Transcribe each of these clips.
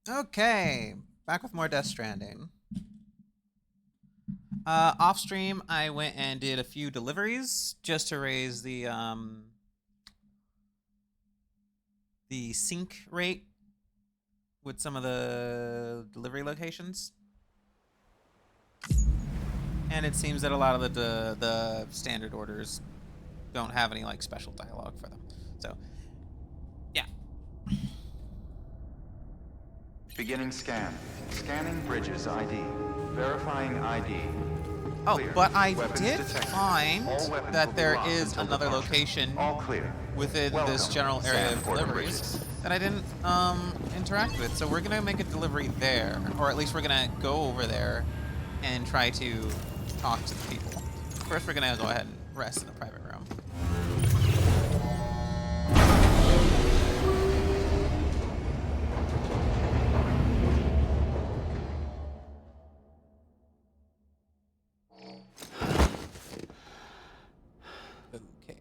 Okay, back with more Death Stranding. Off stream, I went and did a few deliveries just to raise the sync rate with some of the delivery locations. And it seems that a lot of the standard orders don't have any like special dialogue for them. So, yeah. Beginning scan. Scanning bridges ID. Verifying ID. Oh, Clear. but I Weapons did detected. find All weapons will that be there locked is until another departure. location All clear. within Welcome, this general area of Sanford deliveries Bridges. that I didn't interact with. So we're gonna make a delivery there, or at least we're gonna go over there and try to talk to the people. First, we're gonna go ahead and rest in the private room. Okay.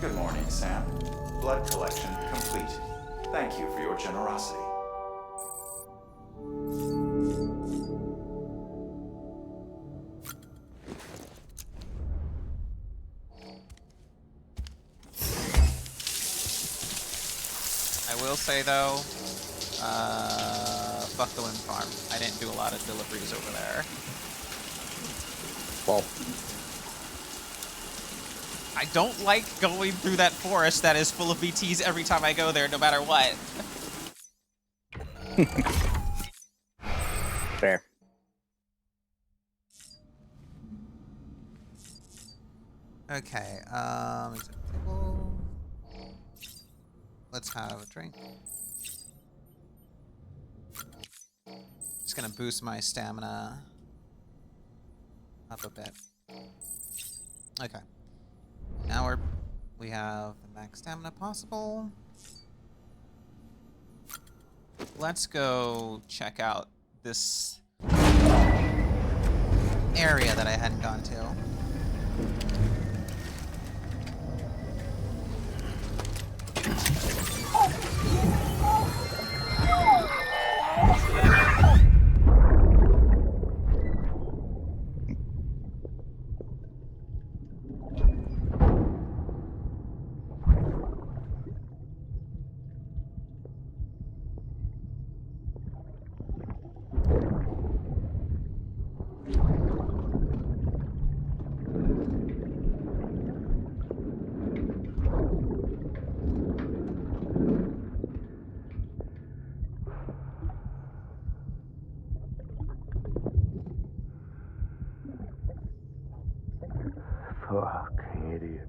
Good morning, Sam. Blood collection complete. Thank you for your generosity. will say though, fuck the wind farm. I didn't do a lot of deliveries over there. Well, I don't like going through that forest that is full of BTs every time I go there, no matter what. fair. Okay, let's have a drink. Just gonna boost my stamina up a bit. Okay. Now we have the max stamina possible. Let's go check out this area that I hadn't gone to. Fucking idiot.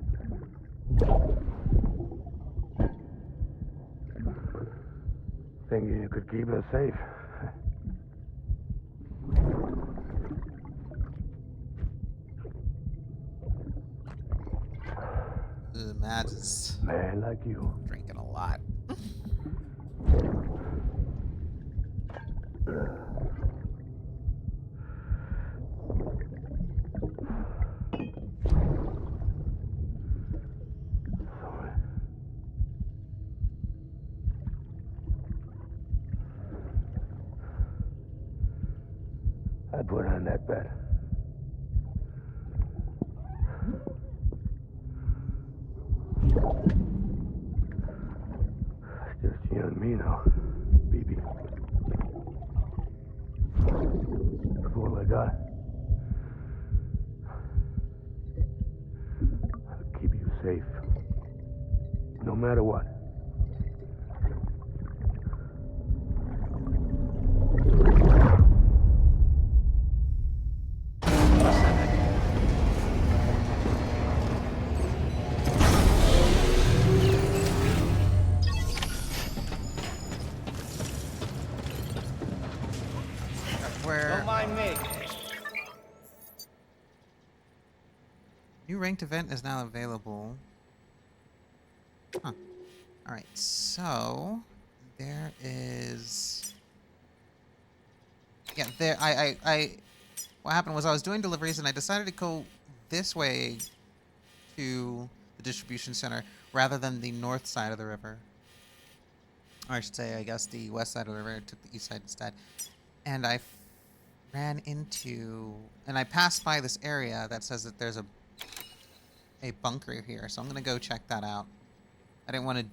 Thinking you could keep us safe. Matt is Man like you. drinking a lot. Sorry. I put on that bet. It's just you and me now, baby. That's all I got. I'll keep you safe. No matter what. Where Don't mind me. new ranked event is now available. Huh. All right, so there is. Yeah, there. What happened was I was doing deliveries and I decided to go this way to the distribution center rather than the north side of the river. Or I should say, I guess the west side of the river. I took the east side instead. And I ran into, and I passed by this area that says that there's a bunker here. So I'm gonna go check that out. I didn't want to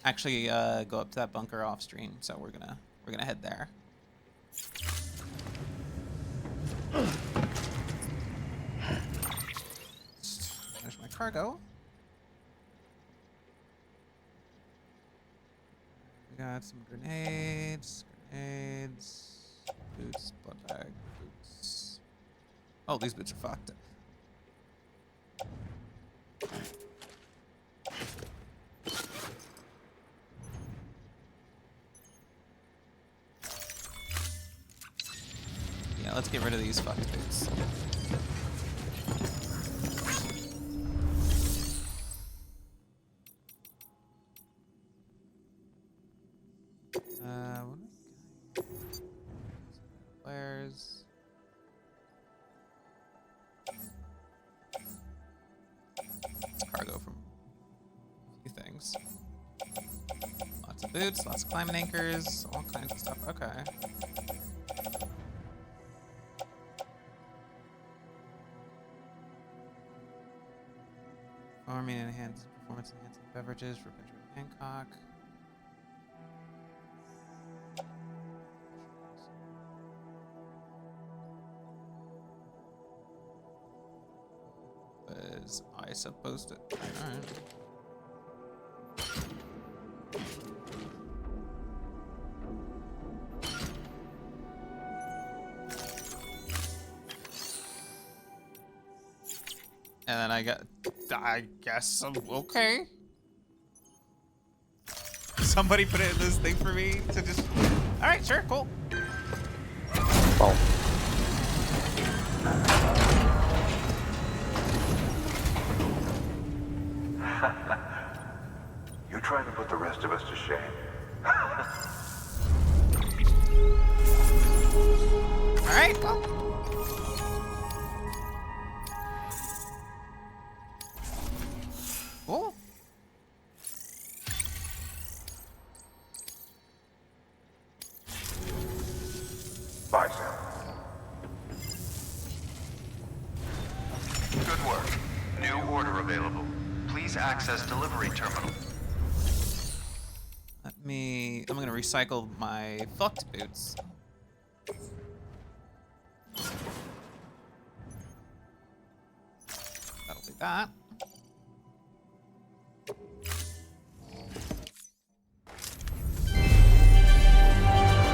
actually go up to that bunker off stream, so we're gonna head there. There's my cargo. We got some grenades, boots, blood bag, boots. Oh, these boots are fucked. Yeah, let's get rid of these fucked boots. Flares. It's cargo from a few things. Lots of boots, lots of climbing anchors, all kinds of stuff. Okay. Farming and performance enhancing beverages for Benjamin Hancock. Was I supposed to? Alright. And then I guess I'm okay. Somebody put it in this thing for me to just. All right, sure, cool. Well, You're trying to put the rest of us to shame. All right, cool. Cool. Bye, Sam. Good work. New order available. Please access delivery terminal. I'm gonna recycle my fucked boots. That'll do that.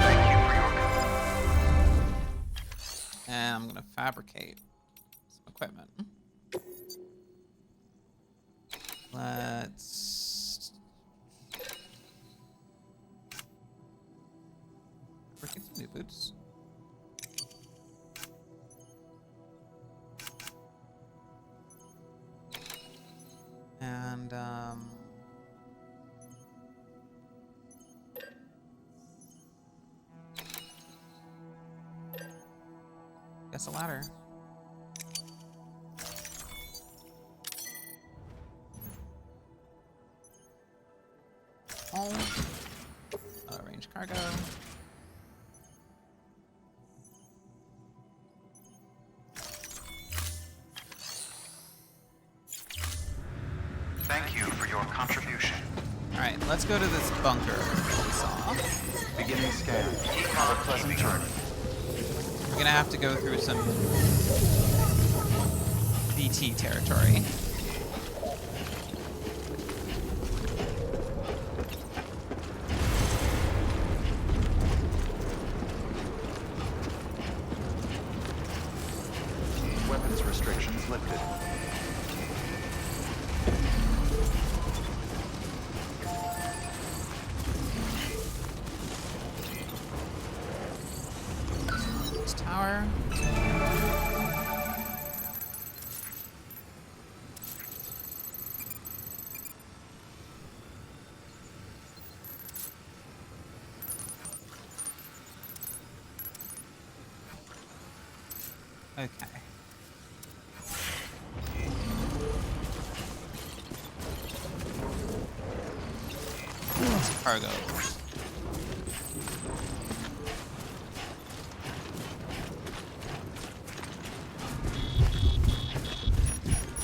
Thank you for your. And I'm gonna fabricate some equipment. Let's fabricate some new boots. And guess a ladder. Home. Range cargo. Thank you for your contribution. All right, let's go to this bunker we saw. Beginning scan. Have a pleasant journey. We're gonna have to go through some BT territory. Weapons restrictions lifted. This tower. Okay. Lots of cargo.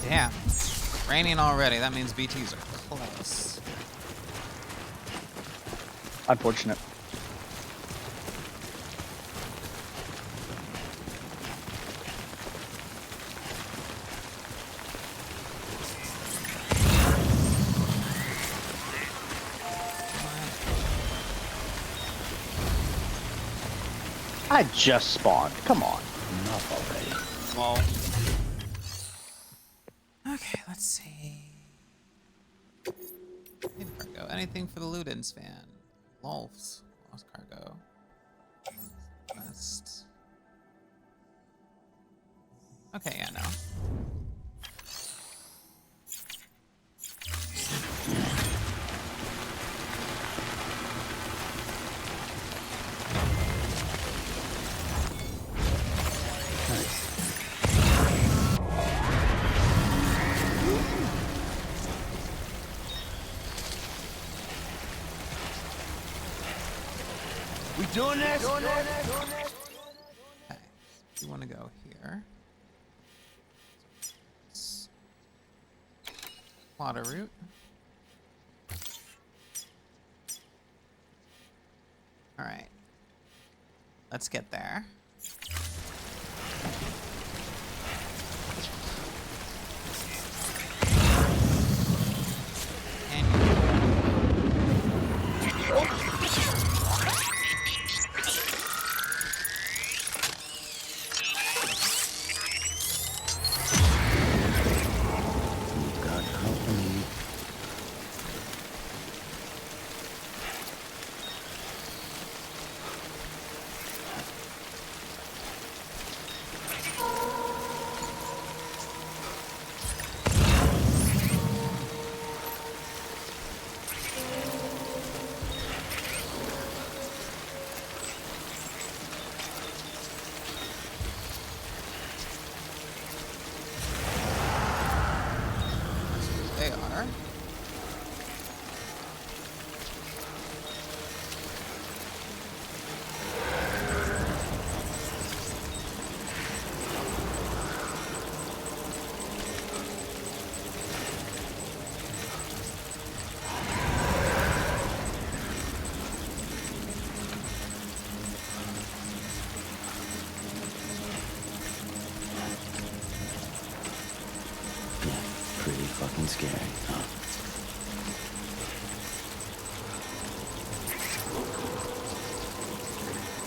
Damn. Raining already. That means BTs are close. unfortunate. I just spawned. Come on. Enough already. Well. Okay, let's see. Need cargo. Anything for the Ludens van. Lolfs. Lost cargo. West. Okay, yeah, no. We doing this? Okay. You want to go here. Plot a route. All right. Let's get there.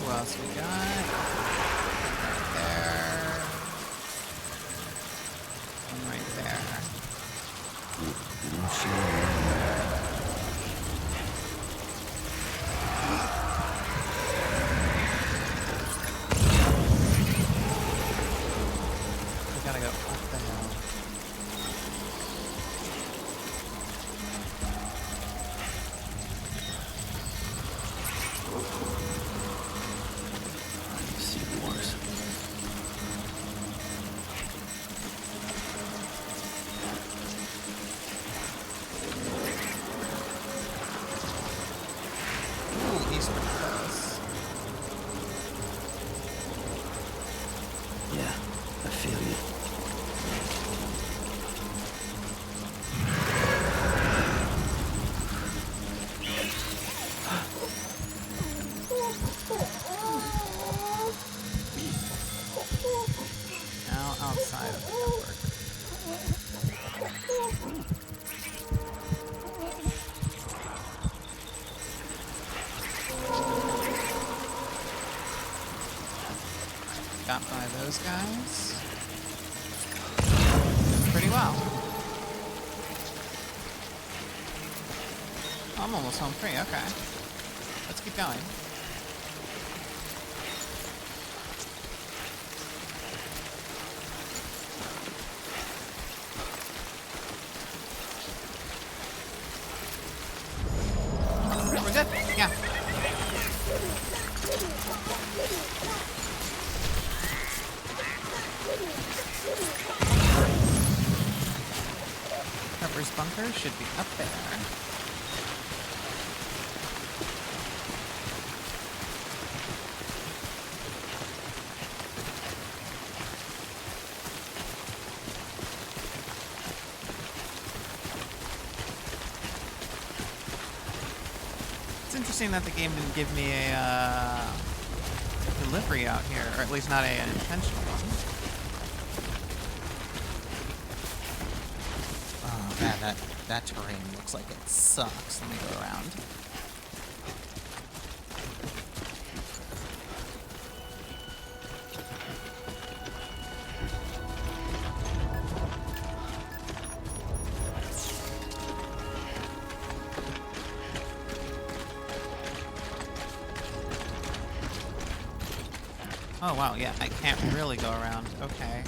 Who else we got? Right there. One right there. We gotta go up the hill. Ooh, he's pretty close. Yeah, I feel you. Now outside of the network. Got by those guys. Pretty well. I'm almost home free, okay. Let's keep going. We're good, yeah. Pepper's bunker should be up there. It's interesting that the game didn't give me a delivery out here, or at least not an intentional one. Oh man, that terrain looks like it sucks. Let me go around. Oh wow, yeah, I can't really go around. Okay.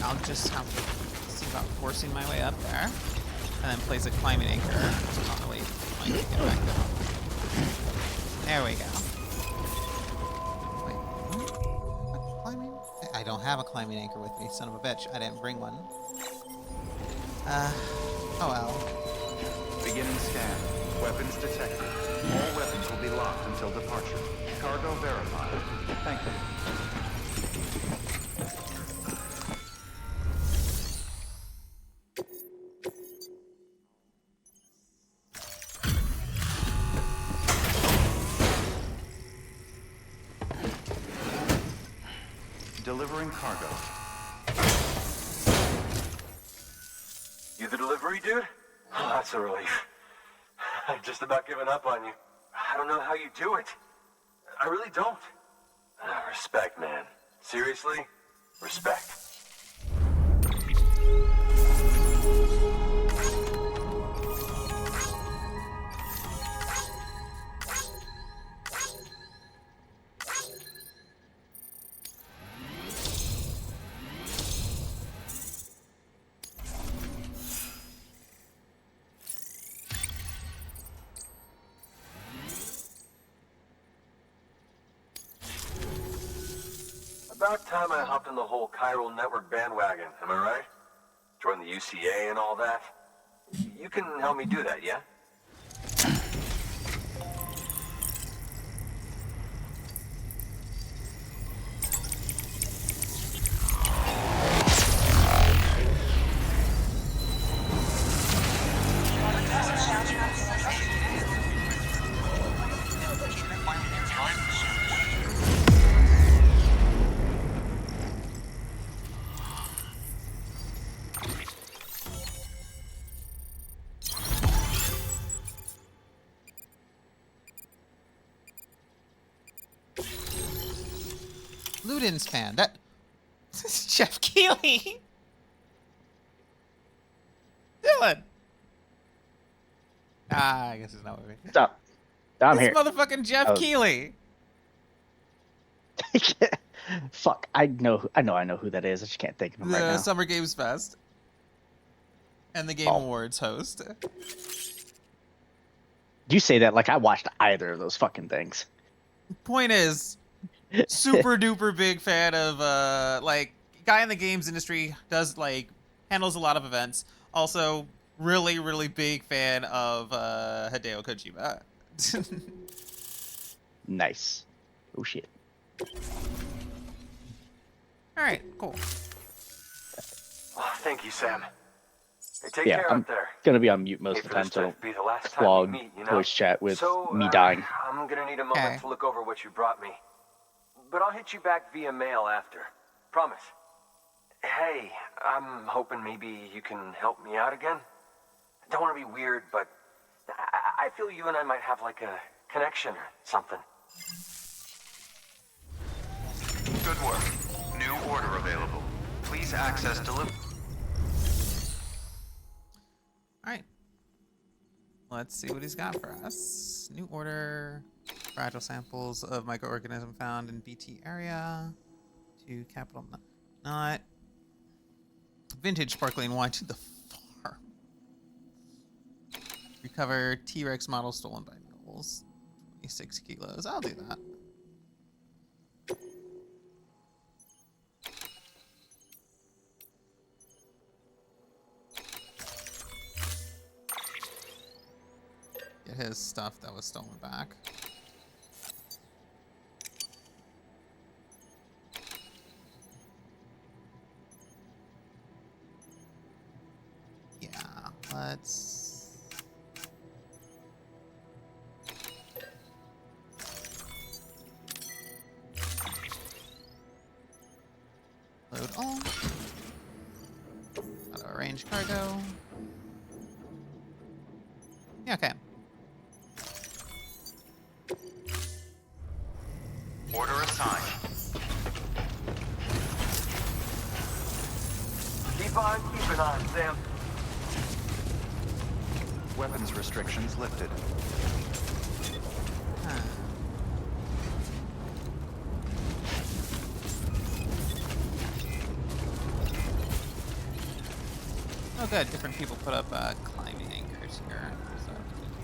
I'll just have to see about forcing my way up there, and then place a climbing anchor on the way to get back down. There we go. Wait, what? Climbing? I don't have a climbing anchor with me, son of a bitch. I didn't bring one. Oh well. Beginning scan. Weapons detected. All weapons will be locked until departure. Cargo verified. Thank you. Delivering cargo. You the delivery dude? Oh, that's a relief. I've just about given up on you. I don't know how you do it. I really don't. Respect, man. Seriously? Respect. About time I hopped on the whole chiral network bandwagon, am I right? Join the UCA and all that. You can help me do that, yeah? Ludens fan. That this is Jeff Keighley. Dylan. I guess it's not with me. Stop. I'm This here. motherfucking Jeff Oh. Keighley. Fuck. I know who that is. I just can't think of him right The now. Summer Games Fest and the Game Oh. Awards host. You say that like I watched either of those fucking things. Point is, super duper big fan of like guy in the games industry, does like handles a lot of events. Also, really big fan of Hideo Kojima. Nice. Oh shit. All right, cool. Oh, thank you, Sam. Hey, take Yeah, care I'm out there. gonna be on mute most Hate of for the time, this so to don't be the last time vlog we meet, you know? voice chat with So, me dying. I'm gonna need a moment Okay. to look over what you brought me. But I'll hit you back via mail after. Promise. Hey, I'm hoping maybe you can help me out again. Don't want to be weird, but I feel you and I might have like a connection or something. Good work. New order available. Please access delivery. All right. Let's see what he's got for us. New order. Fragile samples of microorganism found in BT area. To capital not. Vintage sparkling wine to the farm. Recover T-Rex model stolen by mules. 26 kilos. I'll do that. Get his stuff that was stolen back. Yeah, let's... Load all. Auto arrange cargo. Yeah, okay. Order assigned. Keep on keeping on, Sam. Weapons restrictions lifted. Huh. Oh good, different people put up climbing anchors here. So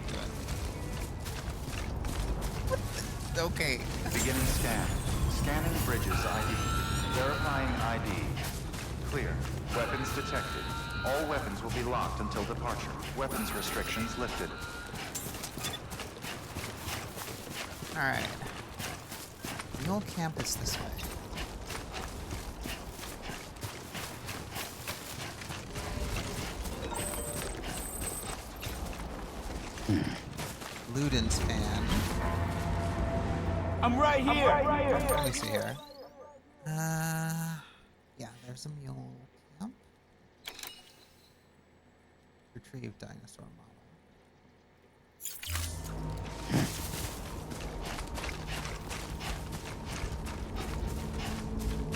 do it. What the? Okay. Beginning scan. Scanning bridges ID. Verifying ID. Clear. Weapons detected. All weapons will be locked until departure. Weapons restrictions lifted. Alright. The old camp is this way. Ludens fan. I'm right here. Let me see here. Yeah, there's a mule camp. Retrieve dinosaur model.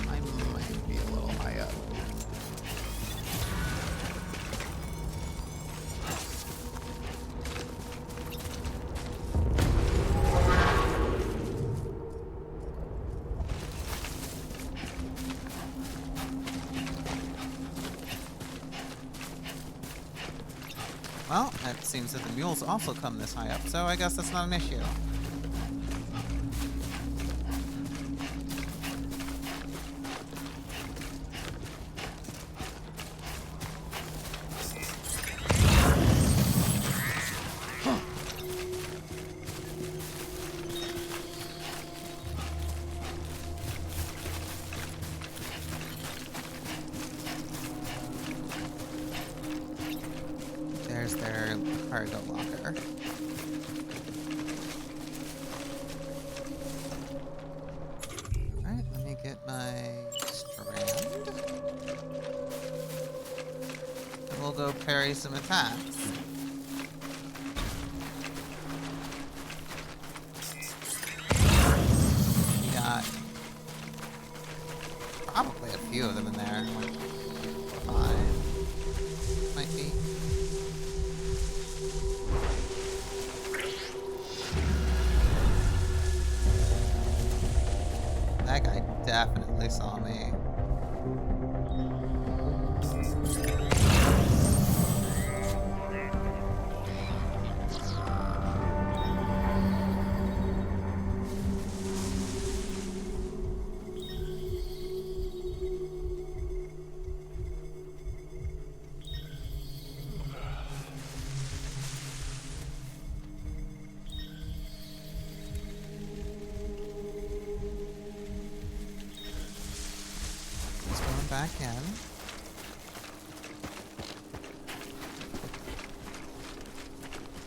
I might be a little high up. Well, it seems that the mules also come this high up, so I guess that's not an issue. There's their cargo locker. Alright, let me get my strand. And we'll go parry some attacks. We got few of them in there. Like 5 might be. That guy definitely saw me. Back in.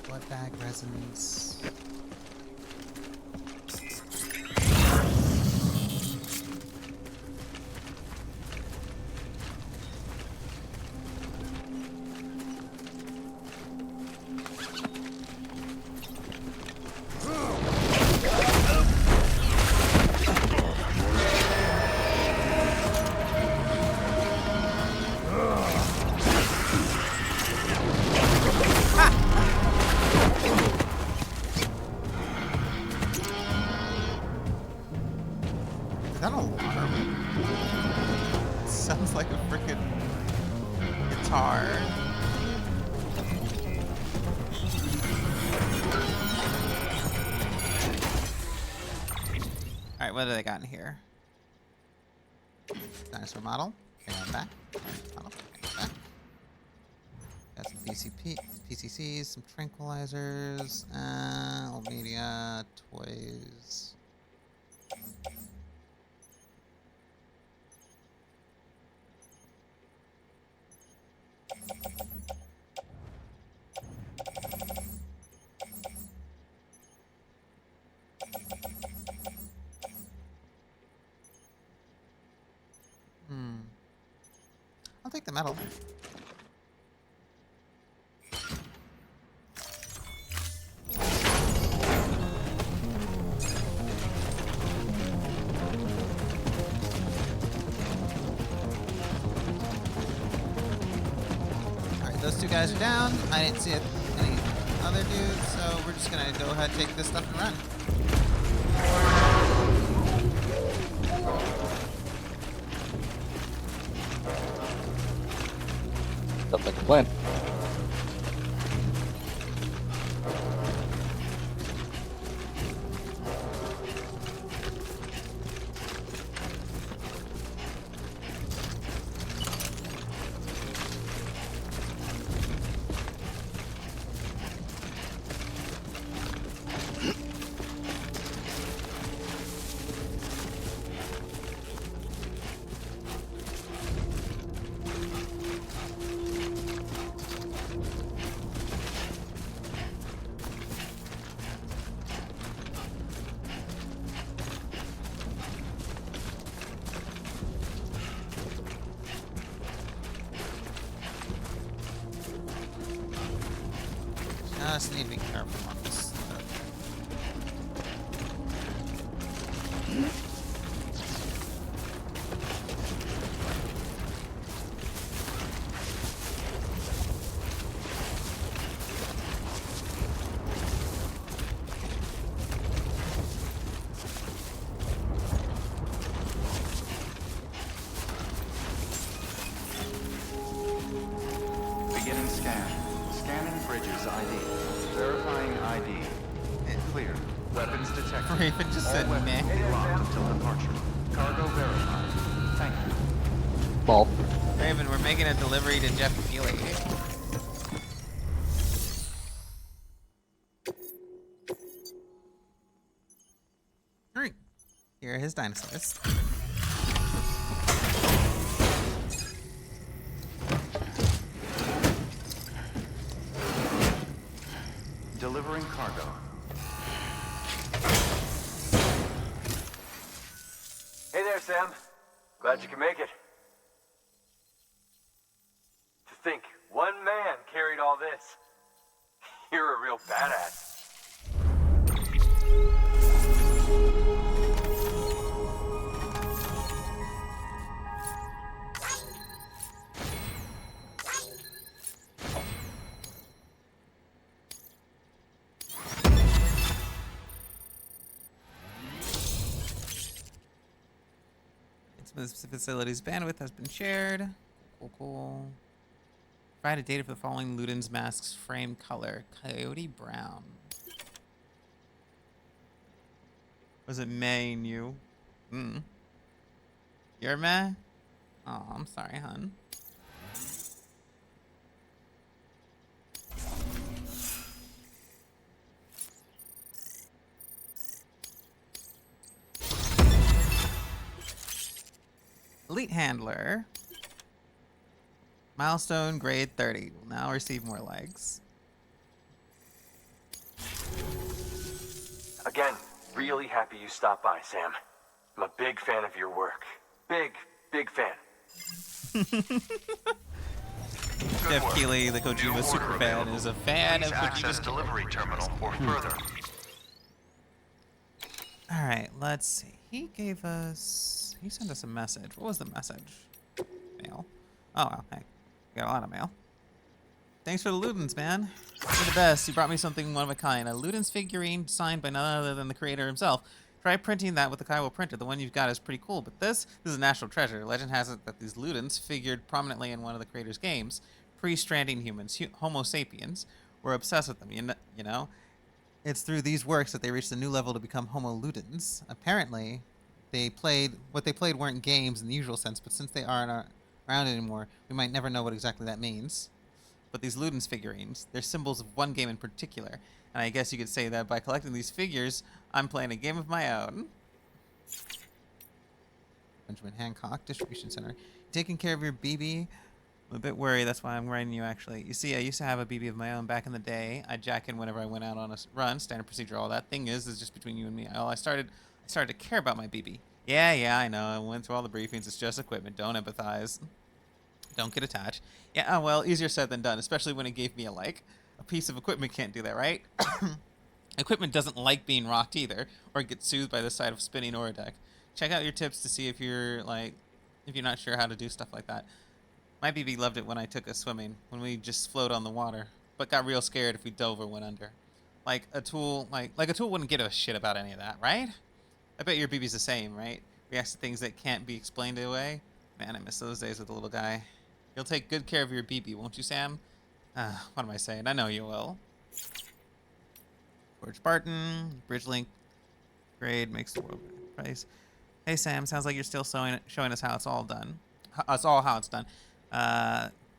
Blood bag resins. Is that an alarm? It sounds like a freaking guitar. Alright, what do they got in here? Dinosaur model. Hang on back. Model. Back. Got some PCCs, some tranquilizers, old media, toys. I'll take the metal. Alright, those two guys are down. I didn't see any other dudes, so we're just gonna go ahead and take this stuff and run. Sounds like a plan. Just need to be careful on this stuff. Beginning scan. Scanning bridges ID. Verifying ID. Clear. Weapons detected. Raven just All said weapons meh. will be locked until departure. Cargo verified. Thank you. Ball. Raven, we're making a delivery to Jeff Keighley. Alright. Here are his dinosaurs. Delivering cargo. Hey there, Sam. Glad you can make it. To think, one man carried all this. You're a real badass. This facility's bandwidth has been shared. Cool, cool. Provide data for the following Luden's mask's frame color. Coyote brown. Was it May and you? You're May? Oh, I'm sorry, hun. Elite Handler. Milestone grade 30. Will now receive more legs. Again, really happy you stopped by, Sam. I'm a big fan of your work. Big fan. Jeff work. Keighley, the New Kojima order super fan, available. is a fan Please of access Kojima's delivery terminal or further. Alright, let's see. He sent us a message. What was the message? Mail. Oh, well, hey. We got a lot of mail. Thanks for the Ludens, man. You're the best. You brought me something one of a kind. A Ludens figurine signed by none other than the creator himself. Try printing that with the Kaiwo printer. The one you've got is pretty cool, but this is a national treasure. Legend has it that these Ludens figured prominently in one of the creator's games. Pre-Stranding humans, Homo sapiens, were obsessed with them, you know? It's through these works that they reached a new level to become Homo Ludens. Apparently, what they played weren't games in the usual sense, but since they aren't around anymore, we might never know what exactly that means. But these Ludens figurines, they're symbols of one game in particular, and I guess you could say that by collecting these figures, I'm playing a game of my own. Benjamin Hancock, Distribution Center. Taking care of your BB? I'm a bit worried, that's why I'm writing you, actually. You see, I used to have a BB of my own back in the day. I'd jack in whenever I went out on a run, standard procedure, all that. Thing is just between you and me. I started to care about my BB. Yeah, I know, I went through all the briefings. It's just equipment, don't empathize. Don't get attached. Yeah, well, easier said than done, especially when it gave me a like. A piece of equipment can't do that, right? Equipment doesn't like being rocked either, or get soothed by the sight of spinning ore deck. Check out your tips to see if you're not sure how to do stuff like that. My BB loved it when I took us swimming, when we just float on the water, but got real scared if we dove or went under. Like a tool wouldn't give a shit about any of that, right? I bet your BB's the same, right? Reacts to things that can't be explained away. Man, I miss those days with the little guy. You'll take good care of your BB, won't you, Sam? What am I saying? I know you will. George Barton, Bridgelink, grade makes the world price. Hey Sam, sounds like you're still showing us how it's all done. How it's done.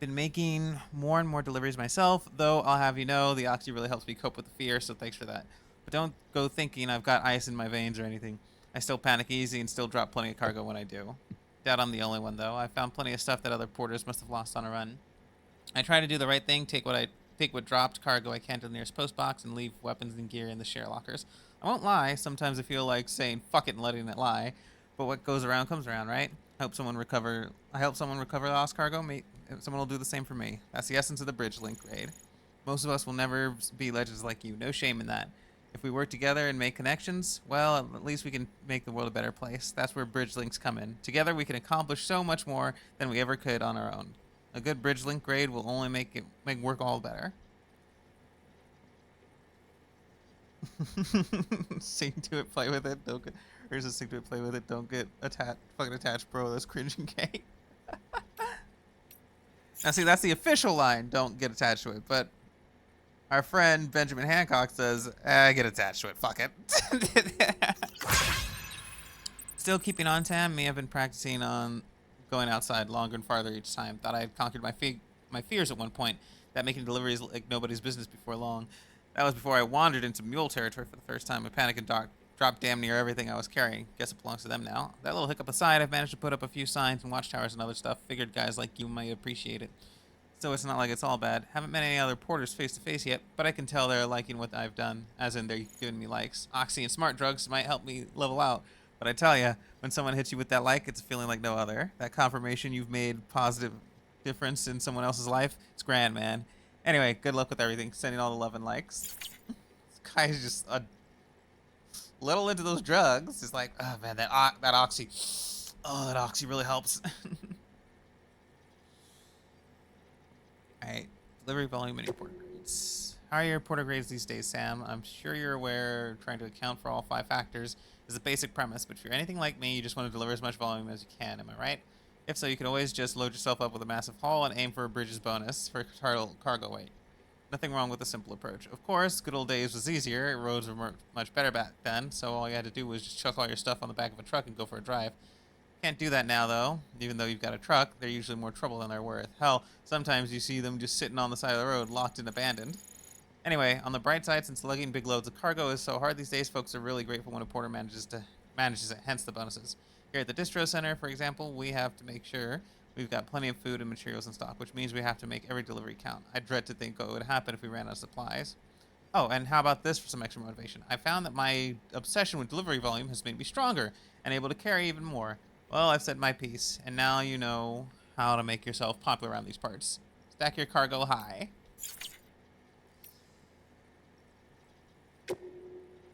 Been making more and more deliveries myself, though I'll have you know the Oxy really helps me cope with the fear, so thanks for that. But don't go thinking I've got ice in my veins or anything. I still panic easy and still drop plenty of cargo when I do. Doubt I'm the only one though. I found plenty of stuff that other porters must have lost on a run. I try to do the right thing, take what dropped cargo I can to the nearest post box, and leave weapons and gear in the share lockers. I won't lie, sometimes I feel like saying fuck it and letting it lie, but what goes around comes around, right? I help someone recover lost cargo. Someone will do the same for me. That's the essence of the bridge link raid. Most of us will never be legends like you. No shame in that. If we work together and make connections, well, at least we can make the world a better place. That's where bridge links come in. Together we can accomplish so much more than we ever could on our own. A good bridge link grade will only make work all better. Sing to it, play with it, don't get. Here's a sing to it, play with it, don't get fucking attached, bro. That's cringing gay. Now, see, that's the official line. Don't get attached to it, but our friend Benjamin Hancock says, get attached to it. Fuck it. Still keeping on, Tam. Me, I've been practicing on going outside longer and farther each time. Thought I had conquered my fears at one point. That making deliveries like nobody's business before long. That was before I wandered into mule territory for the first time. I panicked and dropped damn near everything I was carrying. Guess it belongs to them now. That little hiccup aside, I've managed to put up a few signs and watchtowers and other stuff. Figured guys like you might appreciate it. So it's not like it's all bad. Haven't met any other porters face to face yet, but I can tell they're liking what I've done, as in they're giving me likes. Oxy and smart drugs might help me level out, but I tell ya, when someone hits you with that like, it's a feeling like no other. That confirmation you've made positive difference in someone else's life, it's grand, man. Anyway, good luck with everything. Sending all the love and likes. This guy is just a little into those drugs. It's like, oh man, that oxy. Oh, that oxy really helps. Alright, delivery volume and your porter grades. How are your porter grades these days, Sam? I'm sure you're aware trying to account for all 5 factors is a basic premise, but if you're anything like me, you just want to deliver as much volume as you can, am I right? If so, you can always just load yourself up with a massive haul and aim for a bridges bonus for cargo weight. Nothing wrong with a simple approach. Of course, good old days was easier. Roads were much better back then, so all you had to do was just chuck all your stuff on the back of a truck and go for a drive. Can't do that now, though. Even though you've got a truck, they're usually more trouble than they're worth. Hell, sometimes you see them just sitting on the side of the road, locked and abandoned. Anyway, on the bright side, since lugging big loads of cargo is so hard these days, folks are really grateful when a porter manages it, hence the bonuses. Here at the distro center, for example, we have to make sure we've got plenty of food and materials in stock, which means we have to make every delivery count. I dread to think what would happen if we ran out of supplies. Oh, and how about this for some extra motivation? I found that my obsession with delivery volume has made me stronger and able to carry even more. Well, I've said my piece, and now you know how to make yourself popular around these parts. Stack your cargo high.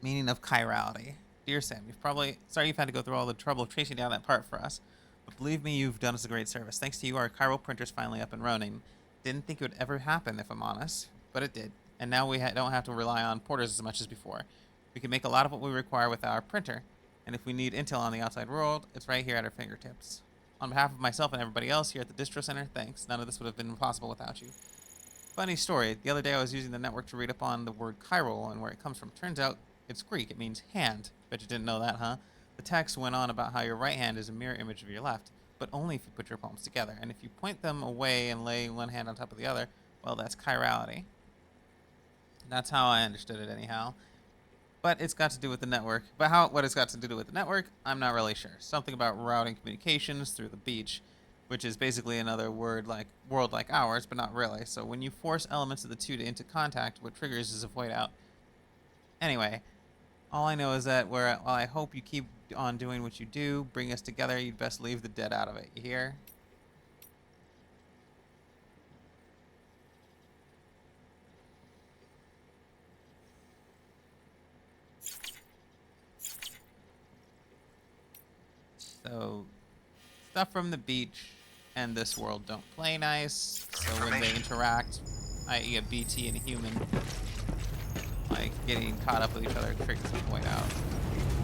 Meaning of chirality. Dear Sam, sorry you've had to go through all the trouble of tracing down that part for us. But believe me, you've done us a great service. Thanks to you, our chiral printer's finally up and running. Didn't think it would ever happen, if I'm honest, but it did. And now we don't have to rely on porters as much as before. We can make a lot of what we require with our printer. And if we need intel on the outside world, it's right here at our fingertips. On behalf of myself and everybody else here at the distro center, thanks. None of this would have been possible without you. Funny story. The other day I was using the network to read up on the word chiral and where it comes from. Turns out it's Greek. It means hand. Bet you didn't know that, huh? The text went on about how your right hand is a mirror image of your left, but only if you put your palms together. And if you point them away and lay one hand on top of the other, well, that's chirality. That's how I understood it anyhow. But it's got to do with the network. But what it's got to do with the network, I'm not really sure. Something about routing communications through the beach, which is basically another world like ours, but not really. So when you force elements of the two into contact, what triggers is a void out. Anyway, all I know is that while I hope you keep on doing what you do, bring us together, you'd best leave the dead out of it. You hear? So, stuff from the beach and this world don't play nice. So when they interact, i.e. a BT and a human, like getting caught up with each other triggers the void out.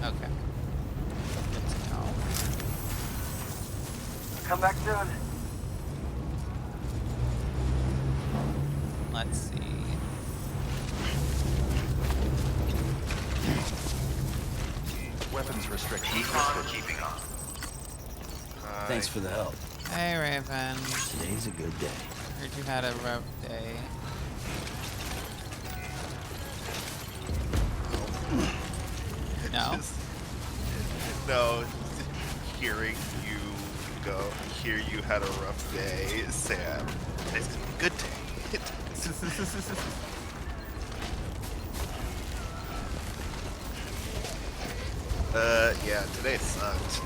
Okay. Good to know. Come back soon. Let's see. Weapons restricted. Keep on keeping on. Thanks for the help. Hey, Raven. Today's a good day. Heard you had a rough day. No? No, hearing you go, hear you had a rough day, Sam. It's gonna be a good day. Yeah, today sucked.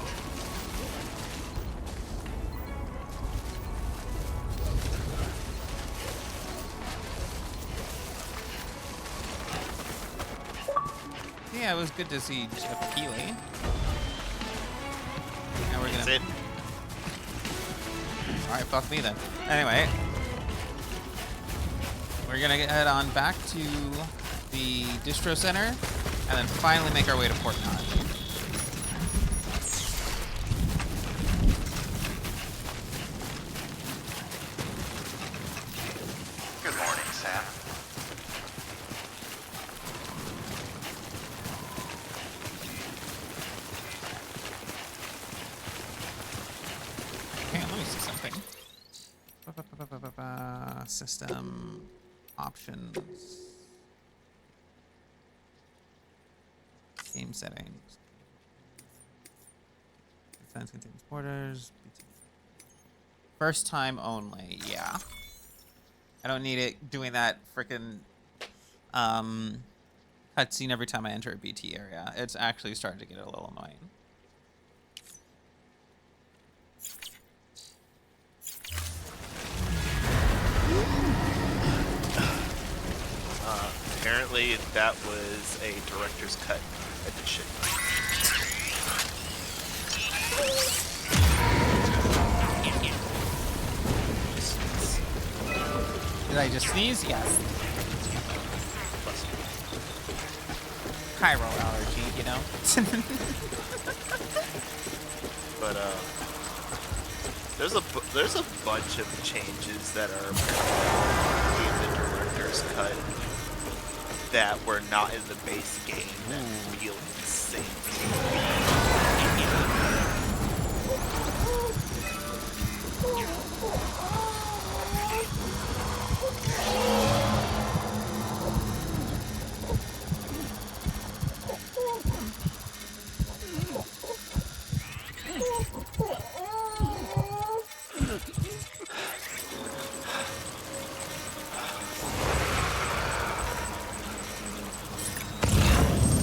Yeah, it was good to see Jeff Keighley. Now we're That's gonna. it. Alright, fuck me then. Anyway. We're gonna head on back to the distro center and then finally make our way to Port Knot. Good morning, Sam. Hang on, let me see something. System options. Game settings. Defense contains borders. First time only, yeah. I don't need it doing that frickin' cutscene every time I enter a BT area. It's actually starting to get a little annoying. Apparently, that was a director's cut edition. Did I just sneeze? Yes. Cairo allergy, you know? But there's a bunch of changes that are in the director's cut that were not in the base game that feel insane to me.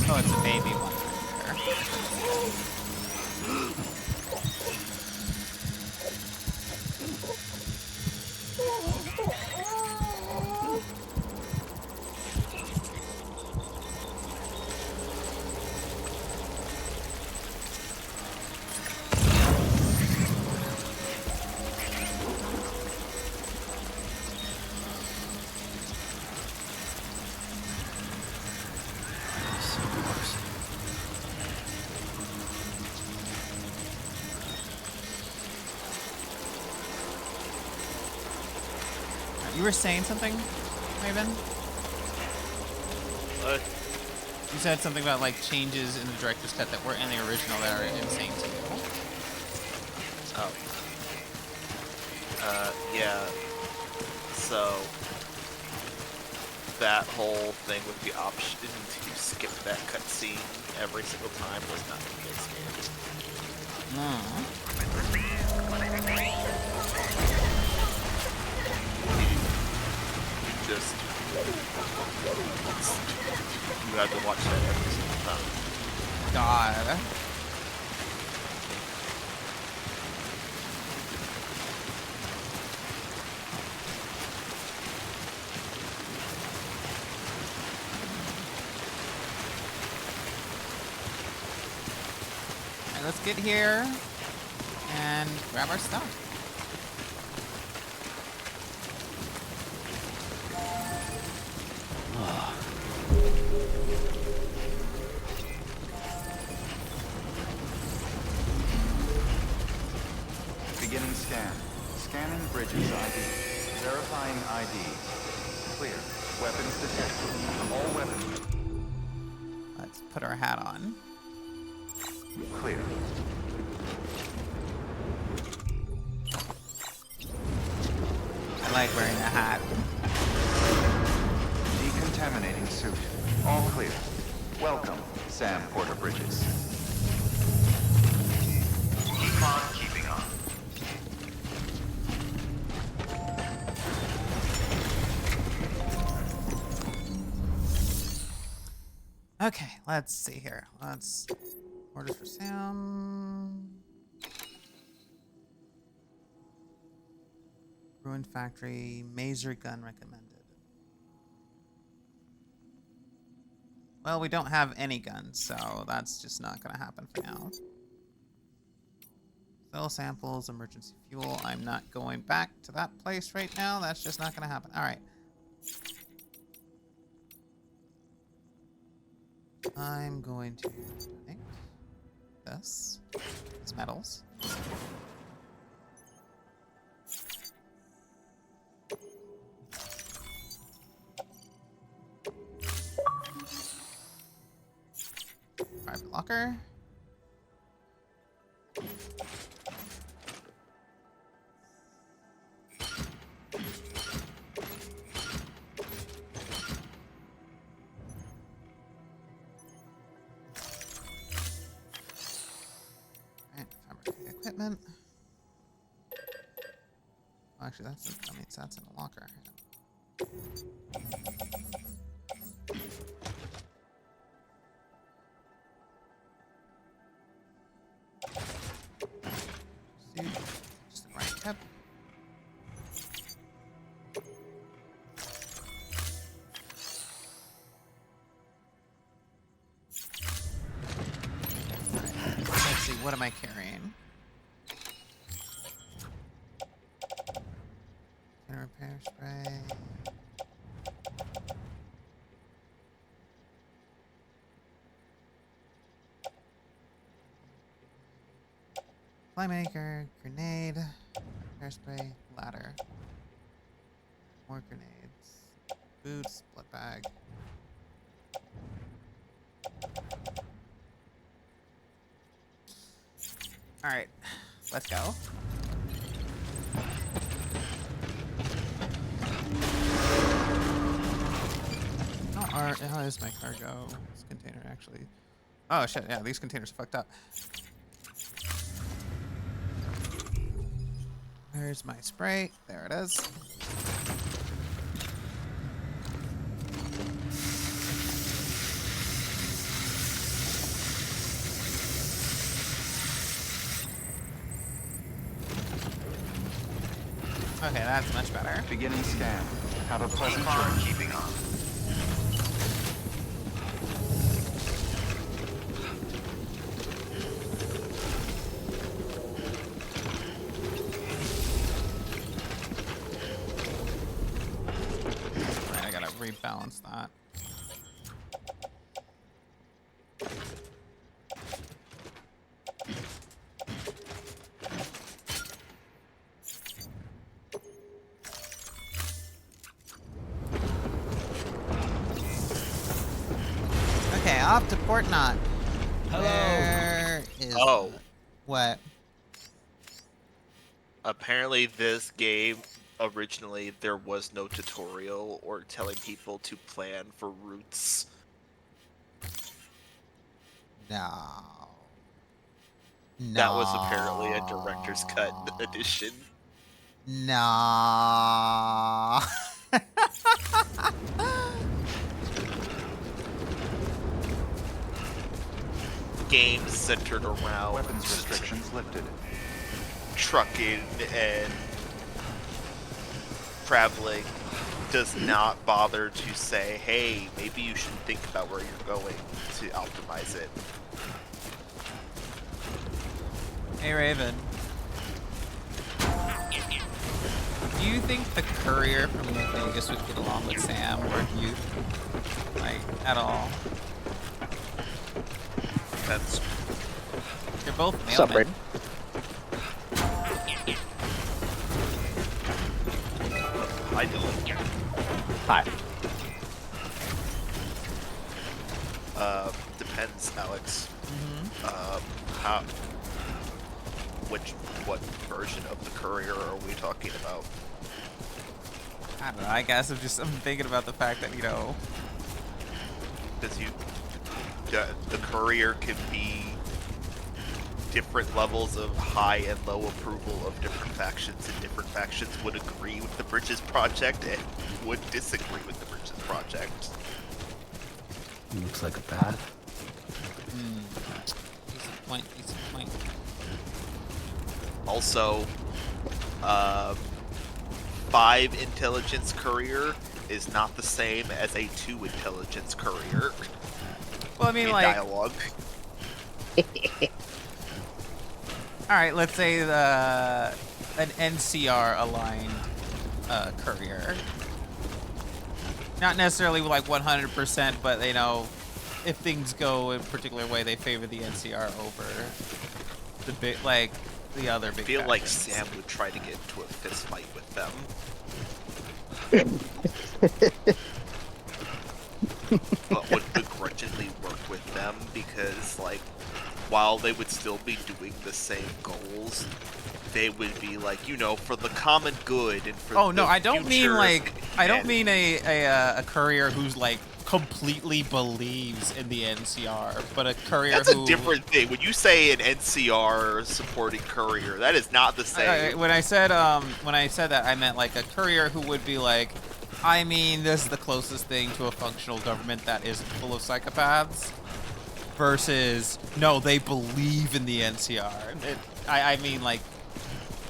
Oh, it's a baby one right there. You were saying something, Raven? What? You said something about like changes in the director's cut that weren't in the original that are insane to you. Oh. Yeah. So that whole thing with the option to skip that cutscene every single time was not in the base game. Just you had to watch that every single time. God. Alright, let's get here and grab our stuff. Beginning scan. Scanning bridges ID. Verifying ID. Clear. Weapons detected. All weapons. Let's put our hat on. Clear. I like wearing a hat. Decontaminating suit. All clear. Welcome, Sam Porter Bridges. Keep on keeping on. Okay, let's see here. Let's orders for Sam. Ruined factory, Maser gun recommended. Well, we don't have any guns, so that's just not gonna happen for now. Cell samples, emergency fuel. I'm not going back to that place right now. That's just not gonna happen. All right. I'm going to donate this. These metals. Private locker. Alright, fabricating equipment. Oh, actually, that means that's in the locker. Just the right tip. Alright, let's see, what am I carrying? Can repair spray. Playmaker, grenade, hairspray, ladder. More grenades. Boots, blood bag. Alright, let's go. How is my cargo? This container actually. Oh shit, yeah, these containers are fucked up. Where's my spray? There it is. Okay, that's much better. Beginning scan. Have a pleasant Car journey. keeping on. Right, I gotta rebalance that. Okay, off to Port Knot. Where is Oh. what? Apparently, this game originally there was no tutorial or telling people to plan for routes. No. No. That was apparently a director's cut edition. No. Games centered around Weapons restrictions lifted. trucking and traveling does not bother to say, hey, maybe you should think about where you're going to optimize it. Hey Raven. Do you think the courier from Vegas would get along with Sam, or do you, like, at all? That's You're both What's up, mailmen. Braden? I don't. Hi. Depends, Alex. Mm-hmm. What version of the courier are we talking about? I don't know. I guess I'm thinking about the fact that, you know. Because the courier can be different levels of high and low approval of different factions, and different factions would agree with the Bridges project and would disagree with the Bridges project. Looks like a path. Decent point, decent point. Also, 5 intelligence courier is not the same as a 2 intelligence courier. Well, I mean, in like, dialogue. alright, let's say an NCR aligned courier. Not necessarily like 100%, but, you know, if things go in a particular way, they favor the NCR over the big, like, the other big I feel like factions. Sam would try to get into a fist fight with them. But would begrudgingly work with them because, like, while they would still be doing the same goals, they would be like, you know, for the common good and for Oh the no, I don't mean future, like I don't and- mean a courier who's like completely believes in the NCR, but a courier That's who a different thing. When you say an NCR supporting courier, that is not the same. when I said that, I meant like a courier who would be like, I mean, this is the closest thing to a functional government that isn't full of psychopaths. Versus, no, they believe in the NCR. I mean, like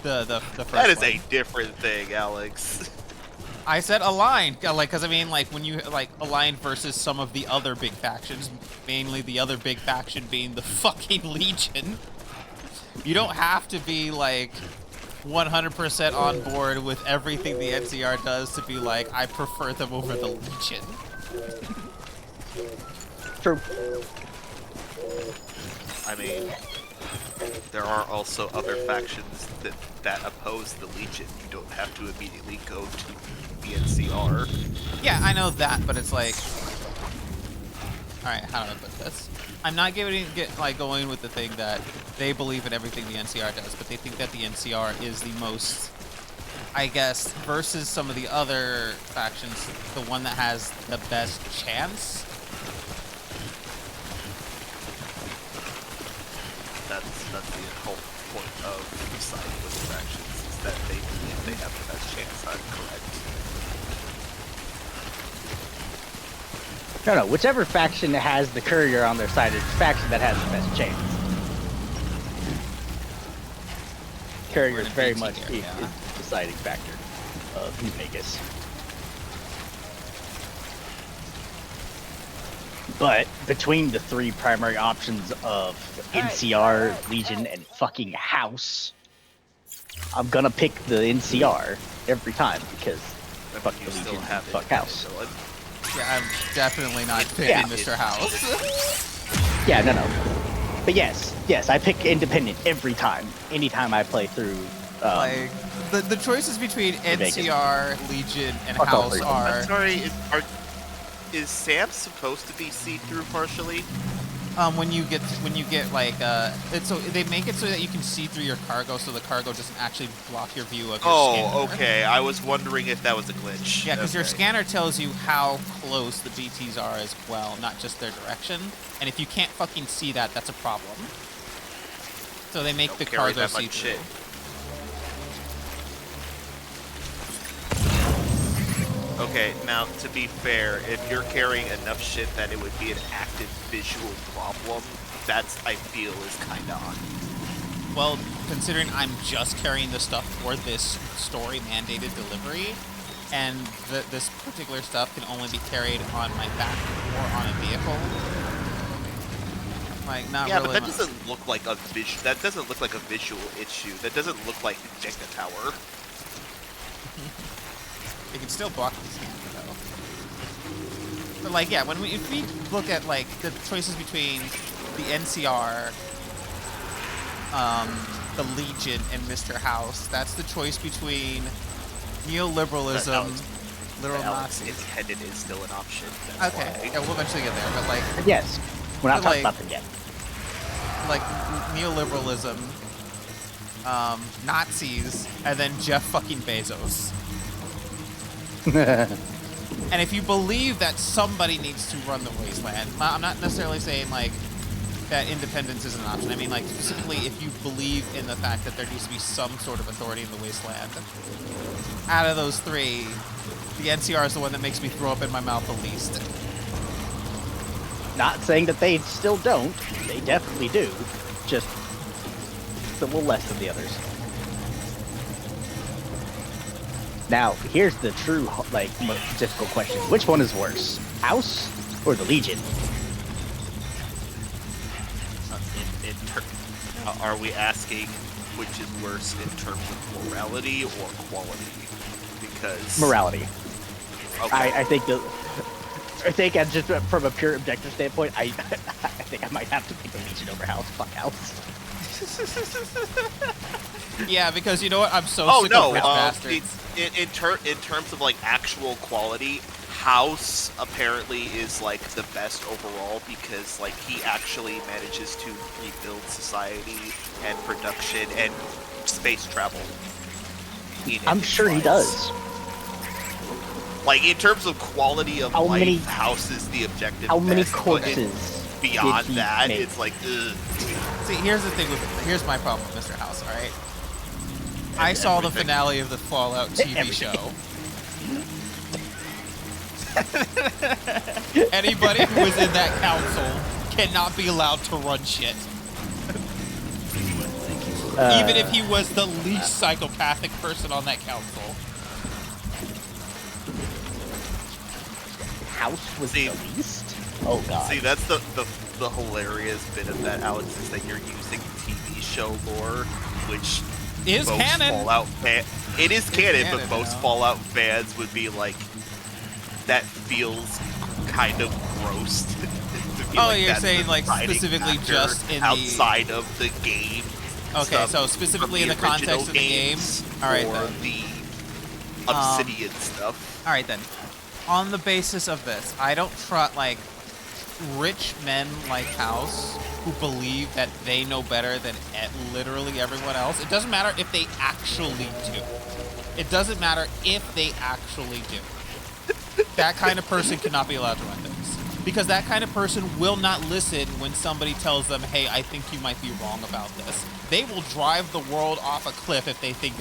the first That is one. a different thing, Alex. I said aligned, like, because I mean, like, when you, like, aligned versus some of the other big factions, mainly the other big faction being the fucking Legion. You don't have to be, like, 100% on board with everything the NCR does to be like, I prefer them over the Legion. True. I mean, There are also other factions that oppose the Legion. You don't have to immediately go to the NCR. Yeah, I know that, but it's like, all right, how do I put this? I'm not going with the thing that they believe in everything the NCR does, but they think that the NCR is the most, I guess, versus some of the other factions, the one that has the best chance. That's the whole point of siding with the factions, is that they believe they have the best chance. I'm correct. No, whichever faction has the courier on their side is the faction that has the best chance. Courier is very much the deciding factor of New Vegas. But between the three primary options of NCR, Legion, and fucking House, I'm gonna pick the NCR every time because fuck the Legion, fuck House. Yeah, I'm definitely not picking Mr. House. Yeah, no. But yes, I pick independent every time. Anytime I play through. Like the choices between NCR, Legion, and Fuck all House three. are. I'm sorry, is Sam supposed to be see-through partially? When you get like it's so they make it so that you can see through your cargo, so the cargo doesn't actually block your view of your scanner. Oh, okay. I was wondering if that was a glitch. Yeah, because your scanner tells you how close the BTs are as well, not just their direction. And if you can't fucking see that, that's a problem. So they make the cargo see through. Okay, now, to be fair, if you're carrying enough shit that it would be an active visual problem, that's, I feel, is kinda on. Well, considering I'm just carrying the stuff for this story-mandated delivery, and this particular stuff can only be carried on my back or on a vehicle, like, not yeah, really... but that doesn't look like a that doesn't look like a visual issue. That doesn't look like Jenga Tower. It can still block the scanner, though. But, like, yeah, if we look at, like, the choices between the NCR, the Legion, and Mr. House, that's the choice between neoliberalism, literal Nazis. Independent is still an option. Okay, yeah, we'll eventually get there, but, like... Yes, we're not talking like, about that yet. Like, neoliberalism, Nazis, and then Jeff fucking Bezos. And if you believe that somebody needs to run the wasteland, I'm not necessarily saying, like, that independence is an option. I mean, like, specifically if you believe in the fact that there needs to be some sort of authority in the wasteland. Out of those three, the NCR is the one that makes me throw up in my mouth the least. Not saying that they still don't. They definitely do. Just a little less than the others. Now, here's the true, like, most difficult question. Which one is worse? House or the Legion? Are we asking which is worse in terms of morality or quality? Because... Morality. Okay. I think just from a pure objective standpoint, I think I might have to pick the Legion over House. Fuck House. Yeah, because you know what? I'm so sick of rich bastards. In terms of, like, actual quality, House apparently is, like, the best overall because, like, he actually manages to rebuild society and production and space travel. I'm sure he does. Like, in terms of quality of life, House is the objective. How many best, corpses? Beyond that, it's like, ugh. See, here's the thing here's my problem with Mr. House, alright? I saw the finale of the Fallout TV show. Anybody who was in that council cannot be allowed to run shit. Even if he was the least psychopathic person on that council. House was the least? Oh god. See, that's the hilarious bit of that, Alex, is that you're using TV show lore, which is most canon. It is canon, but most now. Fallout fans would be like, that feels kind of gross to feel Oh, like you're that's saying, the like, deciding specifically factor just in the- outside of the game. Okay, stuff so specifically from in the context original of the game. games All right, or then. the Obsidian stuff. All right, then. On the basis of this, I don't trust, like, rich men like House who believe that they know better than literally everyone else. It doesn't matter if they actually do. It doesn't matter if they actually do. That kind of person cannot be allowed to run things. Because that kind of person will not listen when somebody tells them, hey, I think you might be wrong about this. They will drive the world off a cliff if they think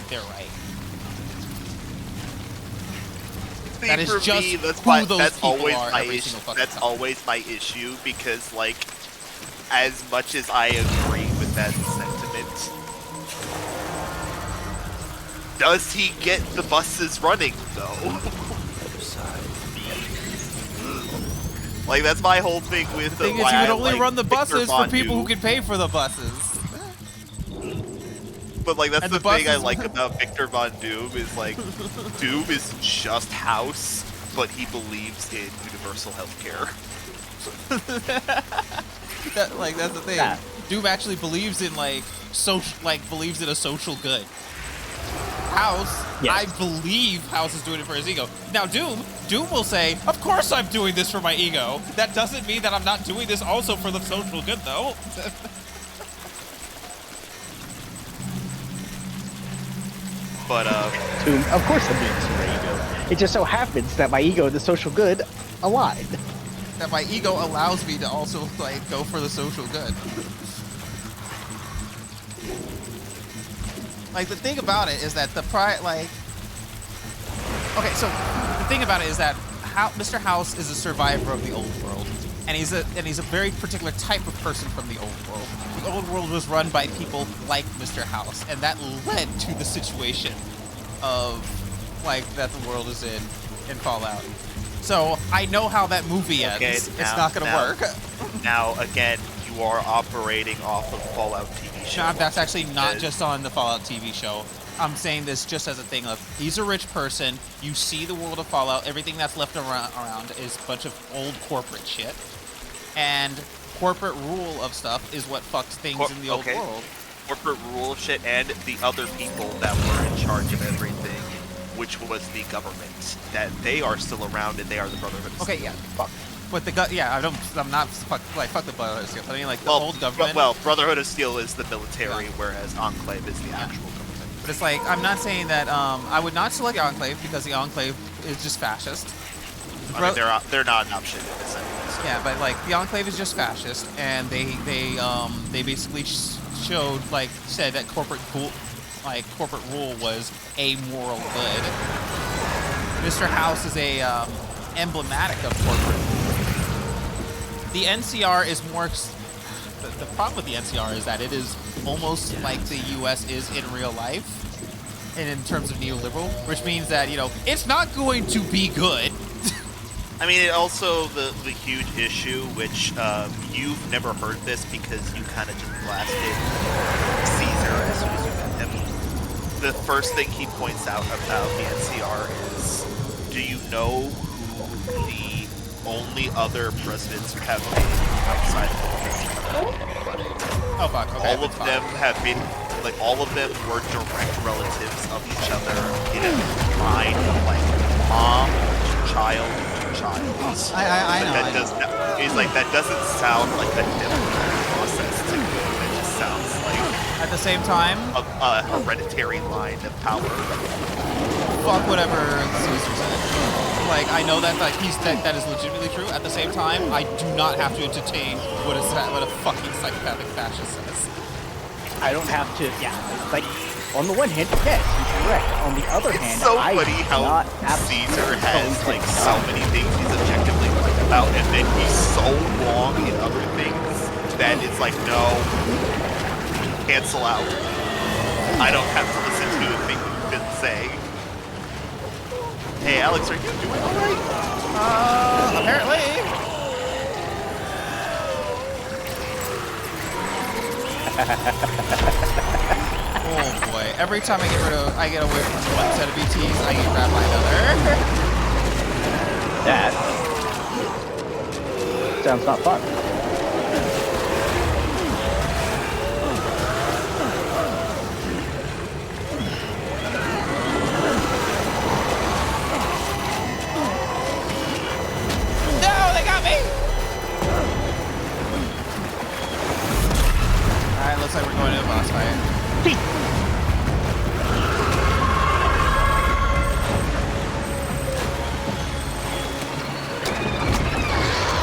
they're right. See, That is for just me, who those that's people always are my every issue. single fucking That's time. always my issue because, like, as much as I agree with that sentiment, does he get the buses running though? Like, that's my whole thing with The thing is, why you would I only like run the Victor buses for Von people who Doom. can pay for the buses. But, like, that's And the the thing I buses- like about Victor Von Doom is, like, Doom is just House, but he believes in universal healthcare. That's the thing. Yeah. Doom actually believes in believes in a social good. House, Yes. I believe House is doing it for his ego. Now Doom will say, of course I'm doing this for my ego. That doesn't mean that I'm not doing this also for the social good, though. But, Of course I'm doing this for my ego. It just so happens that my ego and the social good align. That my ego allows me to also go for the social good. Like, the thing about it is that okay, so the thing about it is that Mr. House is a survivor of the old world, and he's a very particular type of person from the old world. The old world was run by people like Mr. House, and that led to the situation of that the world is in Fallout. So I know how that movie ends. Okay, It's not gonna work. Now, again, you are operating off of Fallout TV show. No, that's actually not Because- just on the Fallout TV show. I'm saying this just as a thing of, he's a rich person, you see the world of Fallout, everything that's left around is a bunch of old corporate shit. And corporate rule of stuff is what fucks things in the old world. Corporate rule of shit and the other people that were in charge of everything, which was the government. That they are still around and they are the Brotherhood of Okay, Steel. yeah, fuck. But I'm not fuck the Brotherhood of Steel. I mean, like, the old government. Well, Brotherhood of Steel is the military, whereas Enclave is the actual government. But it's like, I'm not saying that, I would not select the Enclave because the Enclave is just fascist. I mean, they're not an option in this sentence. So. Yeah, but like, the Enclave is just fascist, and they basically said that corporate rule was a moral good. Mr. House is a emblematic of corporate rule. The NCR is more. The problem with the NCR is that it is almost like the U.S. is in real life, and in terms of neoliberal, which means that it's not going to be good. I mean, it also, the huge issue, which you've never heard this because you kind of just blasted Caesar as soon as you met him. The first thing he points out about the NCR is, do you know who the only other presidents have been outside of Oh fuck! Okay, all of them have been, all of them were direct relatives of each other in a line of, mom to child to child. I know. That doesn't sound like a democratic process to me. It just sounds like At the same time, a hereditary line of power. fuck whatever Caesar said. I know that that is legitimately true. At the same time, I do not have to entertain what a fucking psychopathic fascist says. I don't have to. Yeah, on the one hand, yes, he's correct. On the other hand, So I funny do how not Caesar absolutely has think so many things he's objectively right about, and then he's so wrong in other things that it's no, cancel out. I don't have to listen to a thing you've been saying. Hey, Alex, are you doing all right? Apparently. Oh boy! Every time I get away from one set of BTs, I get grabbed by another. that. Sounds not fun. No, they got me! Alright, looks like we're going to a boss fight.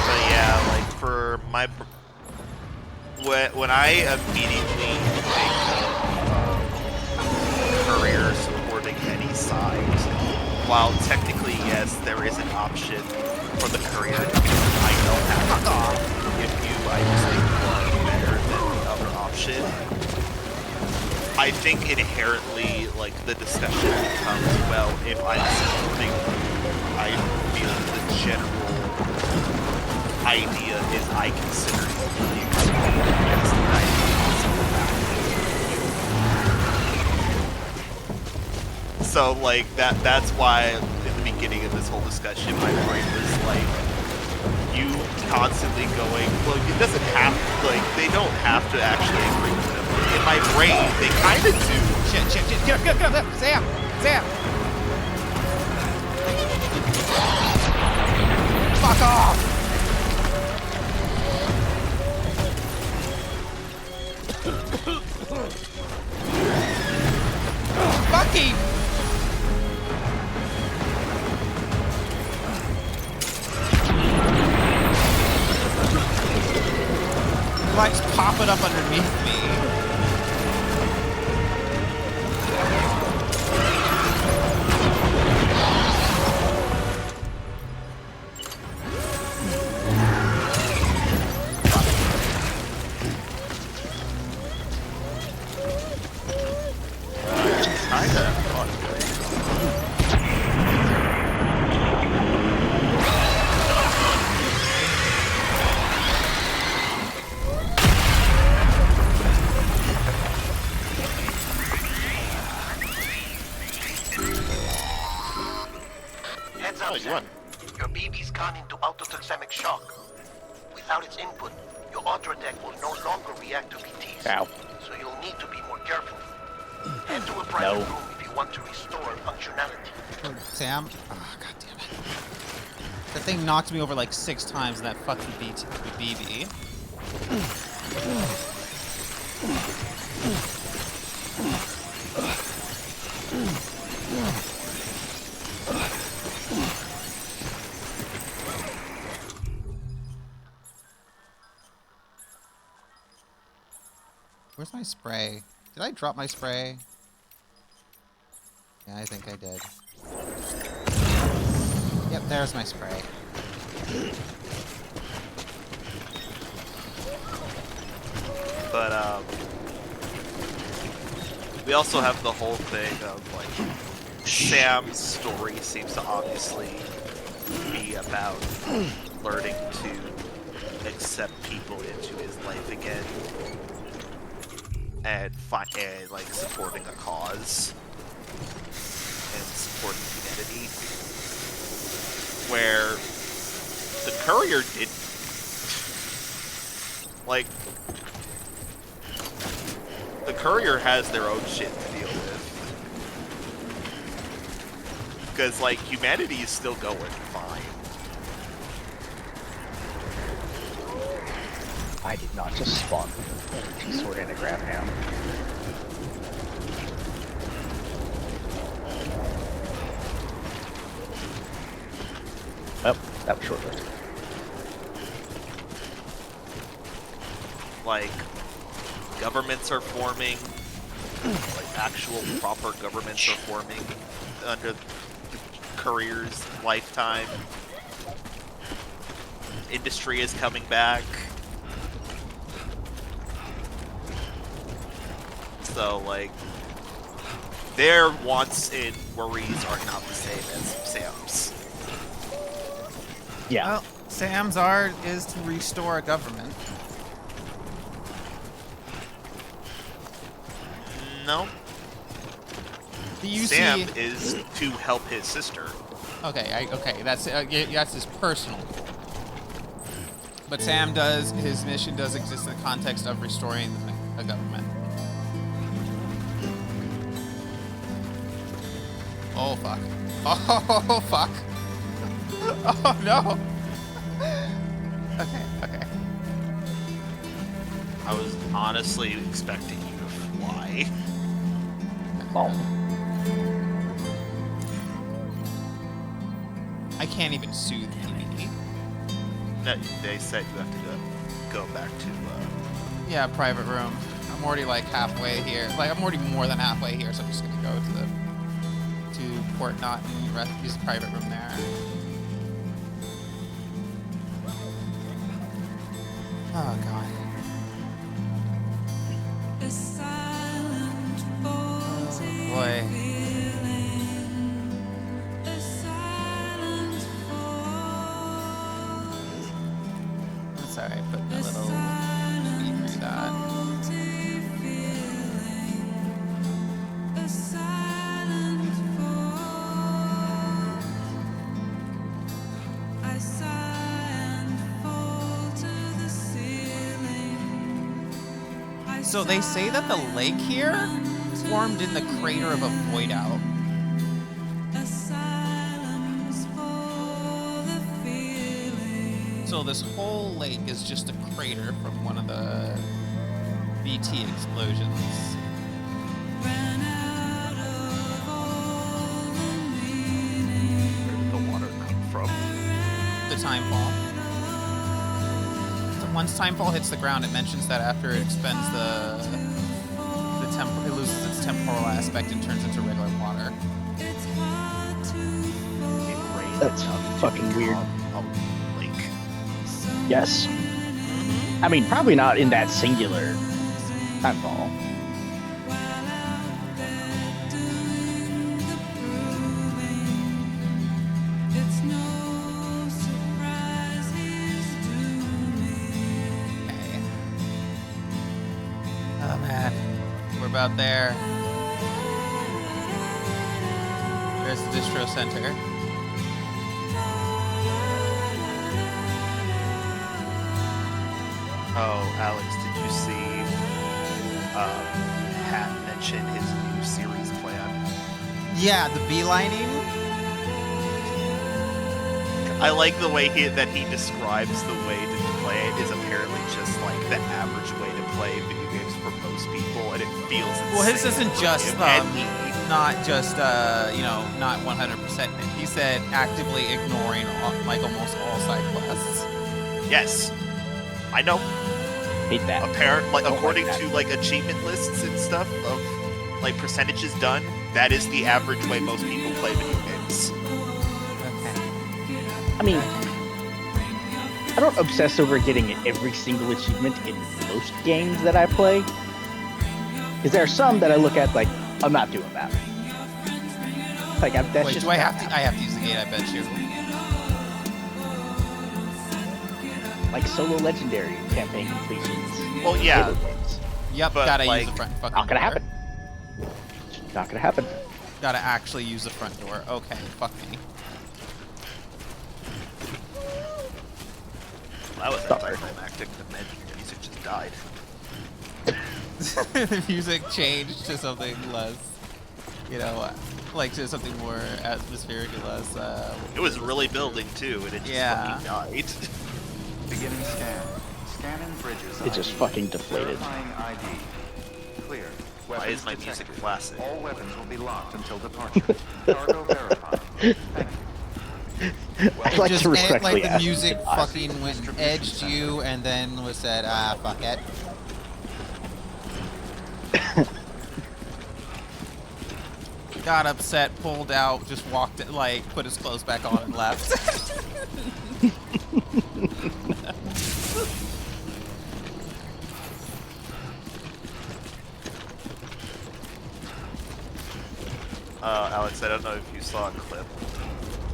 But yeah, like for my when I immediately think of career supporting any side, while technically yes, there is an option for the career to be I don't have to give you, I just think one better than the other option. I think inherently, like, the discussion becomes, well, if I'm supporting, I feel the general idea is I consider you to be the best idea. So, like, that's why in the beginning of this whole discussion, my brain was like, you constantly going, well, it doesn't have, like, they don't have to actually agree with them. In my brain, they kind of do. Shit. Get up. Sam! Fuck off! Fucking! Lights popping up underneath me. Heads up, Sam. Your BB's gone into autotoxemic shock. Without its input, your auto attack will no longer react to PTs. Ow. So you'll need to be more careful. Head to a private No. room if you want to restore functionality. Sam? Oh, god damn it. That thing knocked me over like 6 times in that fucking BB. Where's my spray? Did I drop my spray? Yeah, I think I did. Yep, there's my spray. But we also have the whole thing of like Sam's story seems to obviously be about learning to accept people into his life again and like supporting a cause and supporting humanity, where the courier didn't. Like, the courier has their own shit to deal with. Because, like, humanity is still going fine. I did not just spawn energy sword and a grab ham. Oh, that was short-lived. Like, governments are forming, like actual proper governments are forming under the courier's lifetime. Industry is coming back. So, like, their wants and worries are not the same as Sam's. Yeah. Well, Sam's art is to restore a government. No. Do you Sam see? is to help his sister. Okay, okay, that's his personal. But Sam does, his mission does exist in the context of restoring a government. Oh, fuck. Oh, fuck. Oh, no. Okay. I was honestly expecting you to fly. Oh. I can't even soothe PvE. No, they said you have to go back to. Yeah, private room. I'm already like halfway here. Like I'm already more than halfway here, so I'm just gonna go to Port Knot and use the private room there. Oh god. Oh boy. That's alright, put a little speed through that. So they say that the lake here formed in the crater of a void out. So this whole lake is just a crater from one of the BT explosions. Where did the water come from? The timefall. So once timefall hits the ground, it mentions that after it expends it loses its temporal aspect and turns into regular water. That's fucking weird. A lake. Yes. I mean, probably not in that singular timefall. Okay. Oh man, we're about there. There's the distro center. Oh, Alex, did you see Hat mention his new series plan? Yeah, the beelining. I like the way that he describes the way to play it is apparently just like the average way to play video games for most people, and it feels insane. Well, his isn't for just him, and not just not 100%. He said actively ignoring like almost all side quests. yes, I know. Hate that. According that. to like achievement lists and stuff of like percentages done, that is the average way most people play video games. Okay. I mean, I don't obsess over getting every single achievement in most games that I play. Because there are some that I look at like, I'm not doing that. Like, that's Wait, just do I have to? I have to use the gate. I bet you. like solo legendary campaign completions. Well, yeah. Halo games. Yep. But, Gotta like, use the front fucking Not gonna door. happen. Not gonna happen. Gotta actually use the front door. Okay. Fuck me. That was Sorry. anticlimactic. The music just died. The music changed to something less, like to something more atmospheric and less. It was really building too, and it just Yeah. fucking died. Beginning scan. Scanning bridges. It just ID. fucking deflated. Verifying ID. Clear. Why Weapons is my music detected. classic? All weapons will be locked until departure. Cargo verified. Thank you. I'd like to respectfully like the ask music you to not- fucking went edged you and then was said, fuck it. Got upset, pulled out, just walked it, like put his clothes back on and left. Alex, I don't know if you saw a clip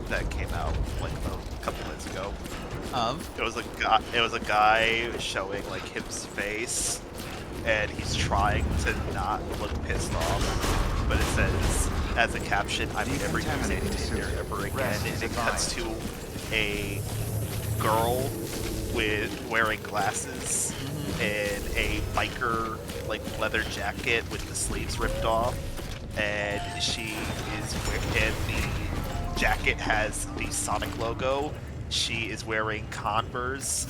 that came out like a couple minutes ago. Of? It was a guy showing like his face, and he's trying to not look pissed off, but it says as a caption, "I'm never using Tinder ever again," and it cuts to a girl with wearing glasses and a biker like leather jacket with the sleeves ripped off, and and the jacket has the Sonic logo. She is wearing Converse.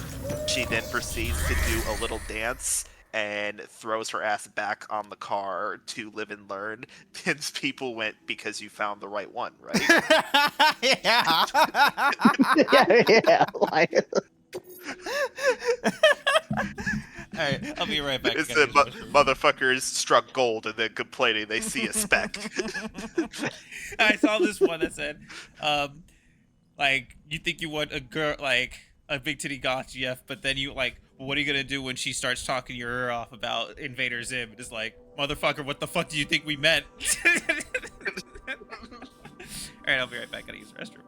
She then proceeds to do a little dance and throws her ass back on the car to live and learn. And people went, because you found the right one, right? Yeah. yeah. Like, All right, I'll be right back. It's I gotta the use the restroom. motherfuckers struck gold and then complaining they see a speck. I saw this one that said, like, you think you want a girl, like, a big titty goth GF, but then you, like, what are you gonna do when she starts talking your ear off about Invader Zim? It's like, motherfucker, what the fuck do you think we meant? Alright, I'll be right back. Gotta use the restroom.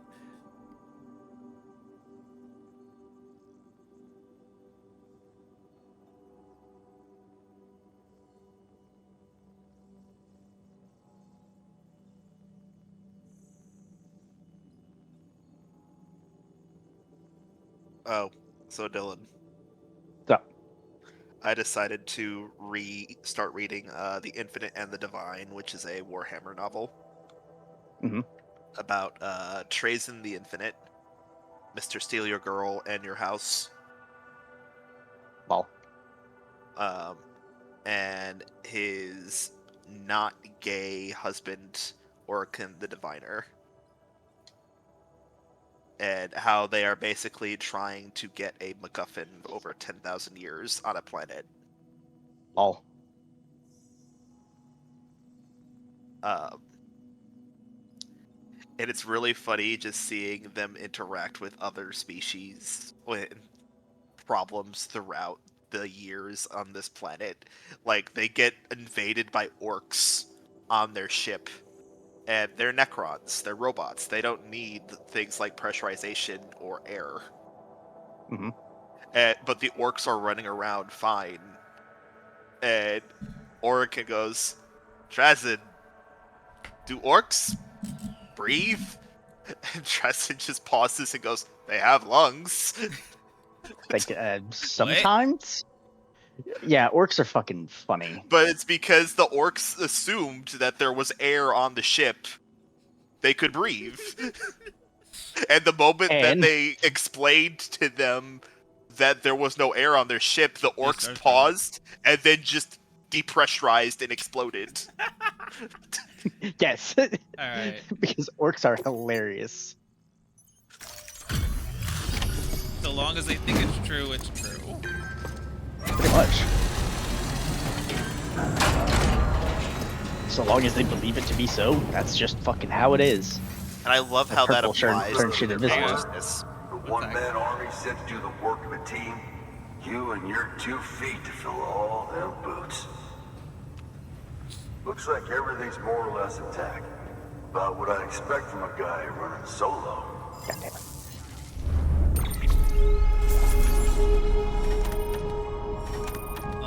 Oh, so Dylan, so, I decided to start reading The Infinite and the Divine, which is a Warhammer novel Mhm. about Trazen the Infinite, Mr. Steal Your Girl and Your House, well, and his not gay husband, Orican the Diviner, and how they are basically trying to get a MacGuffin over 10,000 years on a planet. well, And it's really funny just seeing them interact with other species with problems throughout the years on this planet. Like, they get invaded by orcs on their ship, and they're Necrons, they're robots. They don't need things like pressurization or air. Mhm. But the orcs are running around fine. And Orican goes, Trazen, do orcs breathe? And Tristan just pauses and goes, they have lungs. like sometimes. Yeah, orcs are fucking funny. But it's because the orcs assumed that there was air on the ship. They could breathe. And the moment that And- they explained to them that there was no air on their ship, the orcs started paused and then just depressurized and exploded. Yes. Alright. Because orcs are hilarious. So long as they think it's true, it's true. Pretty much. So long as they believe it to be so, that's just fucking how it is. And I love how that purple applies turn to shit their invisible. consciousness. The one-man army sent to do the work of a team. You and your 2 feet to fill all them boots. Looks like everything's more or less intact. About what I expect from a guy running solo. God damn it.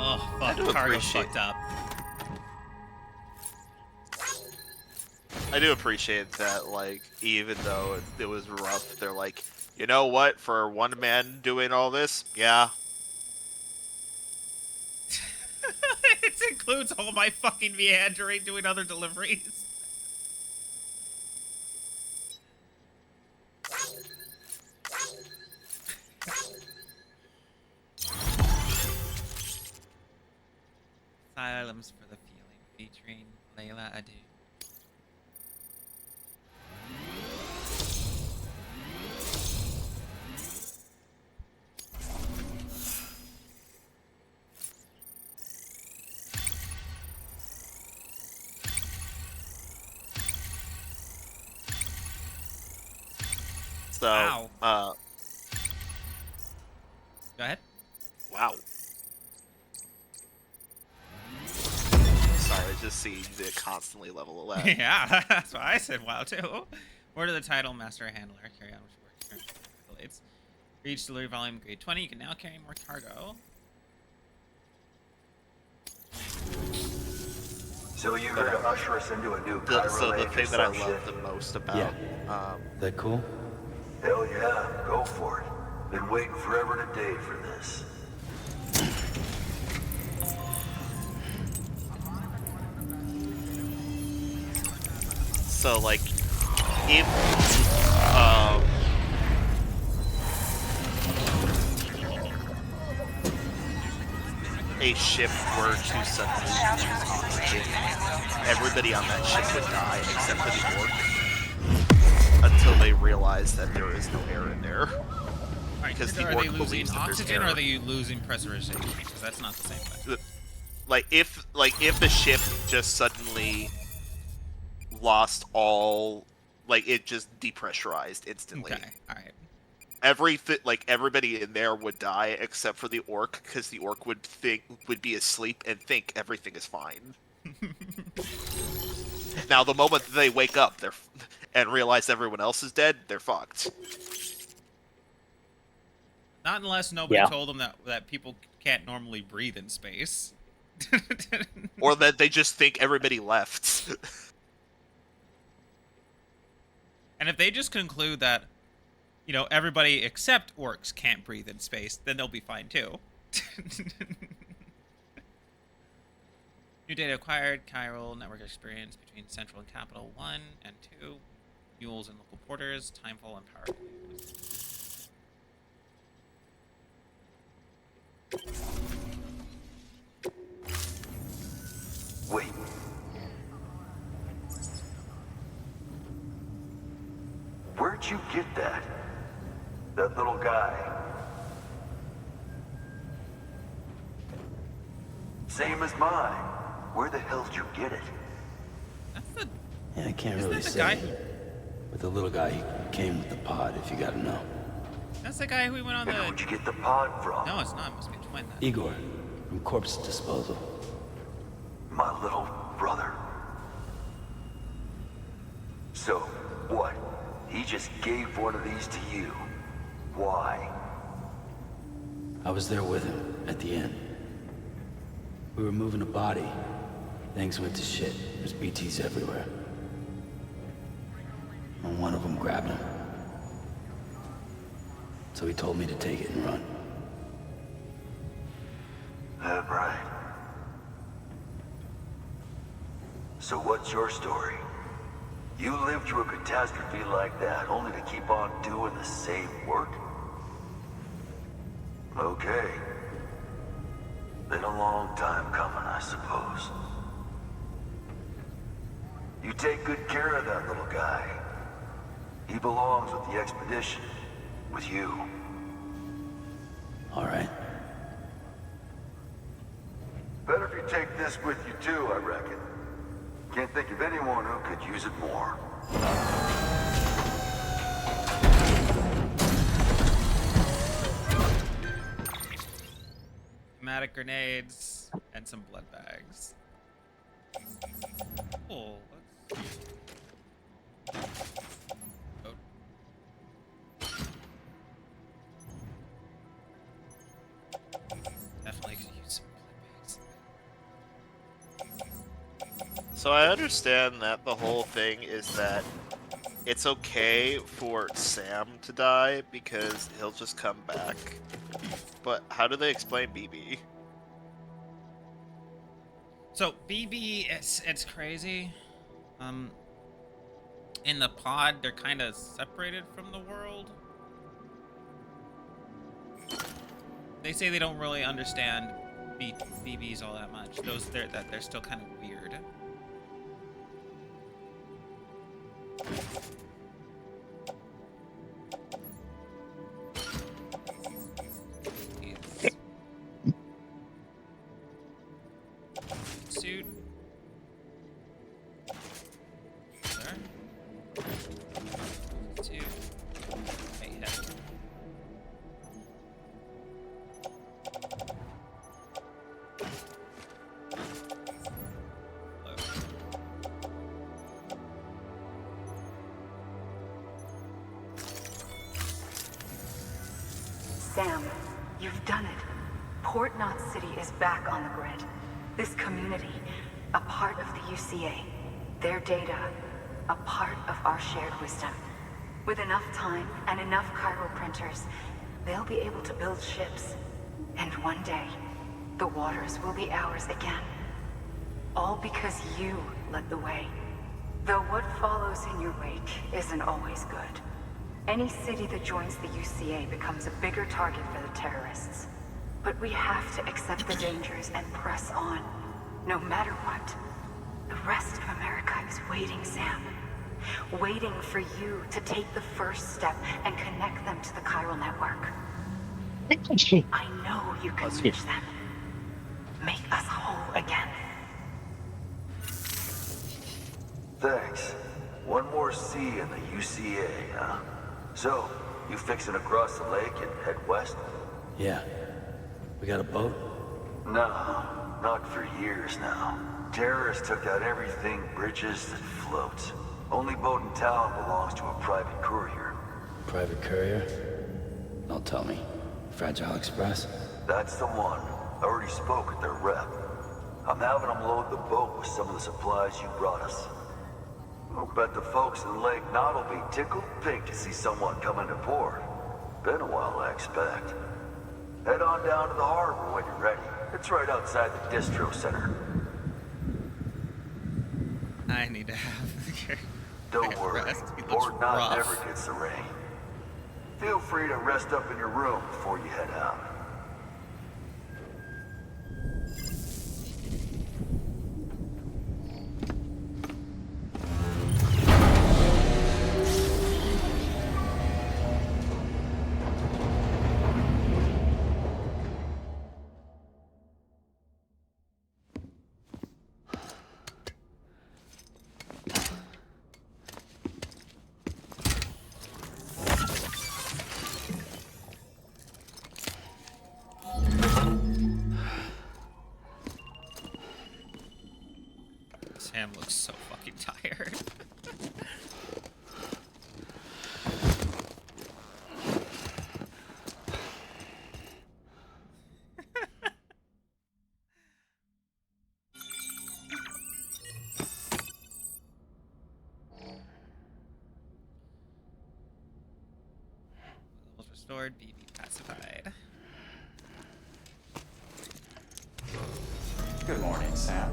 Oh, fuck. do Cargo appreciate- fucked up. I do appreciate that, like, even though it was rough, they're like, you know what, for one man doing all this, yeah. It includes all my fucking meandering doing other deliveries. Asylums for the Feeling, featuring Layla Adu. So, Wow. uh, Go ahead. wow. Sorry, just seeing it constantly level 11. Yeah, that's why I said wow too. Word of the title, Master Handler. Carry on which works. Accolades. Reach delivery volume grade 20. You can now carry more cargo. So you're here to usher us into a new Cairo So the age or thing that I some love shit? the most about Yeah. That cool? Hell yeah, go for it. Been waiting forever and a day for this. So, like, if um, a ship were to suddenly lose oxygen, everybody on that ship would die except for the orc until they realize that there is no air in there. Because the Are orc they losing believes that there's oxygen, air. or are they losing pressurization? Because that's not the same thing. Like if the ship just suddenly lost all, like it just depressurized instantly. Okay, all right. Everybody in there would die except for the orc, because the orc would be asleep and think everything is fine. Now, the moment they wake up, and realize everyone else is dead, they're fucked. Not unless nobody Yeah. told them that people can't normally breathe in space. Or that they just think everybody left. And if they just conclude that, you know, everybody except orcs can't breathe in space, then they'll be fine too. New data acquired, chiral network experience between Central and Capital 1 and 2, mules and local porters, timefall and power clues. Wait. Where'd you get that? That little guy? Same as mine. Where the hell did you get it? That's the... Yeah, I can't Isn't really that the say. guy? But the little guy, he came with the pod, if you gotta know. That's the guy who we went on And the... where'd you get the pod from? No, it's not. It must be a twin then. Igor, from Corpse Disposal. My little brother. So, what? He just gave one of these to you. Why? I was there with him, at the end. We were moving a body. Things went to shit. There's BTs everywhere. And one of them grabbed him. So he told me to take it and run. That right. So what's your story? You lived through a catastrophe like that, only to keep on doing the same work? Okay. Been a long time coming, I suppose. You take good care of that little guy. He belongs with the expedition. With you. All right. Better if you take this with you too, I reckon. Can't think of anyone who could use it more. Pneumatic grenades and some blood bags. Cool. Oh. Definitely could use some blood bags. So I understand that the whole thing is that it's okay for Sam to die because he'll just come back. But how do they explain BB? So BB, it's crazy. In the pod, they're kind of separated from the world. They say they don't really understand BBs all that much. They're still kind of weird. Suit. There. Two. Hey, head. Low. Sam, you've done it. Port Knot City is back on the grid. This community, a part of the UCA. Their data, a part of our shared wisdom. With enough time and enough chiral printers, they'll be able to build ships. And one day, the waters will be ours again. All because you led the way. Though what follows in your wake isn't always good. Any city that joins the UCA becomes a bigger target for the terrorists. But we have to accept the dangers and press on, no matter what. The rest of America is waiting, Sam. Waiting for you to take the first step and connect them to the chiral network. I know you can reach them. Make us whole again. Thanks. One more C in the UCA, huh? So, you fixing to cross the lake and head west? Yeah. We got a boat? No, not for years now. Terrorists took out everything bridges that floats. Only boat in town belongs to a private courier. Private courier? Don't tell me. Fragile Express? That's the one. I already spoke with their rep. I'm having them load the boat with some of the supplies you brought us. I'll bet the folks in Lake Knot will be tickled pink to see someone come into port. Been a while, I expect. Head on down to the harbor when you're ready. It's right outside the distro center. I need to have Don't worry, rest. He looks Port Knot rough. never gets the rain. Feel free to rest up in your room before you head out. Sam looks so fucking tired. Levels restored, BB pacified. Good morning, Sam.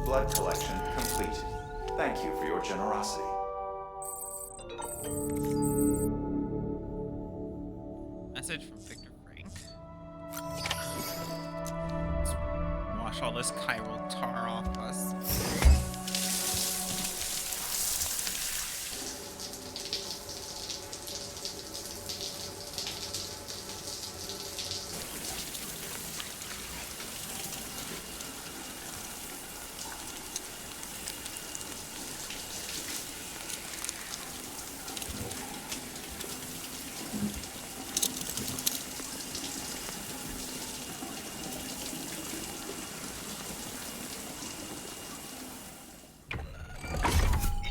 Blood collection complete. Thank you for your generosity. Message from Victor Frank. Let's wash all this chiral tar off of us.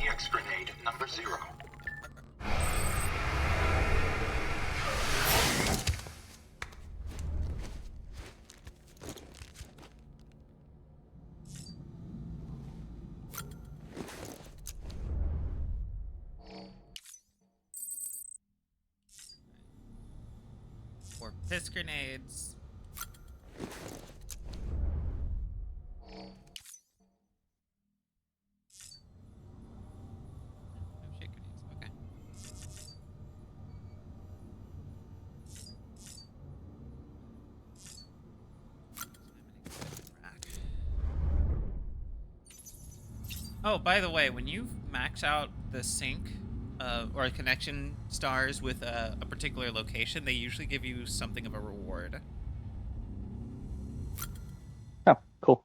EX grenade number 0. Or piss grenades. No shit grenades. Okay. Oh, by the way, when you max out the sync or connection stars with a particular location, they usually give you something of a reward. Oh, cool.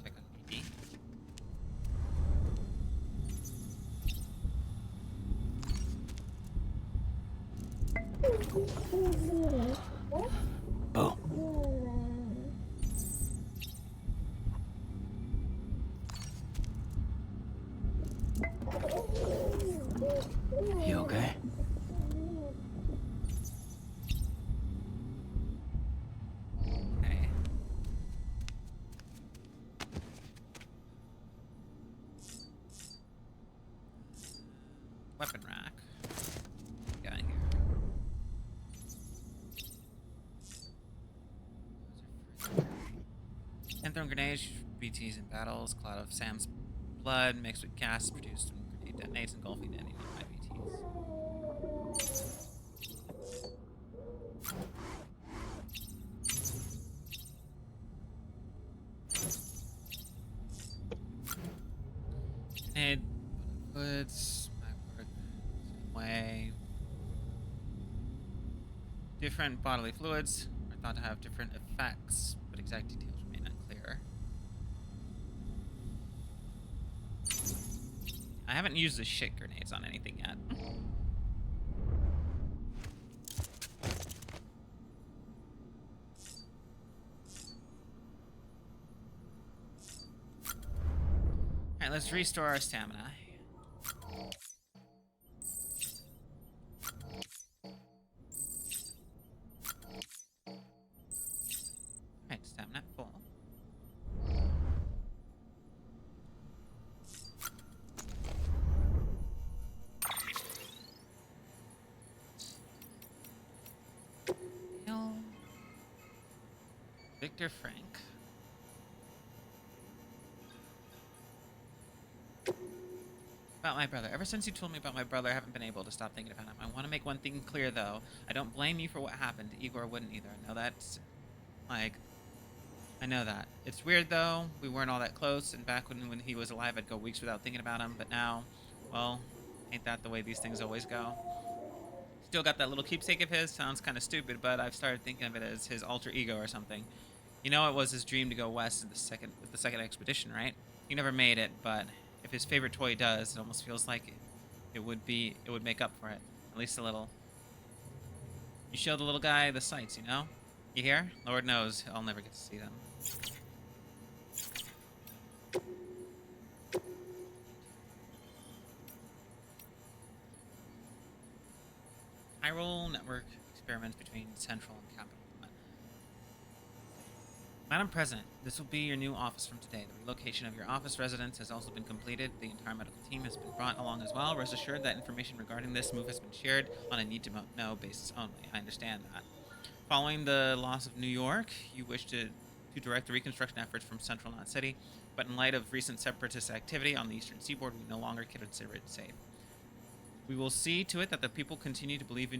Check on BB. Boom. You okay? Flamethrower grenades, BTs in battles, cloud of Sam's blood mixed with gas produced when grenade detonates, engulfing any nearby BTs. Grenade bullets, my work, same way. Different bodily fluids are thought to have different effects, but exact details remain unclear. I haven't used the shit grenades on anything yet. Alright, let's restore our stamina. Alright, stamina full. Victor Frank. About my brother. Ever since you told me about my brother, I haven't been able to stop thinking about him. I want to make one thing clear, though. I don't blame you for what happened. Igor wouldn't either. I know that's... like... I know that. It's weird, though. We weren't all that close, and back when he was alive, I'd go weeks without thinking about him. But now, well, ain't that the way these things always go? Still got that little keepsake of his. Sounds kind of stupid, but I've started thinking of it as his alter ego or something. You know, it was his dream to go west with the second expedition, right? He never made it, but if his favorite toy does, it almost feels like it would make up for it, at least a little. You show the little guy the sights, you know? You hear? Lord knows I'll never get to see them. Chiral network experiments between Central and Capital. Madam President, this will be your new office from today. The relocation of your office residence has also been completed. The entire medical team has been brought along as well. Rest assured that information regarding this move has been shared on a need-to-know basis only. I understand that. Following the loss of New York, you wish to direct the reconstruction efforts from Central Knot City, but in light of recent separatist activity on the eastern seaboard, we no longer consider it safe. We will see to it that the people continue to believe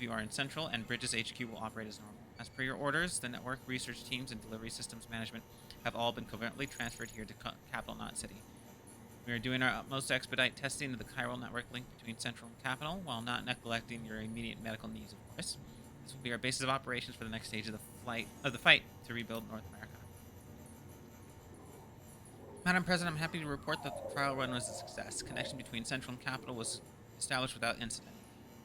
you are in Central, and Bridges HQ will operate as normal. As per your orders, the network research teams and delivery systems management have all been covertly transferred here to Capital Knot City. We are doing our utmost to expedite testing of the chiral network link between Central and Capital, while not neglecting your immediate medical needs, of course. This will be our basis of operations for the next stage of the fight to rebuild North America. Madam President, I'm happy to report that the trial run was a success. Connection between Central and Capital was established without incident.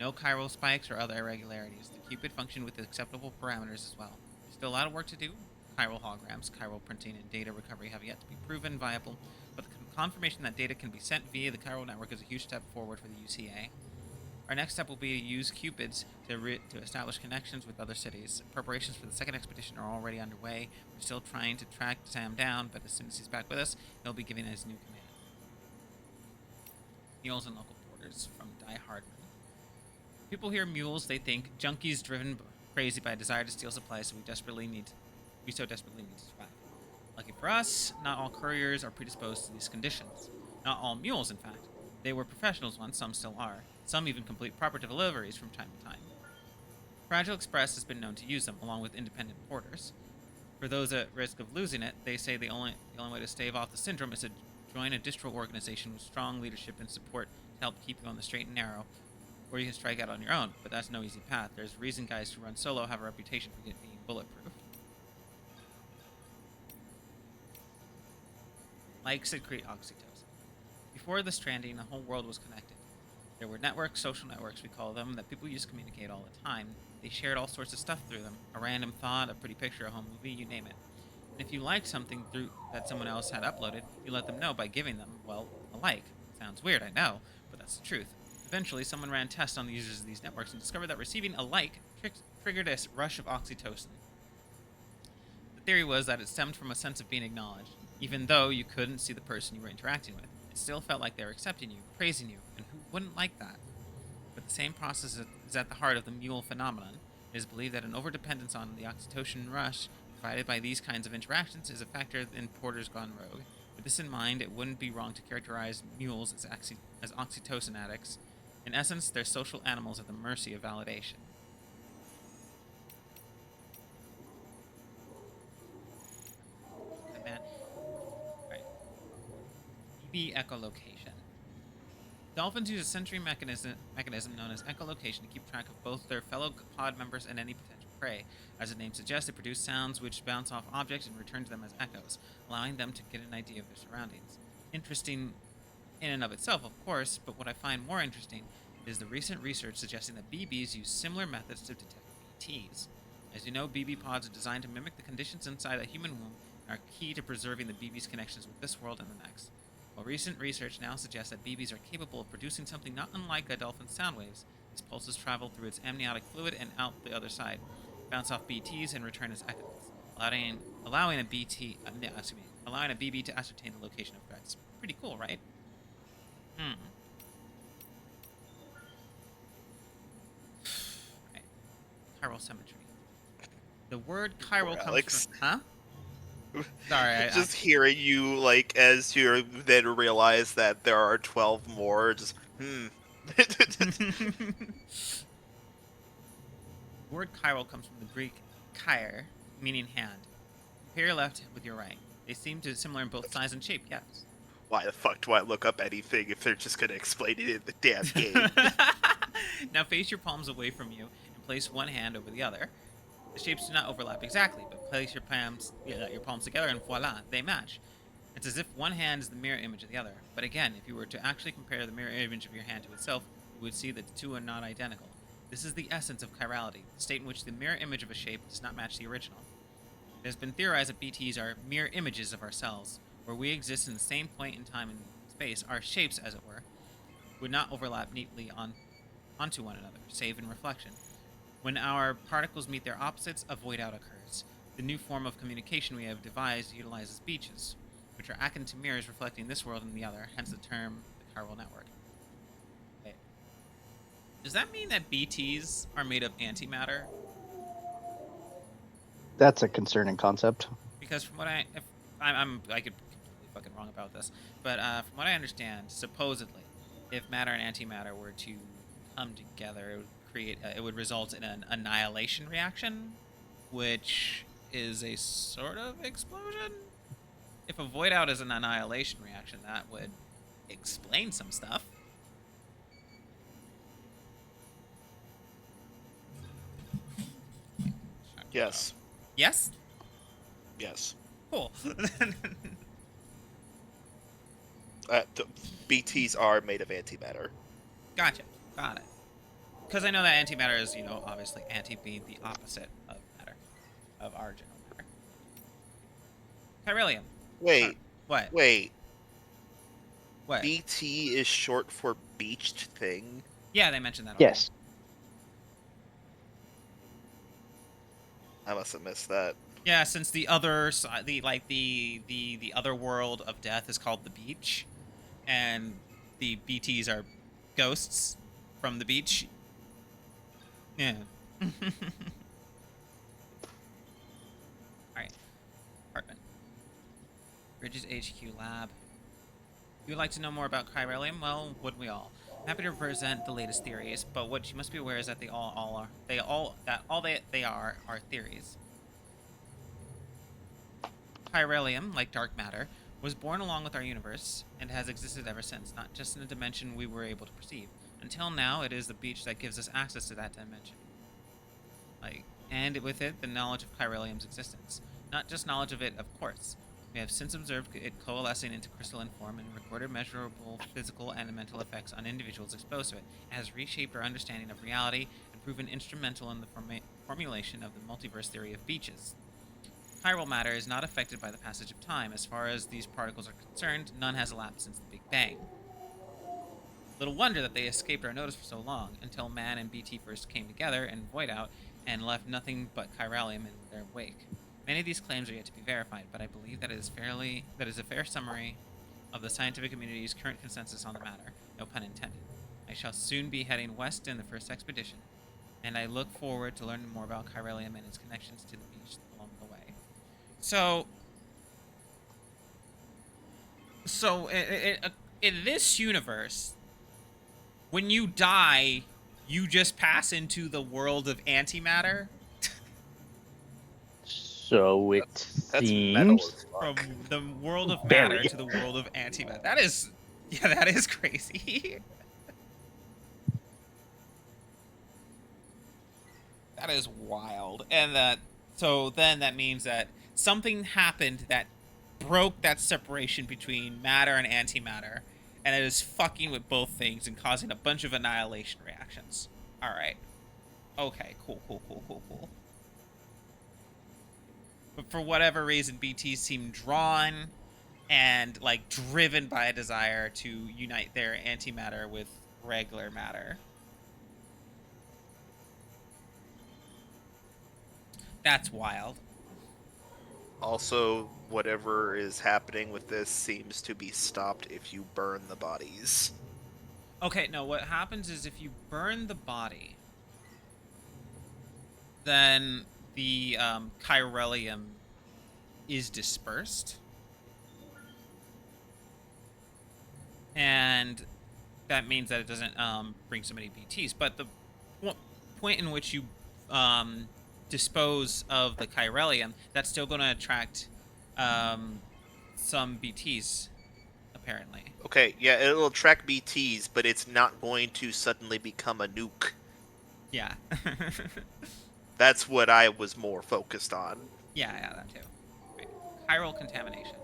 No chiral spikes or other irregularities. The Cupid functioned with acceptable parameters as well. There's still a lot of work to do. Chiral holograms, chiral printing, and data recovery have yet to be proven viable, but the confirmation that data can be sent via the chiral network is a huge step forward for the UCA. Our next step will be to use Cupids to establish connections with other cities. Preparations for the second expedition are already underway. We're still trying to track Sam down, but as soon as he's back with us, he'll be giving his new command. Mules and local porters from Die Hard. People hear mules, they think junkies driven crazy by a desire to steal supplies, so we so desperately need to survive. Lucky for us, not all couriers are predisposed to these conditions. Not all mules, in fact. They were professionals once, some still are. Some even complete proper deliveries from time to time. Fragile Express has been known to use them, along with independent porters. For those at risk of losing it, they say the only way to stave off the syndrome is to join a distro organization with strong leadership and support to help keep you on the straight and narrow, or you can strike out on your own, but that's no easy path. There's a reason guys who run solo have a reputation for being bulletproof. Likes secrete oxytocin. Before the Stranding, the whole world was connected. There were networks, social networks we call them, that people used to communicate all the time. They shared all sorts of stuff through them. A random thought, a pretty picture, a home movie, you name it. And if you liked something that someone else had uploaded, you let them know by giving them, well, a like. Sounds weird, I know, but that's the truth. Eventually, someone ran tests on the users of these networks and discovered that receiving a like triggered a rush of oxytocin. The theory was that it stemmed from a sense of being acknowledged. Even though you couldn't see the person you were interacting with, it still felt like they were accepting you, praising you, and who wouldn't like that? But the same process is at the heart of the mule phenomenon. It is believed that an overdependence on the oxytocin rush provided by these kinds of interactions is a factor in porters gone rogue. With this in mind, it wouldn't be wrong to characterize mules as oxytocin addicts. In essence, they're social animals at the mercy of validation. Man. Alright. BB echolocation. Dolphins use a sensory mechanism known as echolocation to keep track of both their fellow pod members and any potential prey. As the name suggests, they produce sounds which bounce off objects and return to them as echoes, allowing them to get an idea of their surroundings. Interesting in and of itself, of course, but what I find more interesting is the recent research suggesting that BBs use similar methods to detect BTs. As you know, BB pods are designed to mimic the conditions inside a human womb and are key to preserving the BB's connections with this world and the next. While recent research now suggests that BBs are capable of producing something not unlike a dolphin's sound waves, these pulses travel through its amniotic fluid and out the other side, bounce off BTs, and return as echoes, allowing a BB to ascertain the location of threats. Pretty cool, right? Right. Chiral symmetry. The word chiral comes Alex. from... Huh? Sorry, Just hearing you, like, as you then realize that there are 12 more, just, The word chiral comes from the Greek chir, meaning hand. Compare your left with your right. They seem to be similar in both size and shape, yes. Why the fuck do I look up anything if they're just gonna explain it in the damn game? Now face your palms away from you and place one hand over the other. The shapes do not overlap exactly, but place your palms together and voila, they match. It's as if one hand is the mirror image of the other. But again, if you were to actually compare the mirror image of your hand to itself, you would see that the two are not identical. This is the essence of chirality, the state in which the mirror image of a shape does not match the original. It has been theorized that BTs are mirror images of ourselves. Where we exist in the same point in time and space, our shapes, as it were, would not overlap neatly onto one another, save in reflection. When our particles meet their opposites, a void out occurs. The new form of communication we have devised utilizes beaches, which are akin to mirrors reflecting this world and the other, hence the term the chiral network. Okay. Does that mean that BTs are made of antimatter? That's a concerning concept. Because from what I could be completely fucking wrong about this, but from what I understand, supposedly, if matter and antimatter were to come together, it would it would result in an annihilation reaction, which is a sort of explosion. If a void out is an annihilation reaction, that would explain some stuff. Yes. Yes? Yes. Cool. The BTs are made of antimatter. Gotcha. Got it. Because I know that antimatter is, obviously anti being the opposite of matter, of our general matter. Chiralium. Wait. What? Wait. What? BT is short for beached thing? Yeah, they mentioned that already. Yes. I must have missed that. Yeah, since the other side, the other world of death is called the beach, and the BTs are ghosts from the beach. Yeah. Alright. Hartman. Bridges HQ Lab. If you would like to know more about chiralium, well, wouldn't we all? I'm happy to present the latest theories, but what you must be aware is that they are theories. Chiralium, like dark matter, was born along with our universe and has existed ever since, not just in a dimension we were able to perceive. Until now, it is the beach that gives us access to that dimension. And with it, the knowledge of chiralium's existence. Not just knowledge of it, of course. We have since observed it coalescing into crystalline form and recorded measurable physical and mental effects on individuals exposed to it. It has reshaped our understanding of reality and proven instrumental in the formulation of the multiverse theory of beaches. Chiral matter is not affected by the passage of time. As far as these particles are concerned, none has elapsed since the Big Bang. Little wonder that they escaped our notice for so long, until man and BT first came together and void out, and left nothing but chiralium in their wake. Many of these claims are yet to be verified, but I believe that is a fair summary of the scientific community's current consensus on the matter, no pun intended. I shall soon be heading west in the first expedition, and I look forward to learning more about chiralium and its connections to the beach along the way. So, in this universe, when you die, you just pass into the world of antimatter. So it That's metal seems. as From fuck. the world of matter Very. to the world of antimatter. That is, yeah, that is crazy. That is wild. And so then that means that something happened that broke that separation between matter and antimatter, and it is fucking with both things and causing a bunch of annihilation reactions. All right. Okay. Cool. Cool. Cool. Cool. Cool. But for whatever reason, BTs seem drawn and like driven by a desire to unite their antimatter with regular matter. That's wild. Also, whatever is happening with this seems to be stopped if you burn the bodies. Okay, no, what happens is if you burn the body, then the chiralium is dispersed. And that means that it doesn't bring so many BTs. But the point in which you dispose of the chiralium, that's still going to attract some BTs, apparently. Okay, yeah, it'll attract BTs, but it's not going to suddenly become a nuke. Yeah. That's what I was more focused on. Yeah, that too. Right. Chiral contamination.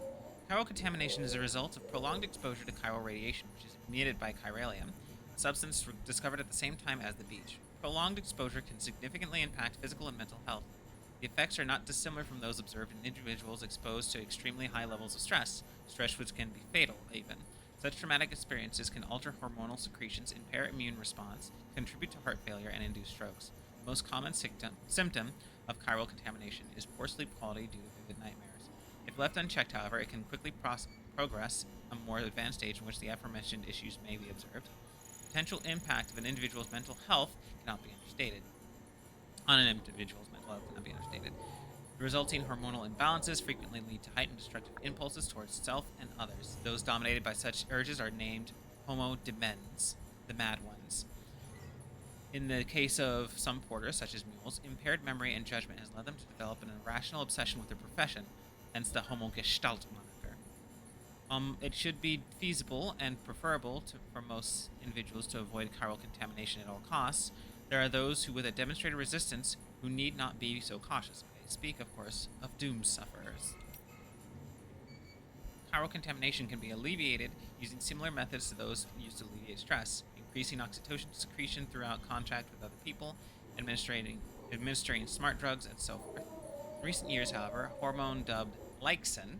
Chiral contamination is a result of prolonged exposure to chiral radiation, which is emitted by chiralium, a substance discovered at the same time as the beach. Prolonged exposure can significantly impact physical and mental health. The effects are not dissimilar from those observed in individuals exposed to extremely high levels of stress which can be fatal, even. Such traumatic experiences can alter hormonal secretions, impair immune response, contribute to heart failure, and induce strokes. The most common symptom of chiral contamination is poor sleep quality due to vivid nightmares. If left unchecked, however, it can quickly progress a more advanced stage in which the aforementioned issues may be observed. The potential impact of an individual's mental health cannot be understated. The resulting hormonal imbalances frequently lead to heightened destructive impulses towards self and others. Those dominated by such urges are named homo demens, the mad ones. In the case of some porters, such as mules, impaired memory and judgment has led them to develop an irrational obsession with their profession, hence the homo gestalt moniker. It should be feasible and preferable for most individuals to avoid chiral contamination at all costs. There are those who, with a demonstrated resistance, who need not be so cautious. I speak, of course, of doom sufferers. Chiral contamination can be alleviated using similar methods to those used to alleviate stress, increasing oxytocin secretion throughout contact with other people, administering smart drugs, and so forth. In recent years, however, hormone dubbed Leixin,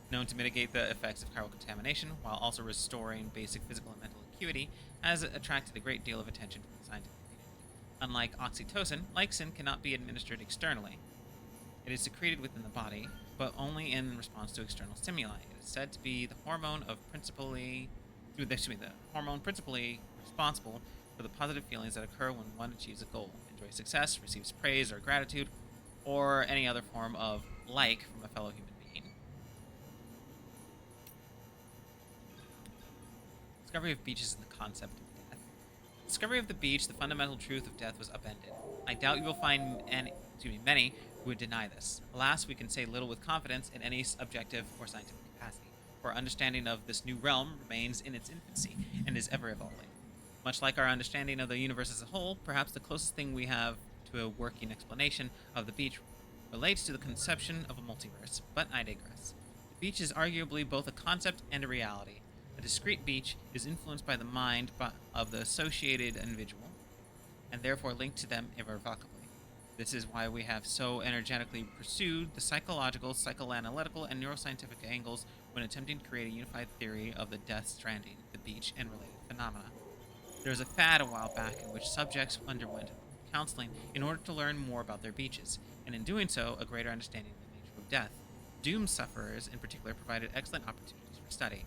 known to mitigate the effects of chiral contamination while also restoring basic physical and mental acuity, has attracted a great deal of attention from the scientific community. Unlike oxytocin, Leixin cannot be administered externally. It is secreted within the body, but only in response to external stimuli. It is said to be the hormone principally responsible for the positive feelings that occur when one achieves a goal, enjoys success, receives praise or gratitude, or any other form of like from a fellow human being. Discovery of beaches and the concept of death. Discovery of the beach, the fundamental truth of death was upended. I doubt you will find many who would deny this. Alas, we can say little with confidence in any objective or scientific capacity, for our understanding of this new realm remains in its infancy and is ever evolving. Much like our understanding of the universe as a whole, perhaps the closest thing we have to a working explanation of the beach relates to the conception of a multiverse, but I digress. The beach is arguably both a concept and a reality. A discrete beach is influenced by the mind of the associated individual, and therefore linked to them irrevocably. This is why we have so energetically pursued the psychological, psychoanalytical, and neuroscientific angles when attempting to create a unified theory of the death stranding, the beach, and related phenomena. There was a fad a while back in which subjects underwent counseling in order to learn more about their beaches, and in doing so, a greater understanding of the nature of death. Doom sufferers, in particular, provided excellent opportunities for study.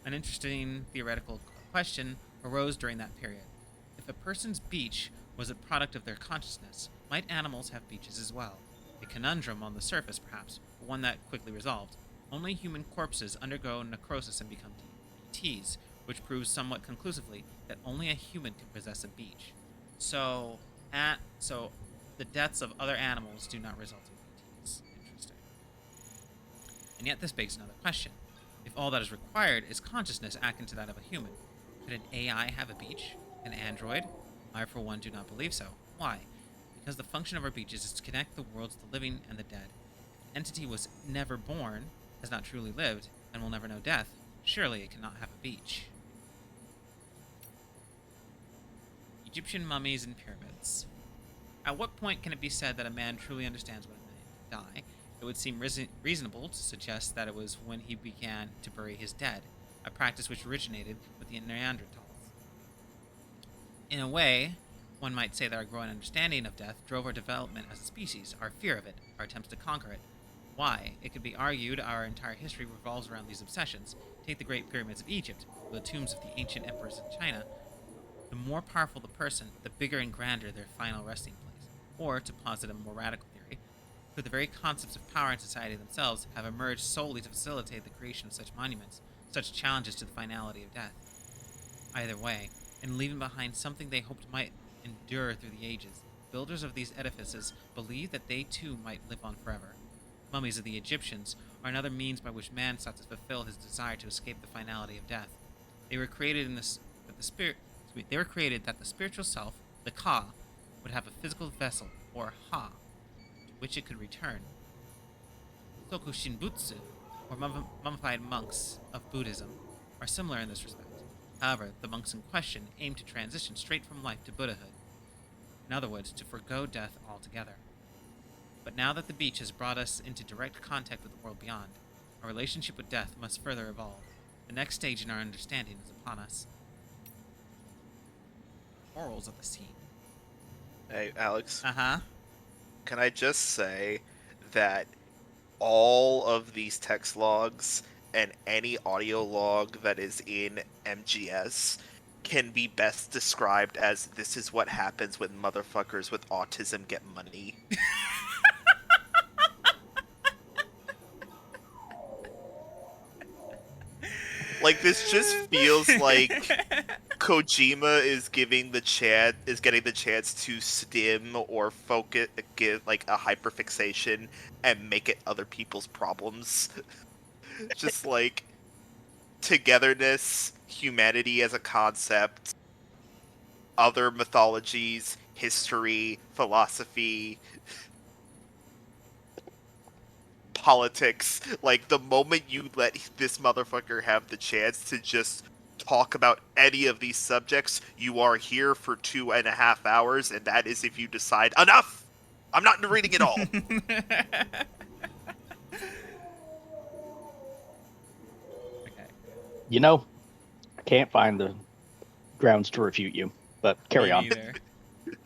An interesting theoretical question arose during that period. If a person's beach was a product of their consciousness, might animals have beaches as well? A conundrum on the surface, perhaps, but one that quickly resolved. Only human corpses undergo necrosis and become BTs, which proves somewhat conclusively that only a human can possess a beach. So, the deaths of other animals do not result in BTs. Interesting. And yet this begs another question. If all that is required is consciousness akin to that of a human, could an AI have a beach? An android? I, for one, do not believe so. Why? Because the function of our beaches is to connect the worlds of the living and the dead. If an entity was never born, has not truly lived, and will never know death, surely it cannot have a beach. Egyptian mummies and pyramids. At what point can it be said that a man truly understands what it means to die? It would seem reasonable to suggest that it was when he began to bury his dead, a practice which originated with the Neanderthals. In a way, one might say that our growing understanding of death drove our development as a species, our fear of it, our attempts to conquer it. Why? It could be argued our entire history revolves around these obsessions. Take the Great Pyramids of Egypt, or the tombs of the ancient emperors in China. The more powerful the person, the bigger and grander their final resting place. Or, to posit a more radical theory, could the very concepts of power and society themselves have emerged solely to facilitate the creation of such monuments, such challenges to the finality of death? Either way, in leaving behind something they hoped might endure through the ages, builders of these edifices believed that they too might live on forever. Mummies of the Egyptians are another means by which man sought to fulfill his desire to escape the finality of death. They were created They were created that the spiritual self, the Ka, would have a physical vessel, or Ha, to which it could return. Soku Shinbutsu, or mummified monks of Buddhism, are similar in this respect. However, the monks in question aim to transition straight from life to Buddhahood. In other words, to forgo death altogether. But now that the beach has brought us into direct contact with the world beyond, our relationship with death must further evolve. The next stage in our understanding is upon us. Morals of the scene. Hey, Alex. Uh-huh. Can I just say that all of these text logs and any audio log that is in MGS can be best described as this is what happens when motherfuckers with autism get money. Like, this just feels like Kojima is getting the chance to stim or focus, get like a hyperfixation and make it other people's problems. Just like togetherness, humanity as a concept, other mythologies, history, philosophy, politics. Like, the moment you let this motherfucker have the chance to just talk about any of these subjects, you are here for 2.5 hours, and that is if you decide, enough! I'm not reading it all! Okay. You know, I can't find the grounds to refute you, but carry Me on. neither.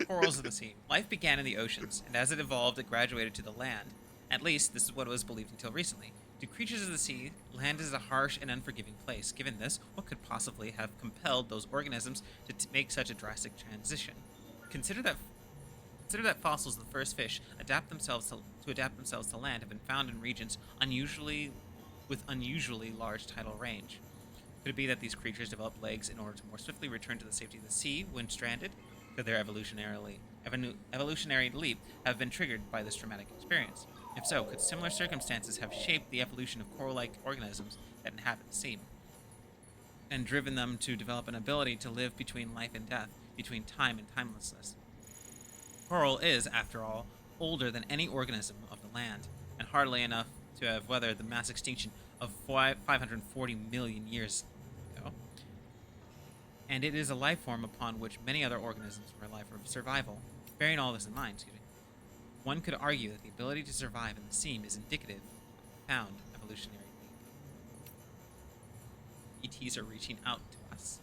Morals of the scene. Life began in the oceans, and as it evolved, it graduated to the land. At least, this is what was believed until recently. To creatures of the sea, land is a harsh and unforgiving place. Given this, what could possibly have compelled those organisms to make such a drastic transition? Consider that fossils of the first fish adapt themselves to land have been found in regions with unusually large tidal range. Could it be that these creatures developed legs in order to more swiftly return to the safety of the sea when stranded? Could their evolutionary leap have been triggered by this traumatic experience? If so, could similar circumstances have shaped the evolution of coral-like organisms that inhabit the sea, and driven them to develop an ability to live between life and death, between time and timelessness? Coral is, after all, older than any organism of the land, and hardly enough to have weathered the mass extinction of 540 million years ago. And it is a life form upon which many other organisms rely for survival. Bearing all this in mind, one could argue that the ability to survive in the sea is indicative of a profound evolutionary leap. ETs are reaching out to us.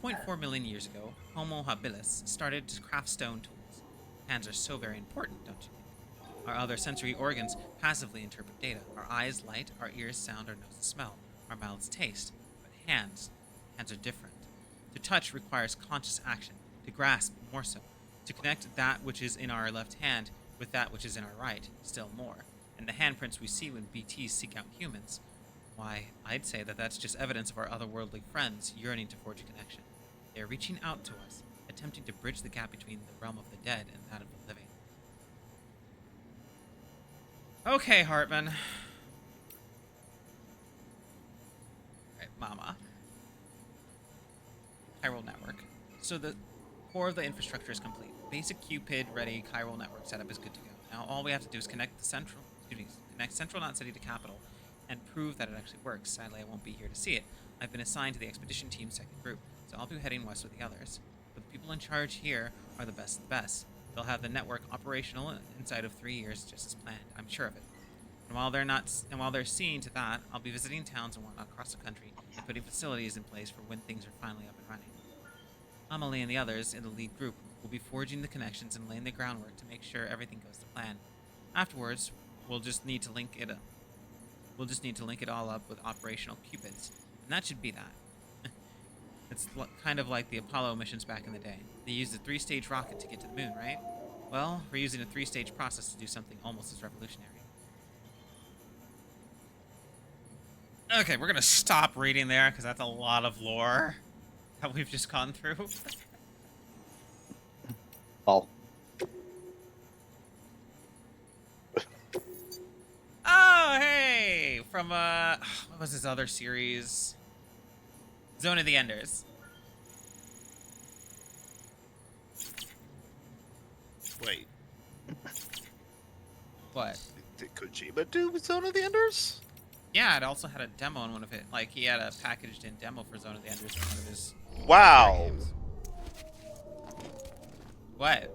2.4 million years ago, Homo habilis started to craft stone tools. Hands are so very important, don't you think? Our other sensory organs passively interpret data. Our eyes light, our ears sound, our noses smell, our mouths taste. But hands are different. To touch requires conscious action, to grasp more so. To connect that which is in our left hand with that which is in our right, still more, and the handprints we see when BTs seek out humans, why, I'd say that that's just evidence of our otherworldly friends yearning to forge a connection. They are reaching out to us, attempting to bridge the gap between the realm of the dead and that of the living. Okay, Hartman. Alright, Mama. Chiral network. So the core of the infrastructure is complete. Basic Cupid-ready chiral network setup is good to go. Now all we have to do is connect Central Knot City to Capital, and prove that it actually works. Sadly, I won't be here to see it. I've been assigned to the expedition team's second group, so I'll be heading west with the others. But the people in charge here are the best of the best. They'll have the network operational inside of 3 years, just as planned. I'm sure of it. And while they're seeing to that, I'll be visiting towns and whatnot across the country and putting facilities in place for when things are finally up and running. Amelie and the others in the lead group will be forging the connections and laying the groundwork to make sure everything goes to plan. Afterwards, we'll just need to link it all up with operational cupids, and that should be that. It's kind of like the Apollo missions back in the day. They used a 3-stage rocket to get to the moon, right? Well, we're using a 3-stage process to do something almost as revolutionary. Okay, we're gonna stop reading there, because that's a lot of lore that we've just gone through. Oh. Oh, hey! From, what was his other series? Zone of the Enders. Wait, What? did Kojima do Zone of the Enders? Yeah, it also had a demo in one of it. Like, he had a packaged-in demo for Zone of the Enders in one of his Wow. games. What?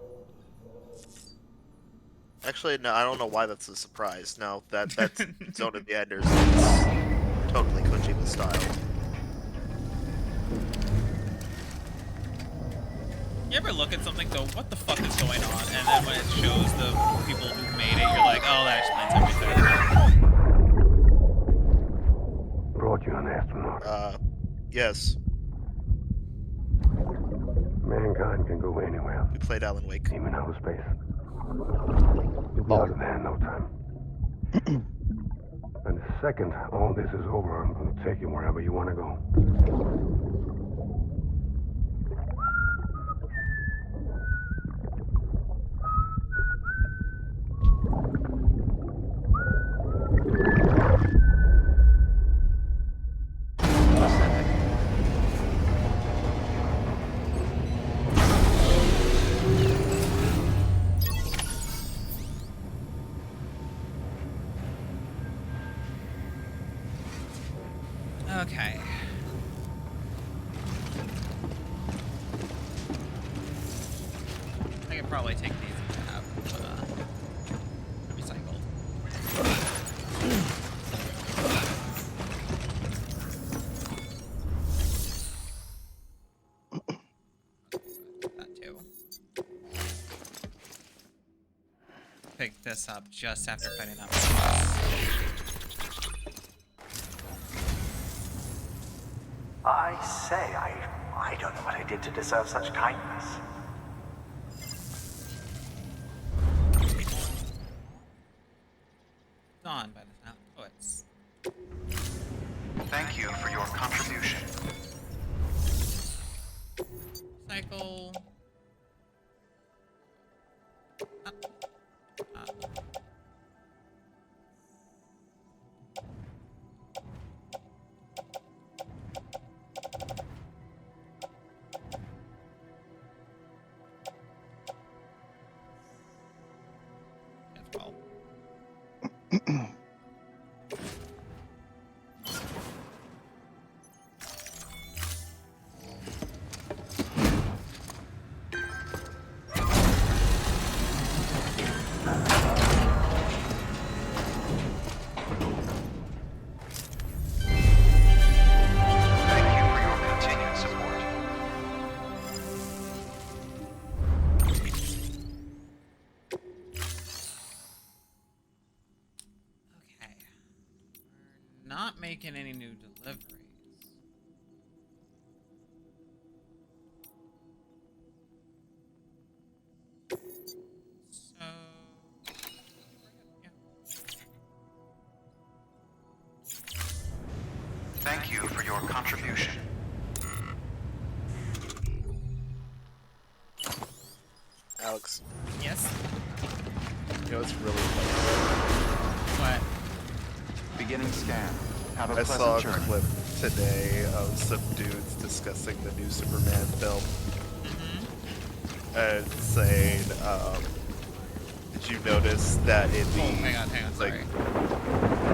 Actually, no, I don't know why that's a surprise. No, that's Zone of the Enders. It's totally Kojima style. You ever look at something, go, what the fuck is going on? And then when it shows the people who made it, you're like, oh, that explains everything. Brought you an astronaut. Yes. Mankind can go anywhere, We played Alan Wake. even outer space. You'll be out of there in no time. And the second all this is over, I'm going to take you wherever you want to go. Okay. I could probably take these and have recycled. That too. Pick this up just after fighting that boss. I say, I don't know what I did to deserve such kindness. Dawn by the Sound Poets. Thank you for your contribution. Cycle. Not making any new deliveries. So your contribution. Alex, Yes? you know it's really funny. What? Beginning scan. Have a I pleasant saw a journey. clip today of some dudes discussing the new Superman film and saying, did you notice that in the Hang on, like sorry.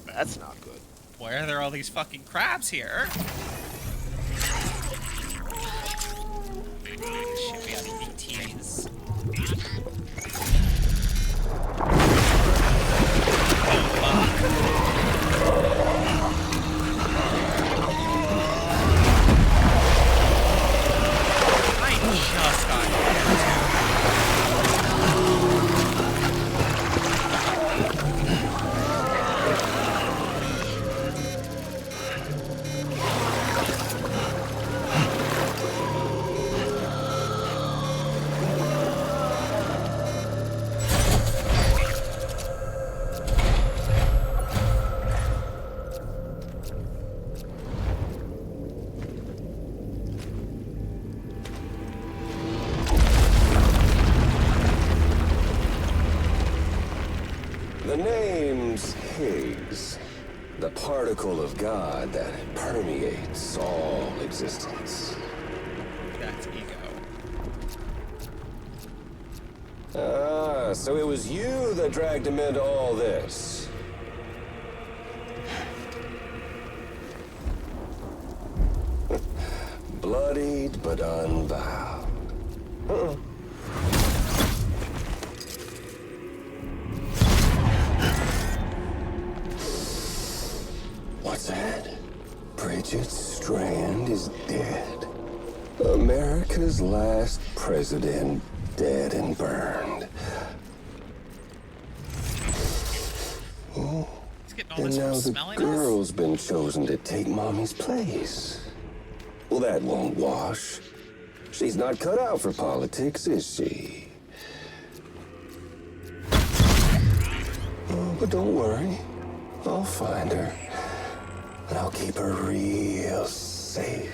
that's not good. Why are there all these fucking crabs here? Shit, we have ETs. I just got here, too. The name's Higgs, the particle of God that permeates all existence. That's ego. Ah, so it was you that dragged him into all this. Bloodied but unbowed. What's that? Bridget Strand is dead. America's last president dead and burned. Oh, He's getting all and this now from the smelling us? girl's been chosen to take Mommy's place. Well, that won't wash. She's not cut out for politics, is she? Oh, but don't worry. I'll find her. And I'll keep her real safe.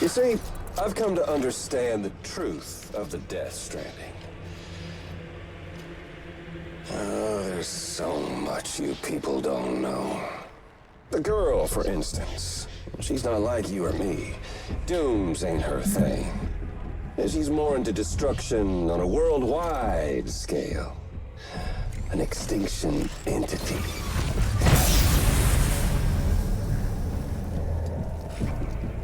You see, I've come to understand the truth of the Death Stranding. Oh, there's so much you people don't know. The girl, for instance, she's not like you or me. Dooms ain't her thing. And she's more into destruction on a worldwide scale. An extinction entity.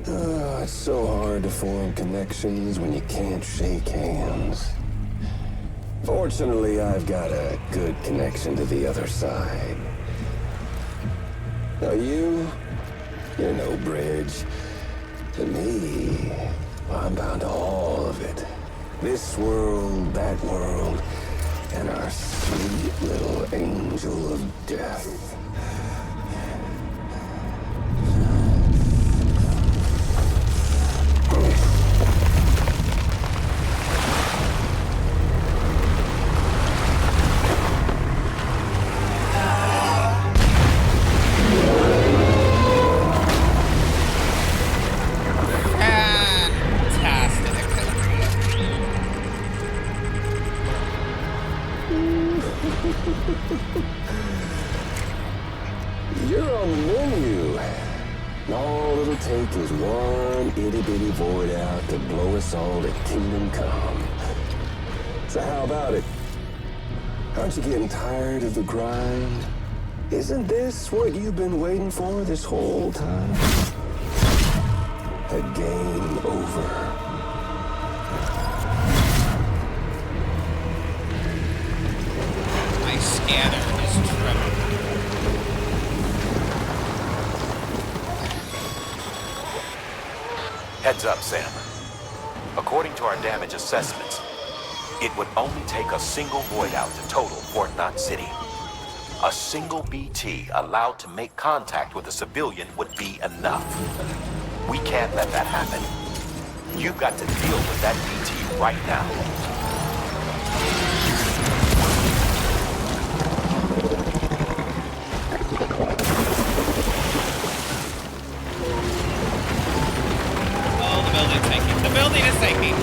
Oh, it's so hard to form connections when you can't shake hands. Fortunately, I've got a good connection to the other side. Now you're no bridge. To me, I'm bound to all of it. This world, that world, and our sweet little angel of death. You're on the menu. All it'll take is one itty-bitty void out to blow us all to kingdom come. So how about it? Aren't you getting tired of the grind? Isn't this what you've been waiting for this whole time? A game over. My scanner is trembling. Heads up, Sam. According to our damage assessments, it would only take a single void out to total Fort Knot City. A single BT allowed to make contact with a civilian would be enough. We can't let that happen. You've got to deal with that BT right now. Oh, the building's sinking. The building is sinking.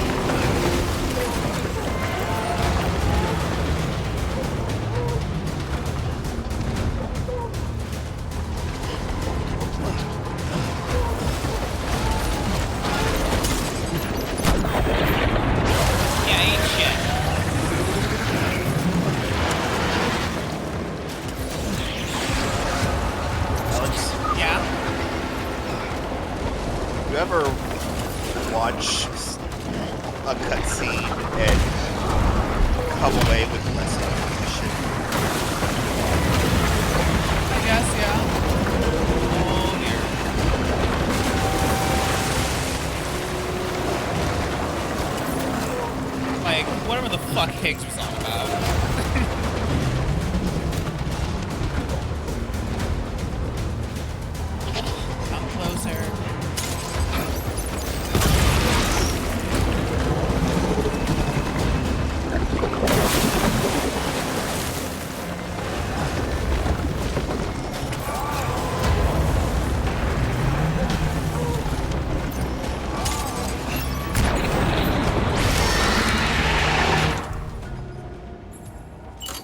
You ever watch a cutscene and come away with less information? I guess, yeah. Oh dear. Like, whatever the fuck Higgs was on about. Come closer.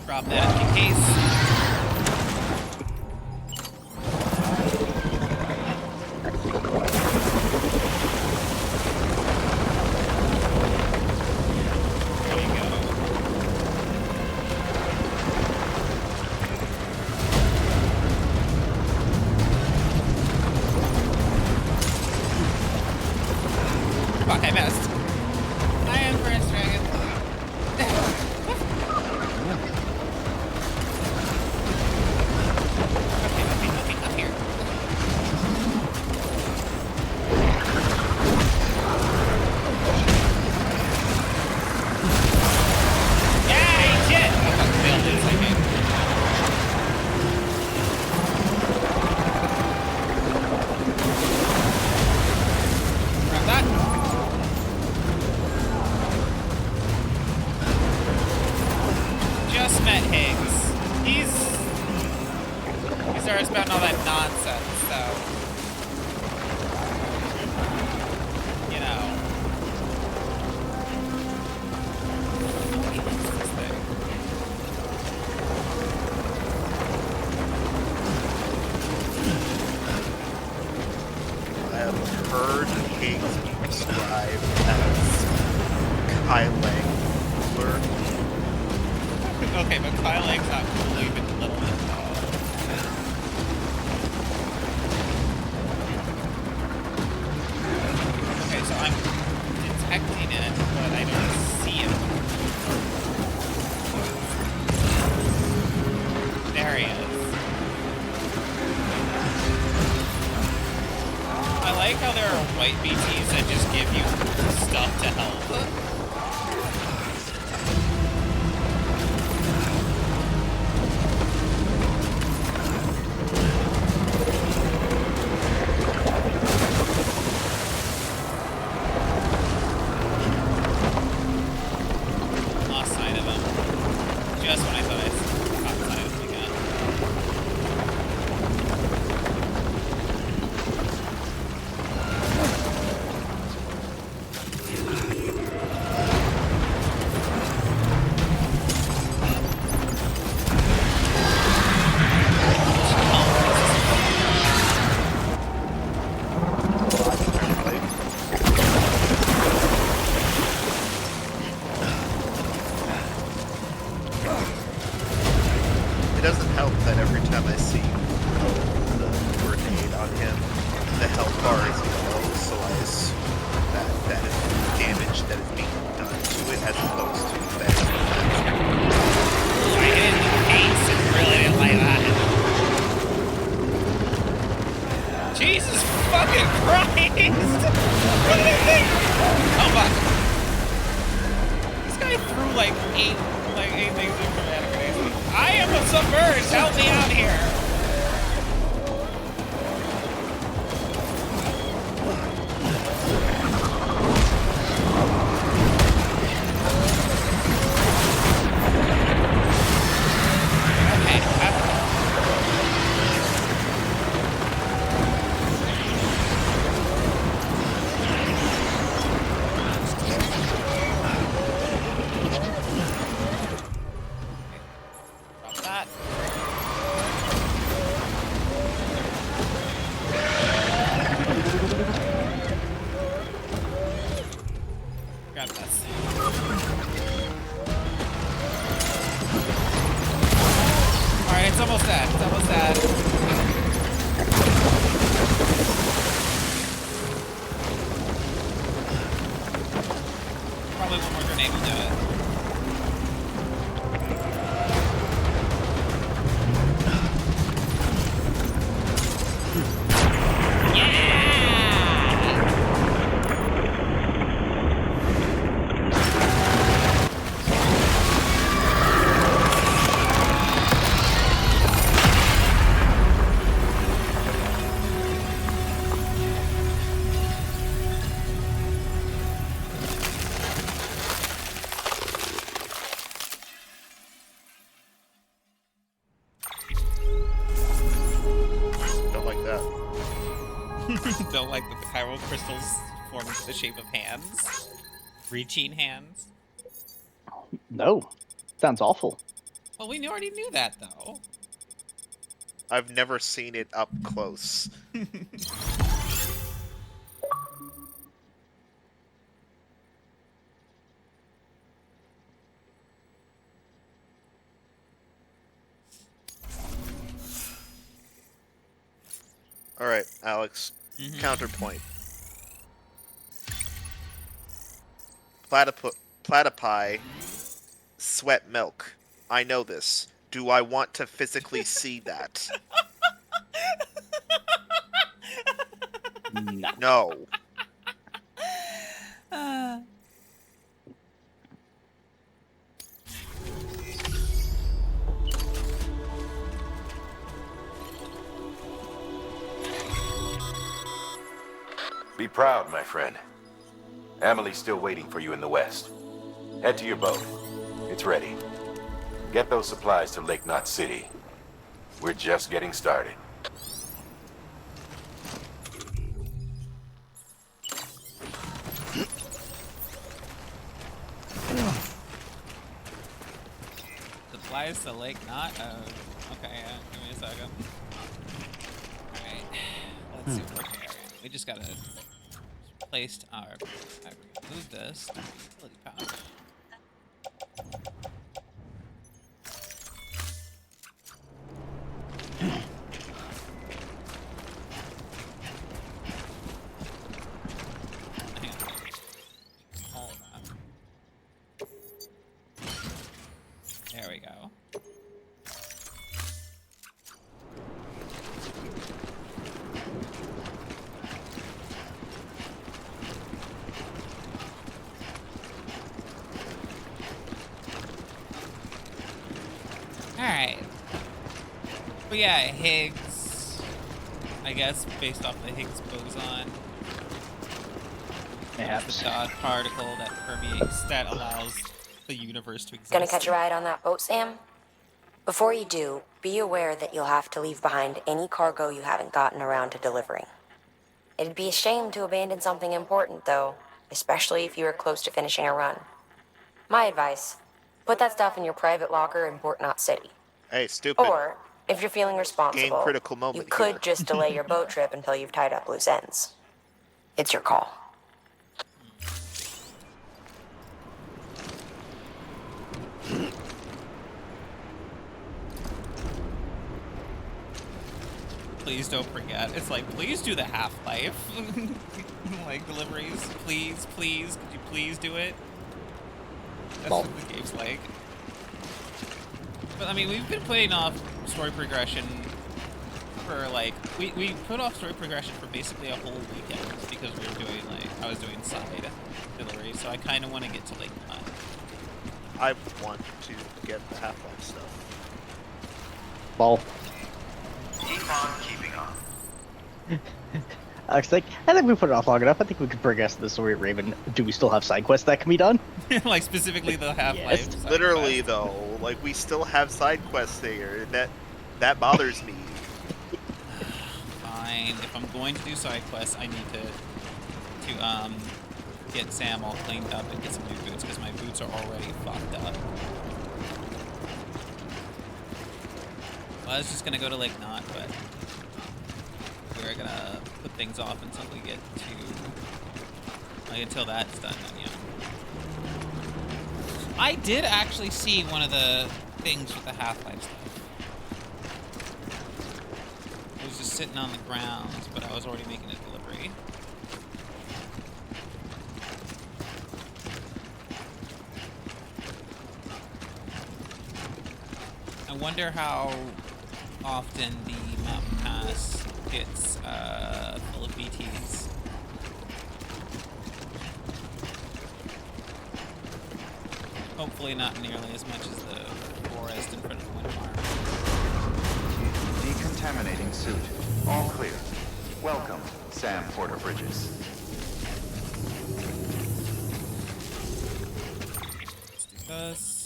Drop that in case. Fuck, I missed. I am first dragon. Okay, up here. Yay, shit! I fucking failed this, I think. Grab that. Just met Higgs. He's already spouting all that nonsense, so you know. What is this thing? I have heard Higgs be described as Kai Lang ruler. Okay, but Kyle Lake's not cool even a little bit. Okay, so I'm detecting it, but I don't see it. There he is. I like how there are white BTs that just give you stuff to help. Lost sight of him. Just when I thought I caught sight of him again. It doesn't help that every time I see the grenade on him, the health bar is low, so I assume that is damage that is being done to it as opposed to that. I hit it in the face and really didn't like that. Jesus fucking Christ! What did I think? Oh fuck. This guy threw like eight things in from that grenade. I am submerged! Help me out here! that. Grab this. Alright, it's almost dead. It's almost dead. Probably one more grenade will do it. Don't like that. Don't like that the chiral crystals form into the shape of hands. Reaching hands. No. Sounds awful. Well, we already knew that, though. I've never seen it up close. All right, Alex. Counterpoint. Platypi sweat milk. I know this. Do I want to physically see that? No. Be proud, my friend. Emily's still waiting for you in the west. Head to your boat. It's ready. Get those supplies to Lake Knot City. We're just getting started. Supplies to Lake Knot? Okay, give me a second. Alright, let's see what we're carrying. We just gotta placed our. Move this to the utility pouch. There we go. Alright. But yeah, Higgs, I guess, based off the Higgs boson. It's the dot particle that permeates, that allows the universe to exist. Gonna catch a ride on that boat, Sam? Before you do, be aware that you'll have to leave behind any cargo you haven't gotten around to delivering. It'd be a shame to abandon something important, though, especially if you were close to finishing a run. My advice, put that stuff in your private locker in Port Knot City. Hey, stupid. Or, if you're feeling responsible, Game critical moment you could here. just delay your boat trip until you've tied up loose ends. It's your call. Please don't forget. It's like, please do the Half-Life like deliveries. Please, please, could you please do it? That's what the game's like. But I mean, we've been putting off story progression for like we put off story progression for basically a whole weekend because we were doing I was doing side deliveries, so I kind of want to get to Lake Knot. I want to get the Half-Life stuff. Ball. Keep on keeping on. I think we put it off long enough. I think we could progress the story of Raven. Do we still have side quests that can be done? Like specifically the Half-Life. Yes. Literally though, like we still have side quests there, and that bothers me. Fine. If I'm going to do side quests, I need to get Sam all cleaned up and get some new boots because my boots are already fucked up. was just gonna go to Lake Knot, but we're gonna put things off until we get to, like, until that's done, then, yeah. I did actually see one of the things with the Half-Life stuff. It was just sitting on the ground, but I was already making a delivery. I wonder how often the mountain pass gets full of BTs. Hopefully not nearly as much as the forest in front of the wind farm. Decontaminating suit. All clear. Welcome, Sam Porter Bridges. Let's do this.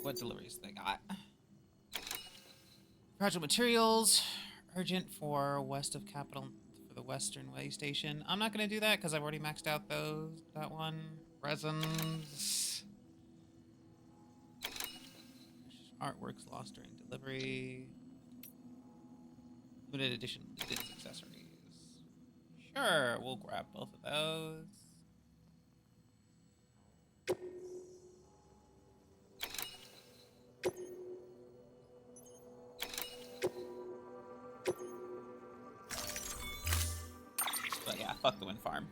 What deliveries they got? Fragile materials, urgent for west of capital for the Western Way Station. I'm not gonna do that because I've already maxed out that one. Resins, artworks lost during delivery. Limited edition Edith accessories. Sure, we'll grab both of those. But yeah, fuck the wind farm.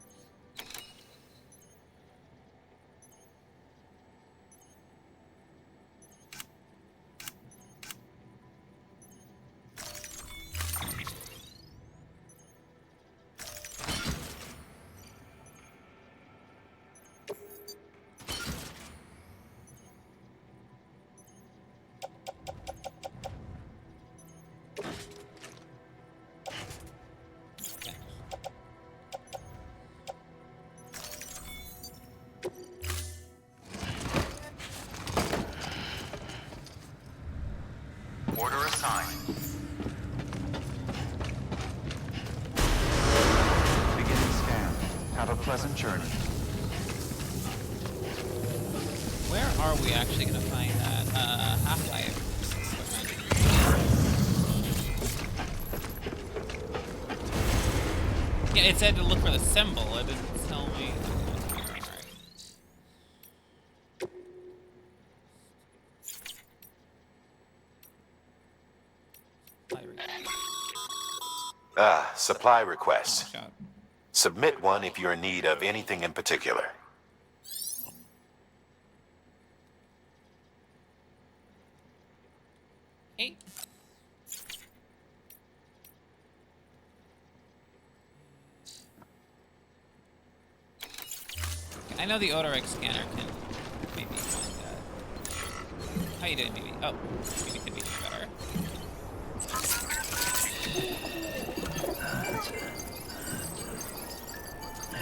Order assigned. Beginning scan. Have a pleasant journey. Where are we actually gonna find that Half-Life equipment? Yeah, it said to look for the symbol. It didn't tell me. Supply requests. Submit one if you're in need of anything in particular. Hey. I know the Odorix scanner can maybe find that. How you doing, BB? Oh, BB could be better.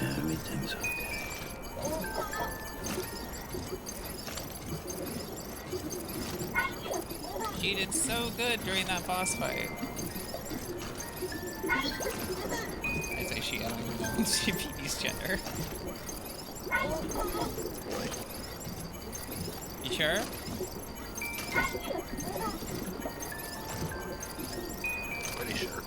Everything's okay. She did so good during that boss fight. I say she, I don't even know BB's gender. You sure? Pretty sure.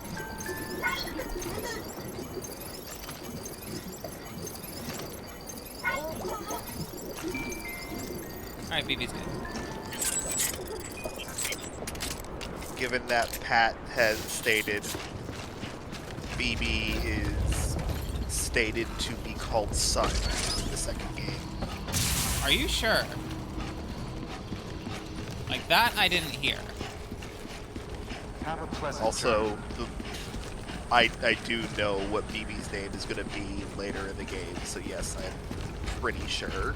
Alright, BB's good. Given that Pat has stated BB is stated to be called Sun in the second game. Are you sure? Like that I didn't hear. Have a pleasant Also, I do know what BB's name is going to be later in the game, so yes, I'm pretty sure.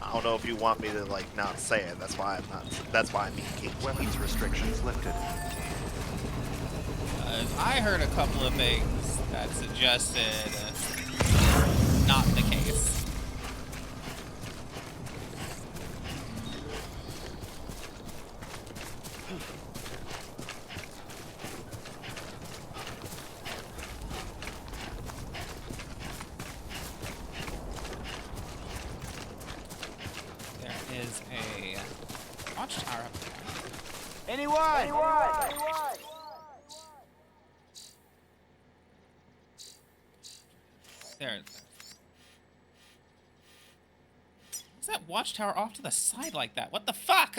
I don't know if you want me to like not say it. That's why I'm not. That's why I'm being Weapons restrictions lifted. I heard a couple of things that suggested not the case. There is a watchtower up there. Anyone? There. What's that watchtower off to the side like that? What the fuck?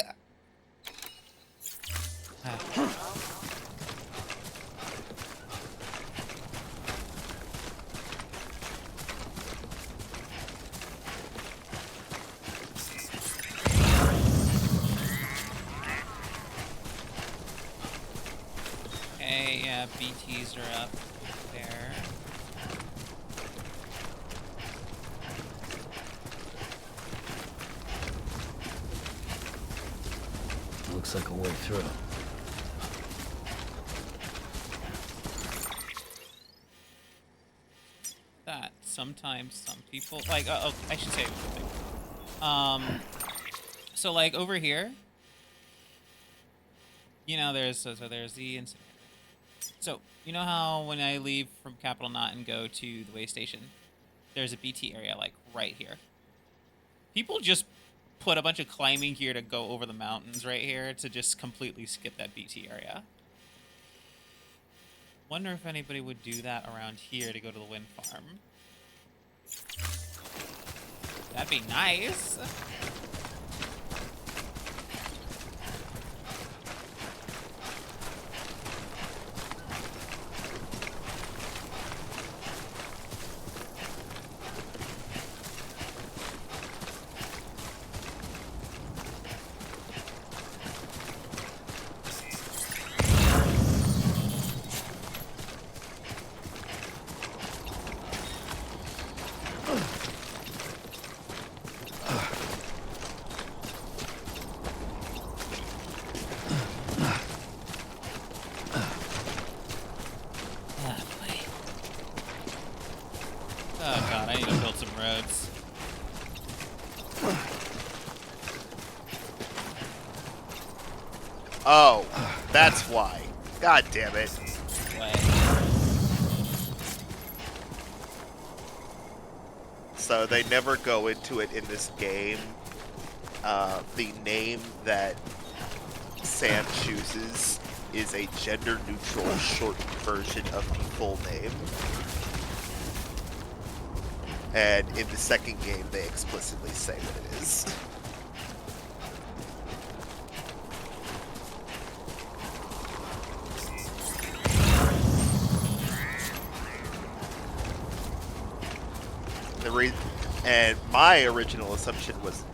Okay, yeah, BTs are up there. Looks like a way through. That sometimes some people like oh, I should say so like over here, you know, there's the incinerator. So you know how when I leave from Capital Knot and go to the way station, there's a BT area like right here. People just put a bunch of climbing gear to go over the mountains right here to just completely skip that BT area. Wonder if anybody would do that around here to go to the wind farm. That'd be nice. Oh god, I need to build some roads. Oh, that's why. God damn it. So they never go into it in this game. The name that Sam chooses is a gender-neutral shortened version of the full name. And in the second game, they explicitly say what it is. And my original assumption was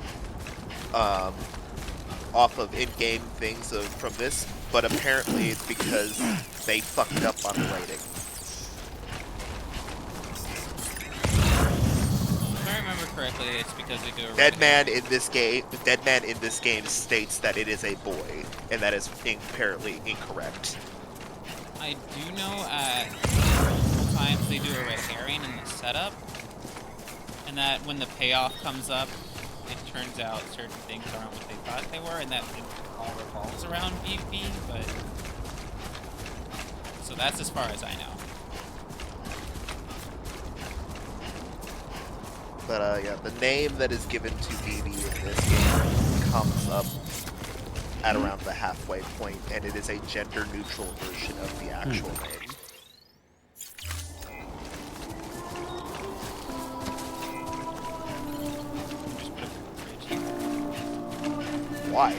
off of in-game things from this, but apparently it's because they fucked up on the writing. If I remember correctly, it's because they do a Dead man in this game states that it is a boy, and that is apparently incorrect. I do know at multiple times they do a red herring in the setup, and that when the payoff comes up, it turns out certain things aren't what they thought they were, and that it all revolves around BP, but... So that's as far as I know. But yeah, the name that is given to BB in this game comes up at around the halfway point, and it is a gender-neutral version of the actual name. Why?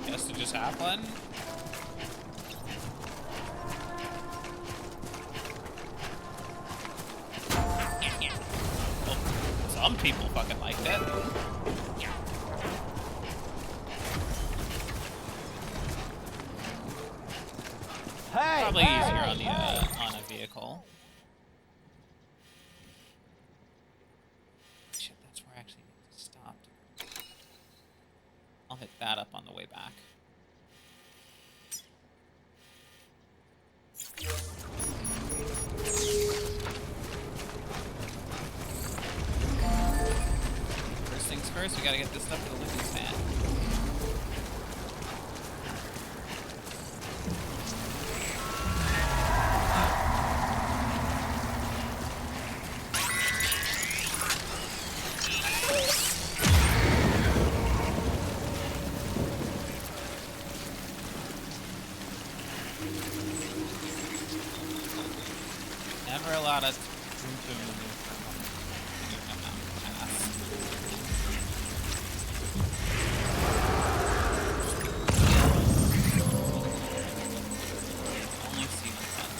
Guess to just have one? Well, some people fucking liked it. Hey! Probably easier on the on a vehicle. Shit, that's where I actually need to that up on the way back. First things first, we gotta get this stuff to the living fan. Never a lot of room to maneuver from a mountain pass. Only see one.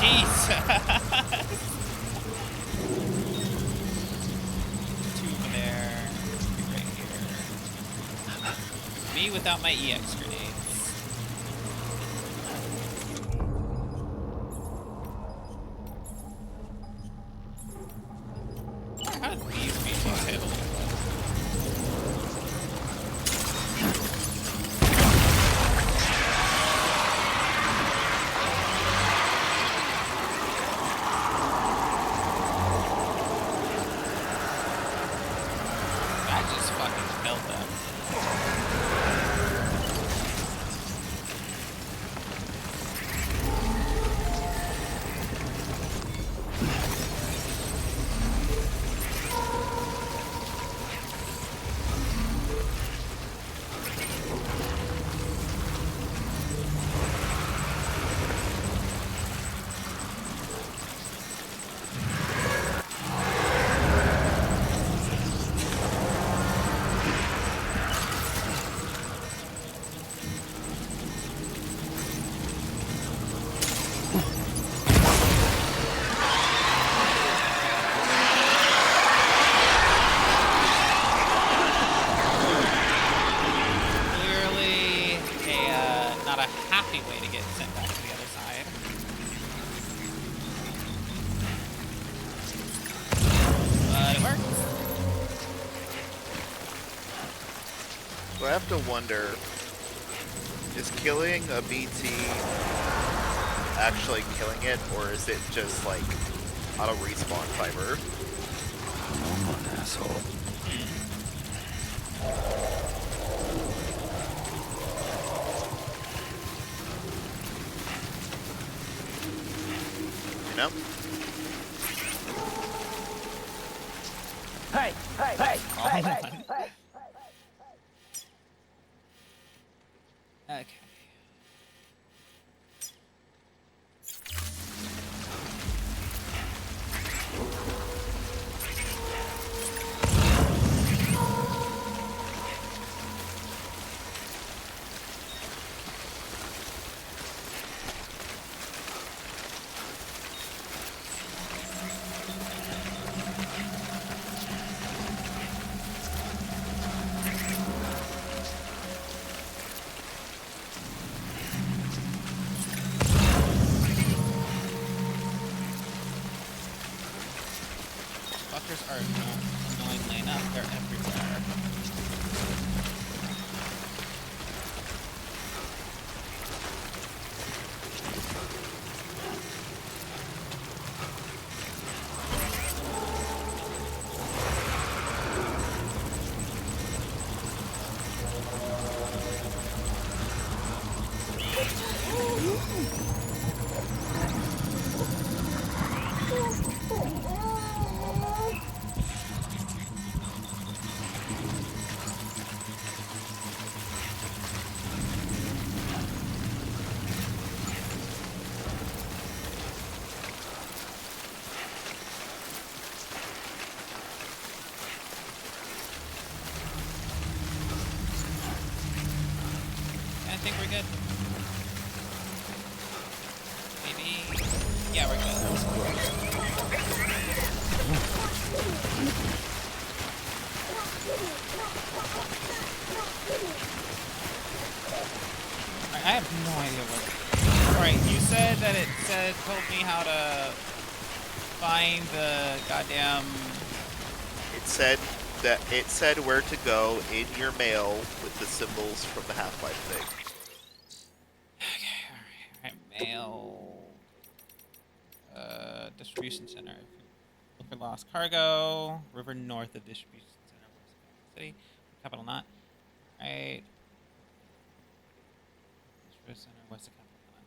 Jesus! Tube there. Right here. Me without my EX grenades. How did these species hit? So I have to wonder, is killing a BT actually killing it, or is it just like auto respawn timer? Come on, asshole. You know? Hey, hey, hey, hey, hey, hey. Okay. Fuckers are annoyingly enough, they're everywhere. we good? Maybe. Yeah, we're good. That was close. I have no idea what. Alright, you said that told me how to find the goddamn. It said where to go in your mail with the symbols from the Half-Life thing. Okay, alright, mail. Distribution center. Look for lost cargo. River north of distribution center. City. Capital not. Alright. Distribution center west of capital not.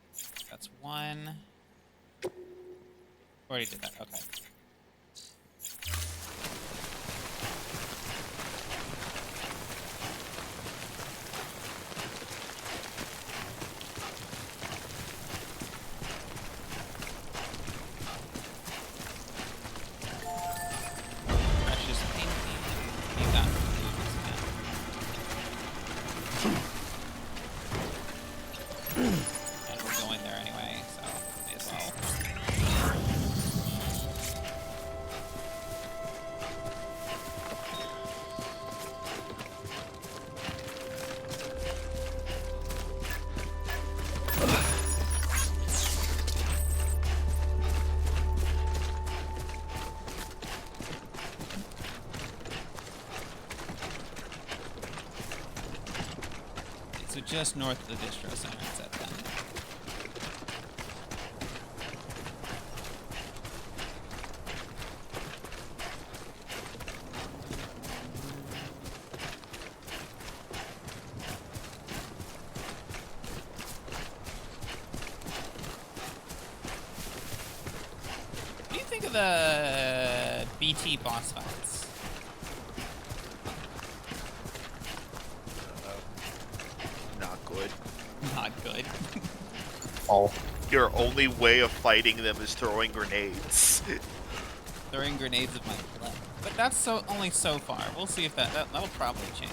That's one. Already did that. Okay. And we're going there anyway, so may as well. So just north of the distro center, it's at that. What do you think of the BT boss fights? Not good. Not good. Oh. Your only way of fighting them is throwing grenades. Throwing grenades at my blood. But that's only so far. We'll see if that'll probably change.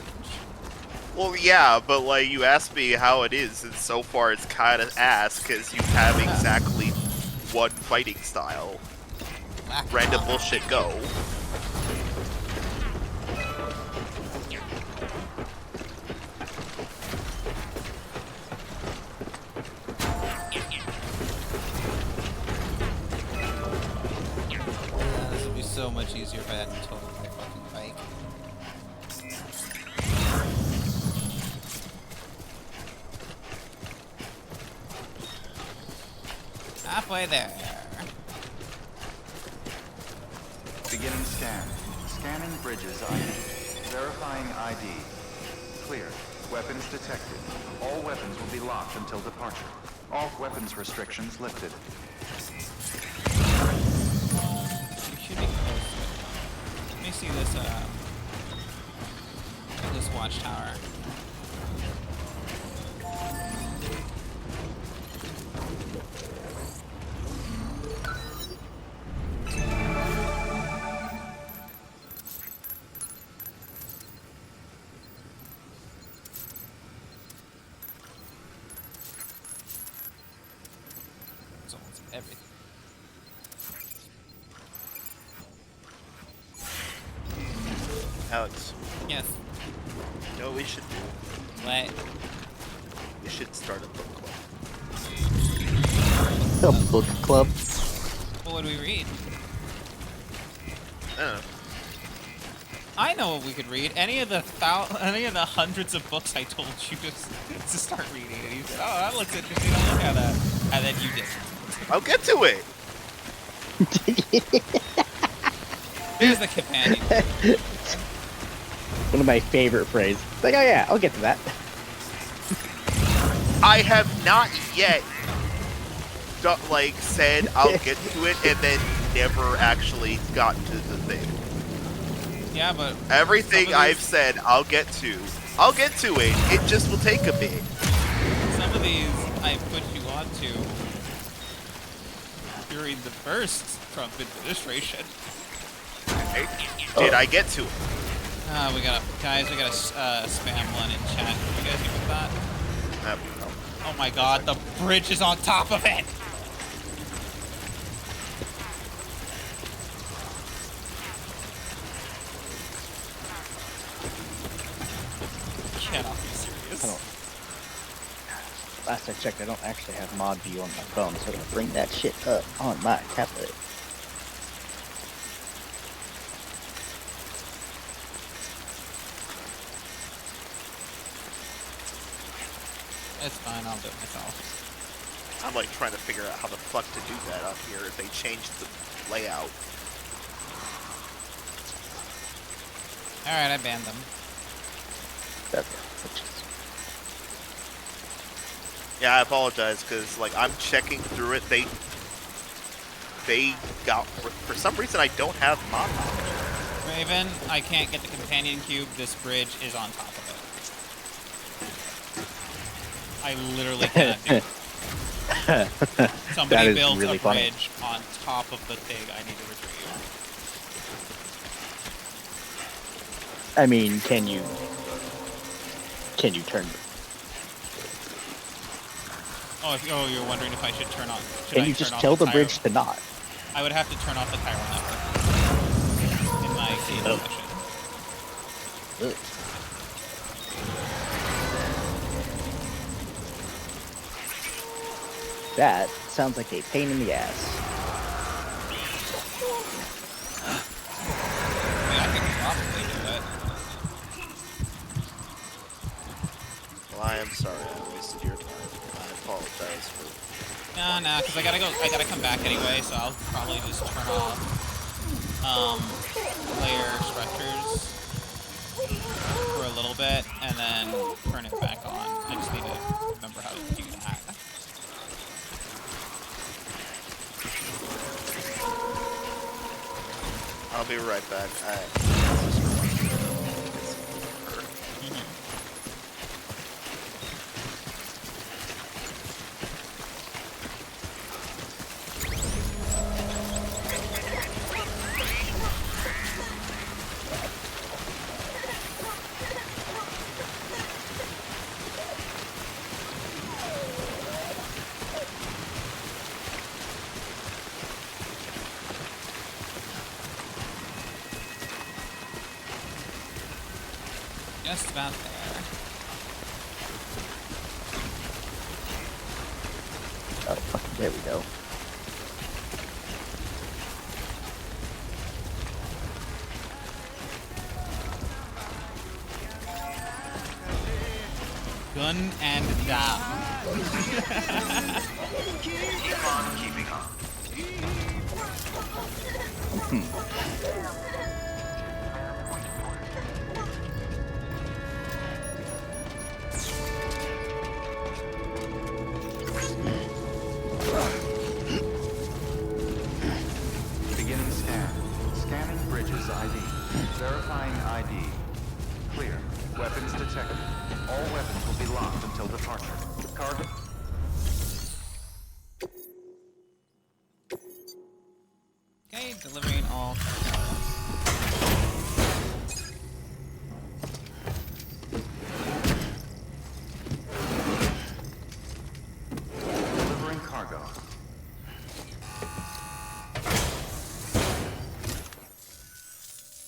Well, yeah, but like you asked me how it is, and so far it's kind of ass because you have exactly one fighting style. Random bullshit go. This would be so much easier if I hadn't totaled my fucking bike. Halfway there. Beginning scan. Scanning bridges ID. Verifying ID. Clear. Weapons detected. All weapons will be locked until departure. All weapons restrictions lifted. You should be close to it. Let me see this watchtower. It's almost everything. Alex. Yes. You know what we should do? What? We should start a book club. A book club? Well, what do we read? I don't know. I know what we could read. Any of the hundreds of books I told you to start reading, and you said, "Oh, that looks interesting. I'll look at that," and then you didn't. I'll get to it. Here's the companion. One of my favorite phrases. Like, oh yeah, I'll get to that. I have not yet, said I'll get to it and then never actually gotten to the thing. Yeah, but everything I've said I'll get to it. It just will take a bit. Some of these I put you onto during the first Trump administration. Did I get to it? We got a spam one in chat. You guys good with that? Oh my god, the bridge is on top of it! Cannot be serious. Last I checked, I don't actually have mod view on my phone, so I'm gonna bring that shit up on my tablet. It's fine, I'll do it myself. I'm like trying to figure out how the fuck to do that up here if they changed the layout. Alright, I banned them. Yeah, I apologize, because, like, I'm checking through it. They got... For some reason, I don't have mod knowledge. Raven, I can't get the companion cube. This bridge is on top of it. I literally cannot do it. Somebody built really a funny. bridge on top of the thing I need to retrieve. I mean, can you turn? Oh, you're wondering if I should turn on. Can you just tell the bridge to not? I would have to turn off the Tyrol network in my game session. That sounds like a pain in the ass. I mean, I could probably do it. Well, I am sorry I wasted your time. I apologize for... Nah, because I gotta come back anyway, so I'll probably just turn off, player structures for a little bit, and then turn it back on. I just need to remember how to do that. I'll be right back. Just about there. Oh, fucking, there we go. Gun and down. Keep on keeping on. Beginning scan. Scanning bridges ID. Verifying ID. Clear. Weapons detected. All weapons will be locked until departure. Cargo. Okay, delivering all. Delivering cargo.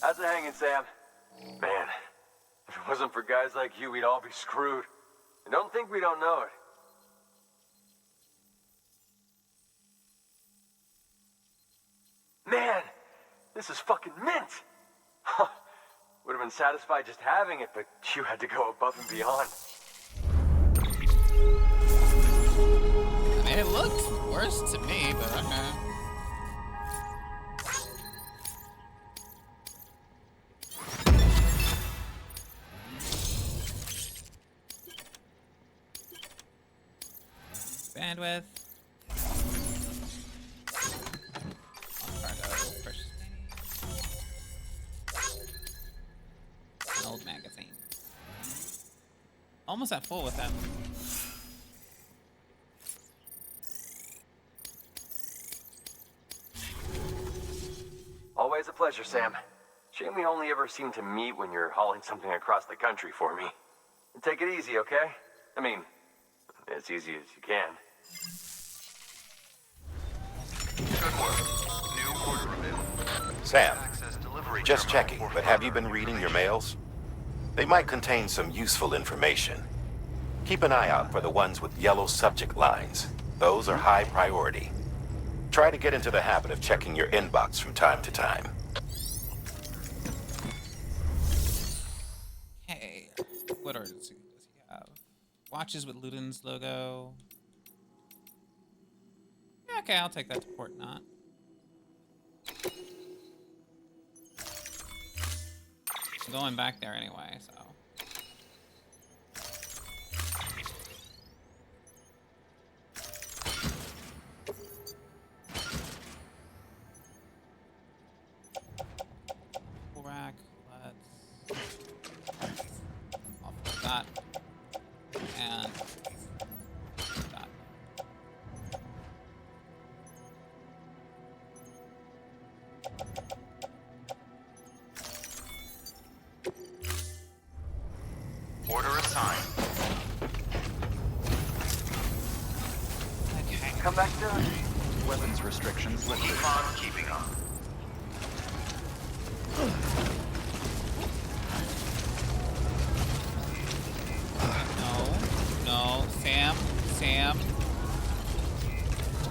How's it hanging, Sam? Man, if it wasn't for guys like you, we'd all be screwed. And don't think we don't know it. Man, this is fucking mint! Would have been satisfied just having it, but you had to go above and beyond. I mean, it looked worse to me, but okay. Bandwidth. An old magazine. Almost at full with them. Always a pleasure, Sam. Shame we only ever seem to meet when you're hauling something across the country for me. Take it easy, okay? I mean, as easy as you can. Good work. New order available. Sam, Access delivery just terminal checking, for but have you further been reading your manipulation. mails? They might contain some useful information. Keep an eye out for the ones with yellow subject lines. Those are high priority. Try to get into the habit of checking your inbox from time to time. Hey, what orders does he have? Watches with Ludin's logo. Yeah, okay, I'll take that to Port Knot. I'm going back there anyway, so. Full rack, let's off that. And that. Order assigned. Okay. Come back soon. Weapons restrictions lifted. Keep on keeping on. No, Sam.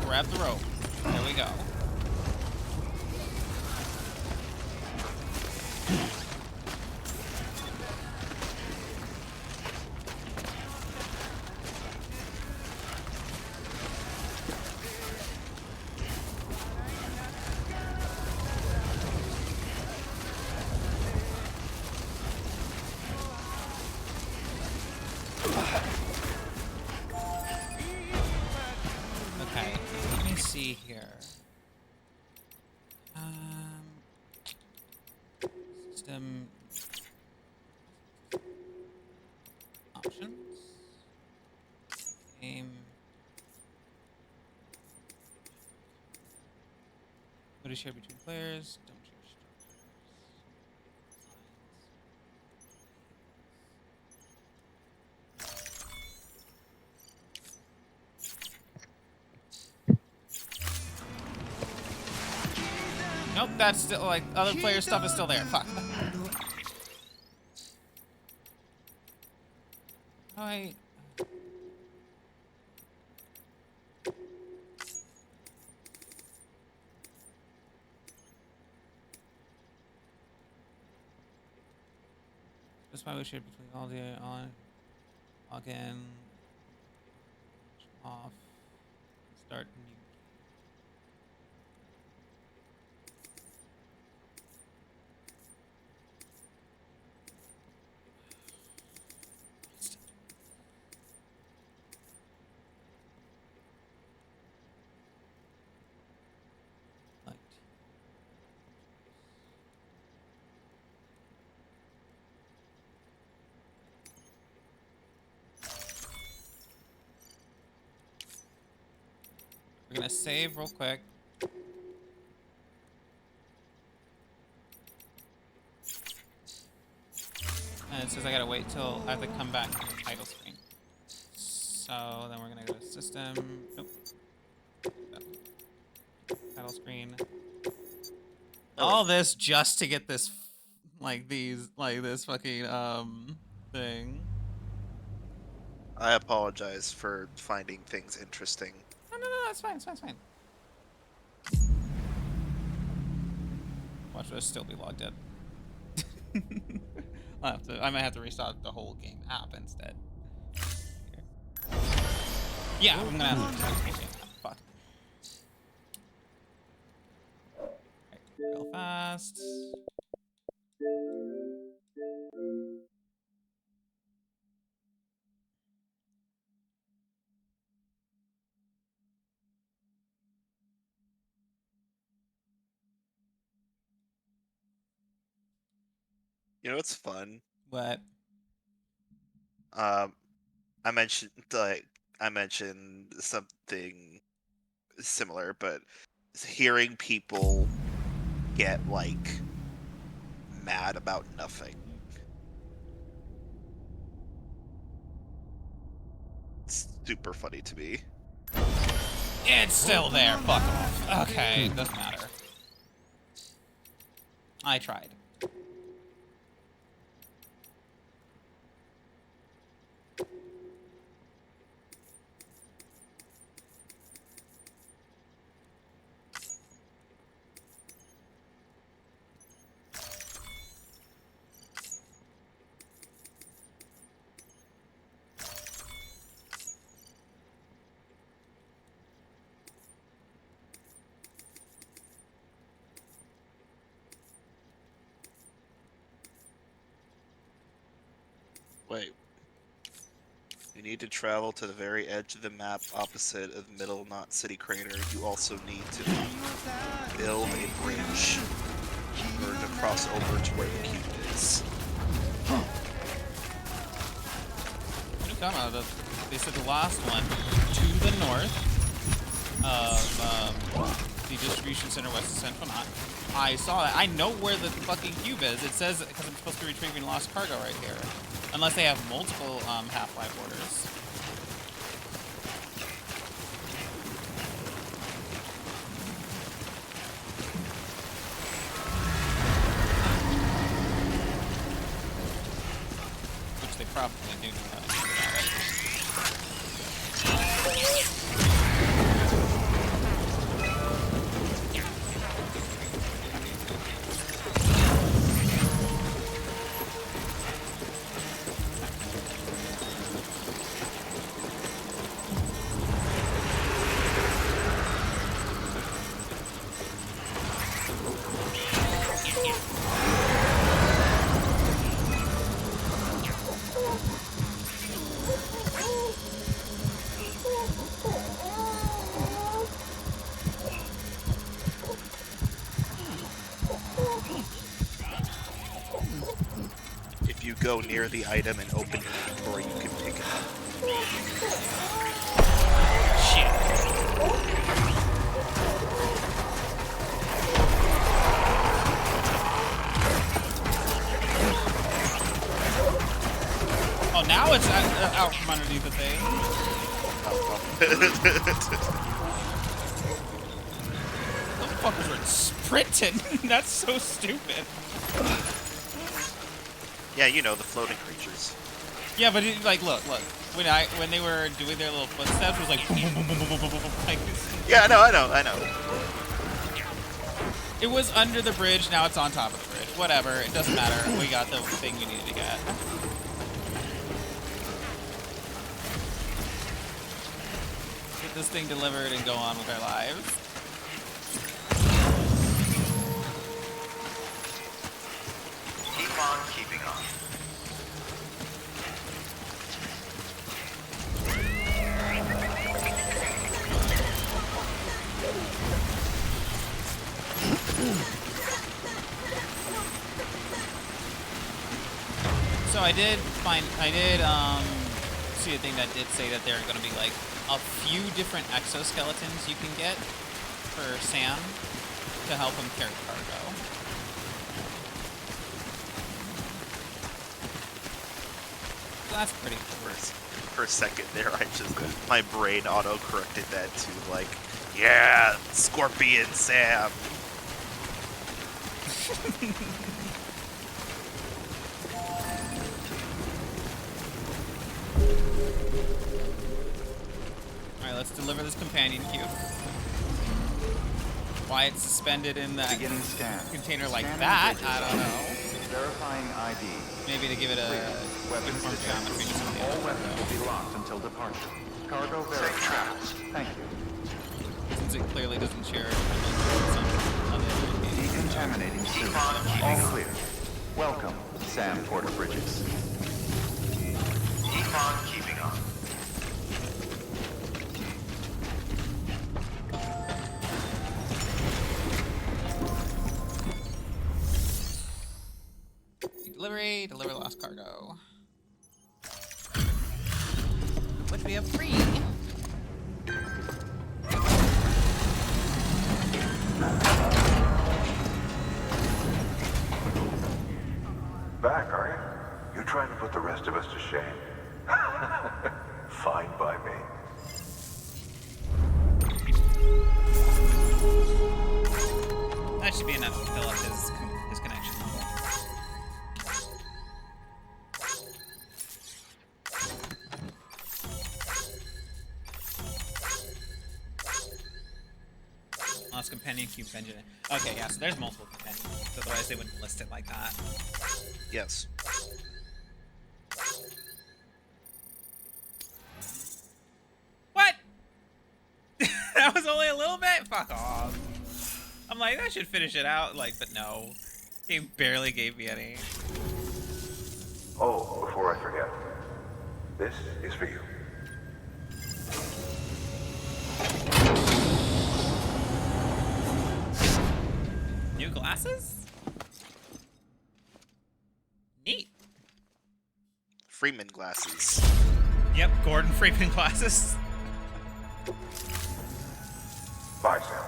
Grab the rope. There we go. Okay, let me see here. System options. Game. What is shared between players? Don't share structures. Nope, that's still like other player stuff is still there. Fuck. I. That's why we shared between all the on, login, off, start new. We're gonna save real quick. And it says I gotta wait till I have to come back to the title screen. So then we're gonna go to system. Nope. Title screen. All this just to get this, this fucking thing. I apologize for finding things interesting. No, it's fine, it's fine. Watch us still be logged in. I might have to restart the whole game app instead. Here. Yeah, I'm gonna have to restart the whole game app. Fuck. Right, real fast. You know what's fun? What? I mentioned something similar, but hearing people get like mad about nothing. It's super funny to me. It's still there. Fuck off. Okay, doesn't matter. I tried. Wait. You need to travel to the very edge of the map opposite of Middle Knot City Crater. You also need to build a bridge in order to cross over to where the cube is. They said the last one to the north of the distribution center west of Central Knot. I saw that. I know where the fucking cube is. It says because I'm supposed to be retrieving lost cargo right here. Unless they have multiple Half-Life orders. Which they probably do know how to do that. If you go near the item and open inventory, you can pick it up. Shit. Oh, now it's out from underneath the thing. Those fuckers were sprinting. That's so stupid. Yeah, you know, the floating creatures. Yeah, but like, look. When they were doing their little footsteps, it was like, boom, boom, boom, boom, boom, boom, boom, boom, like this. Yeah, I know. It was under the bridge. Now it's on top of the bridge. Whatever. It doesn't matter. We got the thing we needed to get. Get this thing delivered and go on with our lives. Keep on keeping on. So I did see a thing that did say that there are going to be like a few different exoskeletons you can get for Sam to help him carry cargo. So that's pretty cool. For a second there, my brain auto-corrected that to like, yeah, Scorpion Sam. Alright, let's deliver this companion cube. Why it's suspended in that container like that, I don't know. Verifying ID. Maybe to give it a uniform geometry to some of the All other weapons will be locked until departure. Cargo verified. Safe travels. Thank you. Since it clearly doesn't share some Decontaminating soon. All clear. Welcome, Sam Porter Bridges. Keep on keeping on. Deliver lost cargo. Which we have free. Back, are you? You trying to put the rest of us to shame? Fine by me. That should be enough to fill up his connection level. Lost companion, cube engine. Okay, yeah, so there's multiple companions. Otherwise they wouldn't list it like that. Yes. What? That was only a little bit? Fuck off. I'm like, that should finish it out, like, but no. Game barely gave me any. Oh, before I forget, this is for you. New glasses? Neat. Freeman glasses. Yep, Gordon Freeman glasses. Bye, Sam.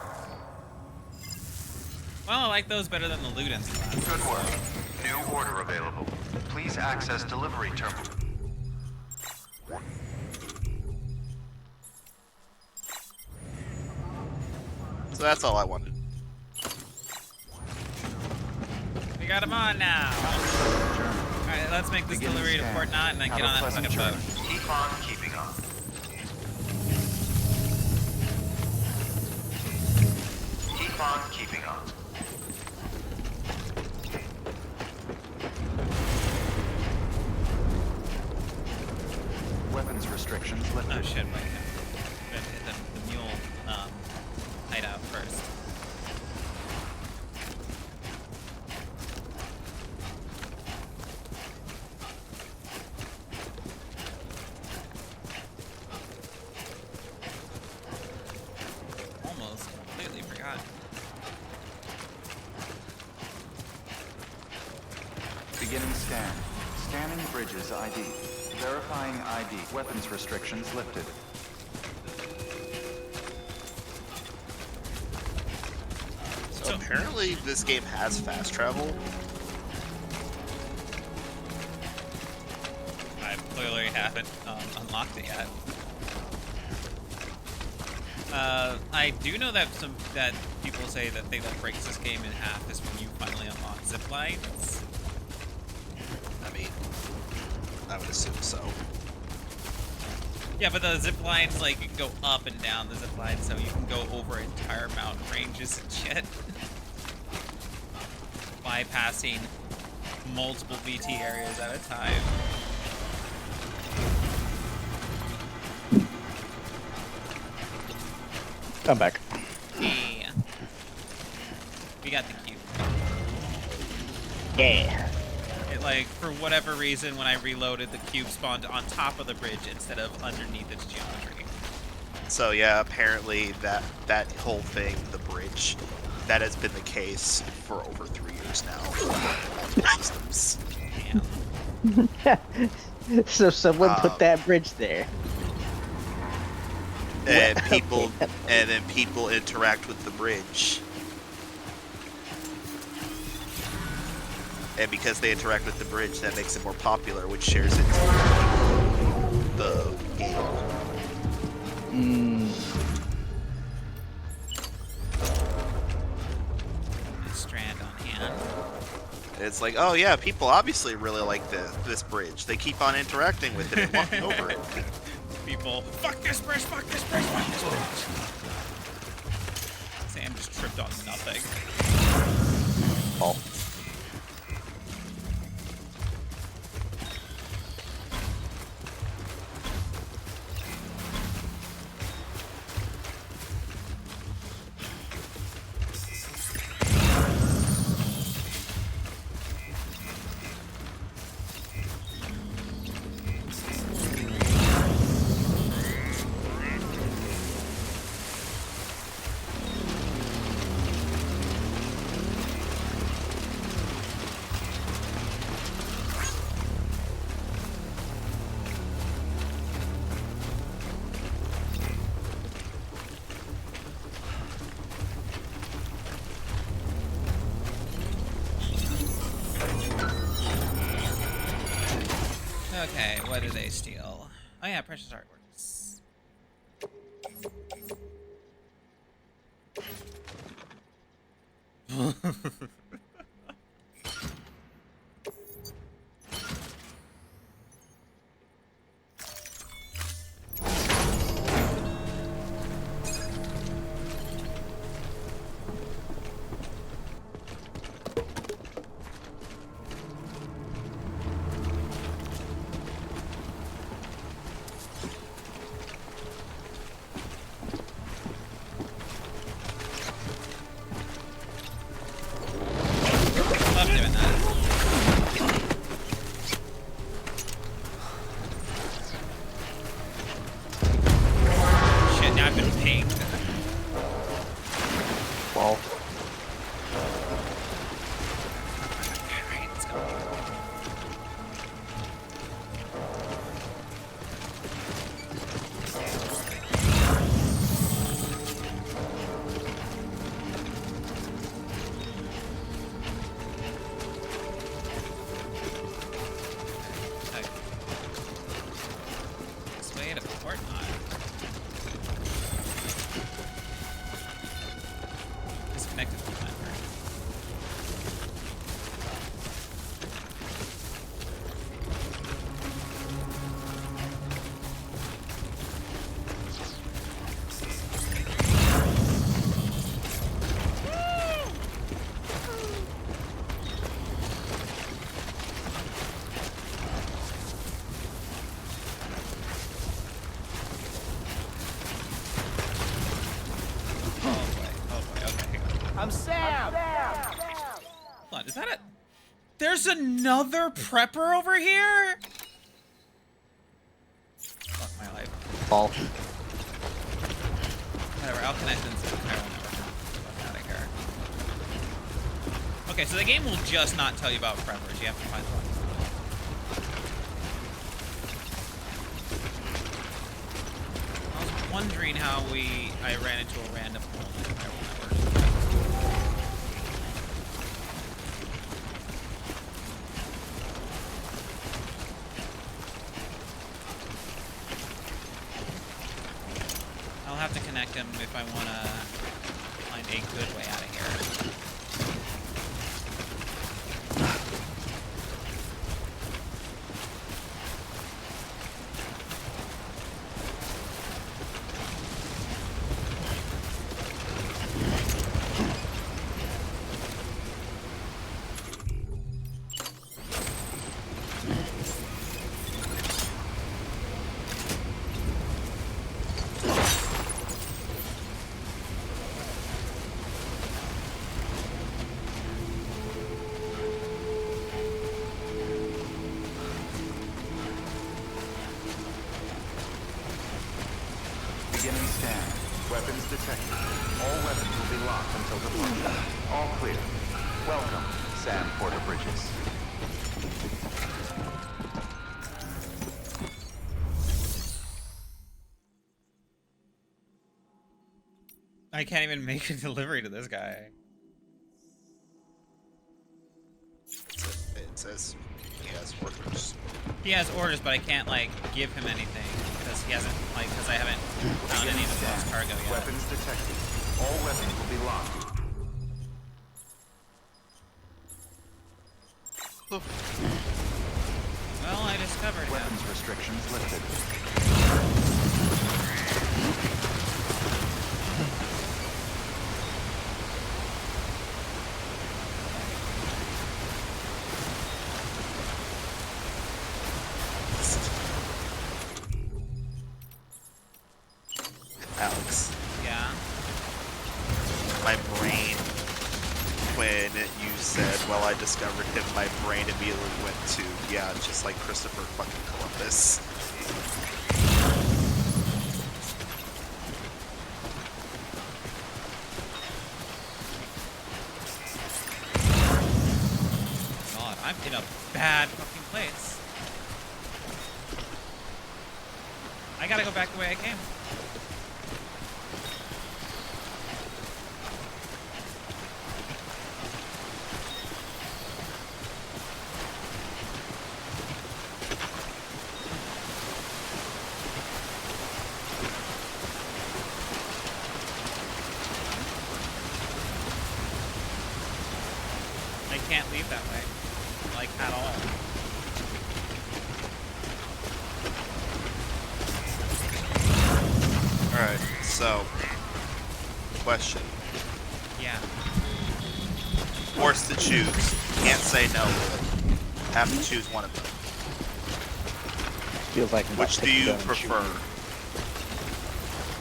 Well, I like those better than the Ludens glasses. Good work. New order available. Please access delivery terminal. So that's all I wanted. We got him on now. Alright, let's make this delivery to Port Knot and then get on that fucking boat. Keep on keeping on. Keep on keeping on. Weapons restrictions lifted. Oh shit, wait. The mule hideout first. Almost completely forgot. Beginning scan. Scanning bridges ID. Verifying ID. Weapons restrictions lifted. So apparently this game has fast travel. I clearly haven't unlocked it yet. I do know that that people say that thing that breaks this game in half is when you finally unlock zip lines. I mean, I would assume so. Yeah, but the zip lines like go up and down the zip line, so you can go over entire mountain ranges and shit, bypassing multiple VT areas at a time. Come back. Yeah. We got the cube. Yeah. It, like, for whatever reason, when I reloaded, the cube spawned on top of the bridge instead of underneath its geometry. So yeah, apparently that whole thing, the bridge, that has been the case for over 3 years now. Systems. Damn. So someone put that bridge there. And then people interact with the bridge. And because they interact with the bridge, that makes it more popular, which shares it to the game. Strand on hand. It's like, oh yeah, people obviously really like this bridge. They keep on interacting with it and walking over it. People, fuck this bridge, fuck this bridge, fuck this bridge. Sam just tripped on nothing. Oh. Okay, what do they steal? Oh yeah, precious artworks. Love doing that. Shit, now I've been pinged. Well, Alright, let's go. Okay. This way to Fort Knot. Disconnected from that. I'm Sam. Hold on, is that a... There's another prepper over here? Fuck my life. Paul. Whatever, I'll connect into the neural network. Fuck out of here. Okay, so the game will just not tell you about preppers. You have to find one. I was wondering how I ran into a random hole in the neural network. I'll have to connect him if I want to find a good way out of here. Beginning scan. Weapons detected. All weapons will be locked until departure. All clear. Welcome, Sam Porter Bridges. I can't even make a delivery to this guy. It says he has orders. He has orders, but I can't, like, give him anything because he hasn't, like, because I haven't found any of the lost cargo yet. Weapons detected. All weapons will be locked. Well, I discovered him. Weapons restrictions lifted. Alex. Yeah. My brain, when you said, well, I discovered him, my brain immediately went to, yeah, just like Christopher fucking Columbus. God, I'm in a bad fucking place. I gotta go back the way I came. leave that way. Like, at all. Alright, so... Question. Yeah. Forced to choose. Can't say no. Have to choose one of them. Feels like Which do you prefer?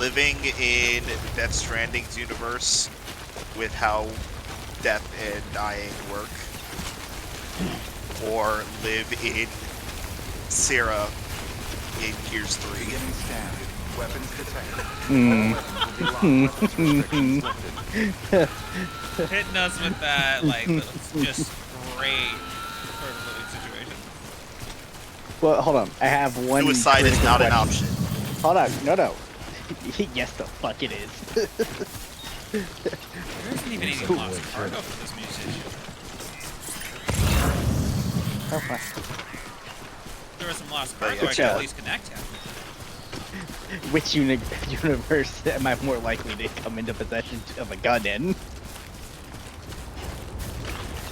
Living in Death Stranding's universe with how death and dying work, or live in Sarah in Gears 3? Beginning scan. Weapons detected. Hitting us with that, like, that's just great for living situation. Well, hold on. I have one. Suicide is not an question. option. Hold on. No. Yes, the fuck it is. There isn't even any lost cargo for this musician. Okay. If there was some lost cargo, I could at least connect him. Which universe am I more likely to come into possession of a gun in?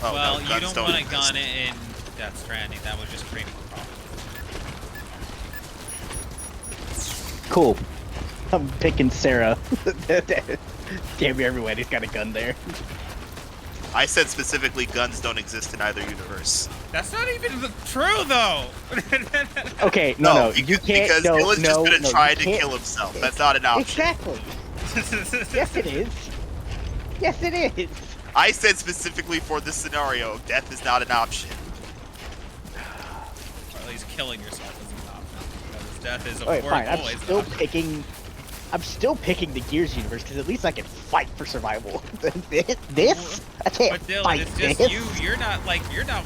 Oh, well, no, you don't want a gun in Death Stranding. That would just create more problems. Cool. I'm picking Sarah. Damn near everybody's got a gun there. I said specifically guns don't exist in either universe. That's not even true, though. Okay, no, because, you can't. Because no, Dylan's just been trying to can't. kill himself. That's not an option. Exactly. Yes, it is. Yes, it is. I said specifically for this scenario, death is not an option. Or at least killing yourself is an option. Because death is Alright, fine. I'm always still picking the Gears universe because at least I can fight for survival. This I can't But Dylan, fight it's just this. you. You're not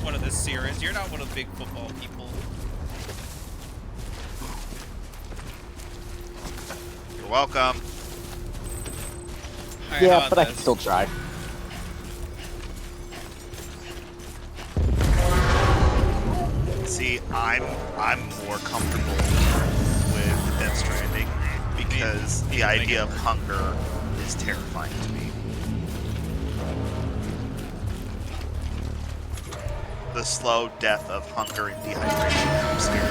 one of the Seers. You're not one of the big football people. You're welcome. Right, yeah, but I can still try. See, I'm more comfortable with Death Stranding because the idea of hunger is terrifying to me. The slow death of hunger and dehydration I'm scared of.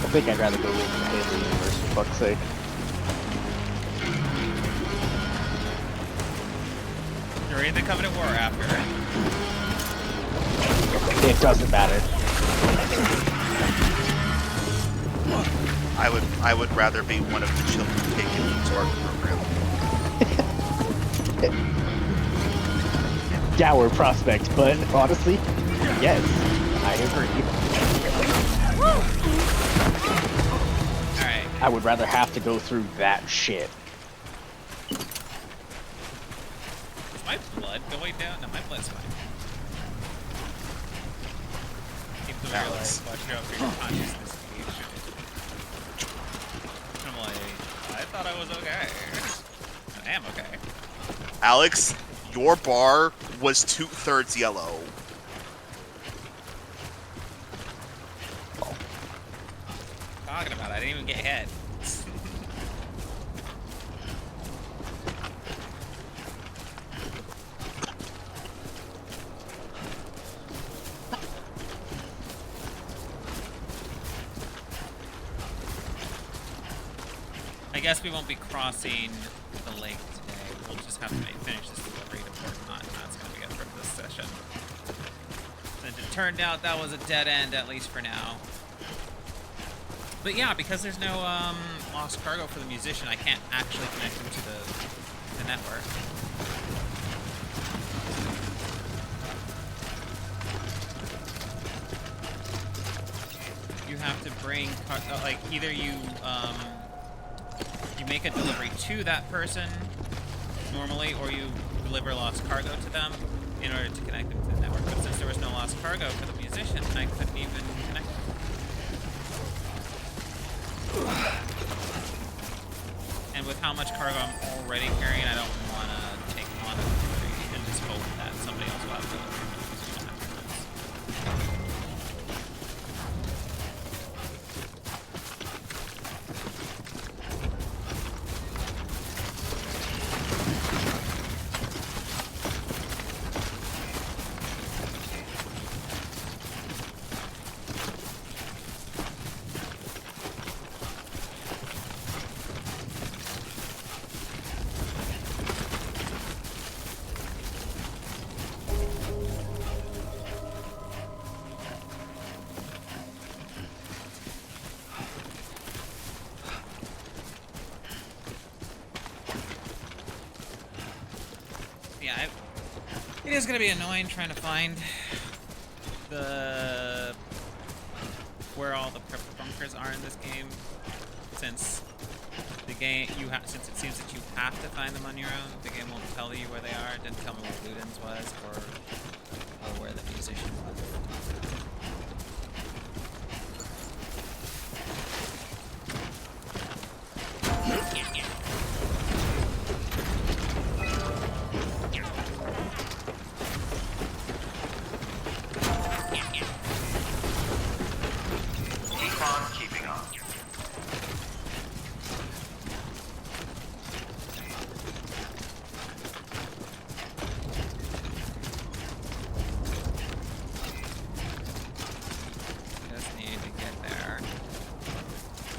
I think I'd rather go live in the Halo universe, for fuck's sake. You're in the Covenant War after. It doesn't matter. I would rather be one of the children taken into our program. Dour prospect, but honestly, yes, I agree. Alright. I would rather have to go through that shit. Is my blood going down? No, my blood's fine. Keep the real life, watch out for your consciousness. I'm like, I thought I was okay. I am okay. Alex, your bar was 2/3 yellow. Talking about it, I didn't even get hit. I guess we won't be crossing the lake today. We'll just have to finish this delivery to Port Knot, and that's going to be it for this session. Since it turned out that was a dead end, at least for now. But yeah, because there's no lost cargo for the musician, I can't actually connect him to the network. You have to bring, like, either you make a delivery to that person normally, or you deliver lost cargo to them in order to connect them to the network. But since there was no lost cargo for the musician, I couldn't even connect them. And And with how much cargo I'm already carrying, I don't want to take on a delivery and just hope that somebody else will have delivery. Yeah, it is going to be annoying trying to find where all the crypto bunkers are in this game, since the game since it seems that you have to find them on your own. The game won't tell you where they are. It didn't tell me where Ludens was or where the musician was. Keep on keeping on. Just need to get there.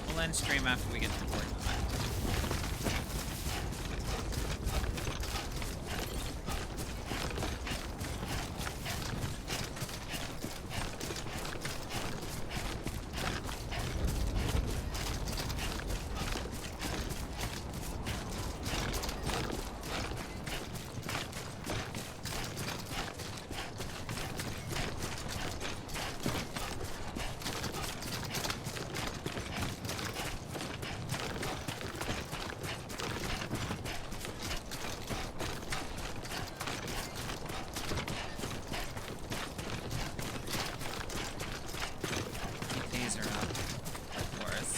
We'll end stream after we get to work on it. These are up, of course.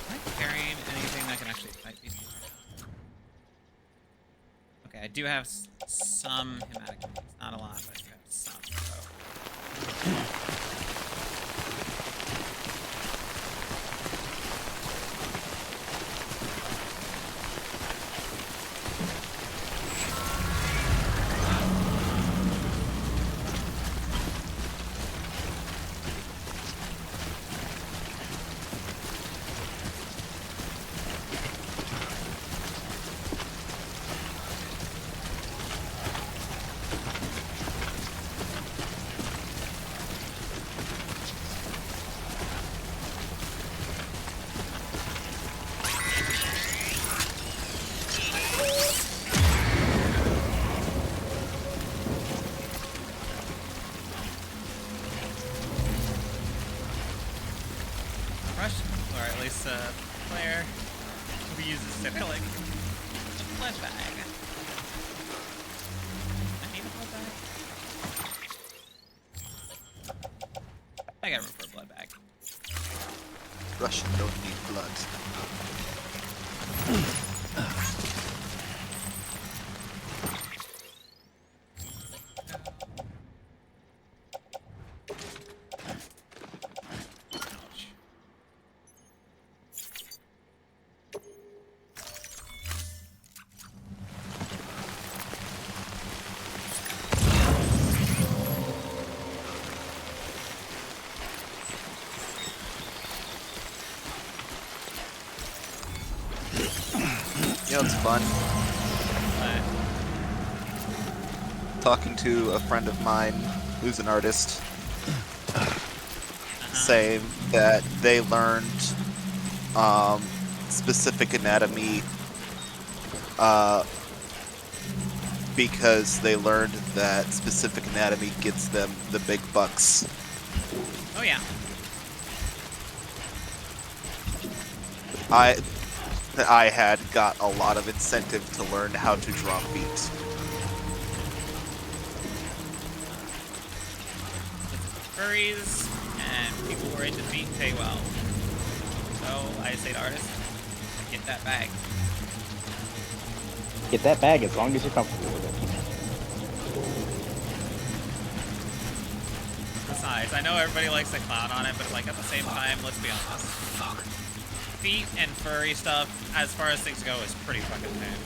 Am I carrying anything that can actually fight these things? Okay, I do have some hematic units. Not a lot, but I do have some. So. Russian, or at least player who uses Cyrillic. A blood bag. I need a blood bag. I got room for a blood bag. Russian don't need blood. Ouch. You know, it's fun. Talking to a friend of mine who's an artist saying that they learned specific anatomy because they learned that specific anatomy gets them the big bucks. Oh yeah. I had got a lot of incentive to learn how to drop beats. Furries and people who are into feet pay well. So I say to artists, get that bag. Get that bag as long as you're comfortable with it. Besides, I know everybody likes to clown on it, but like at the same time, let's be honest. Fuck. Feet and furry stuff, as far as things go, is pretty fucking tame.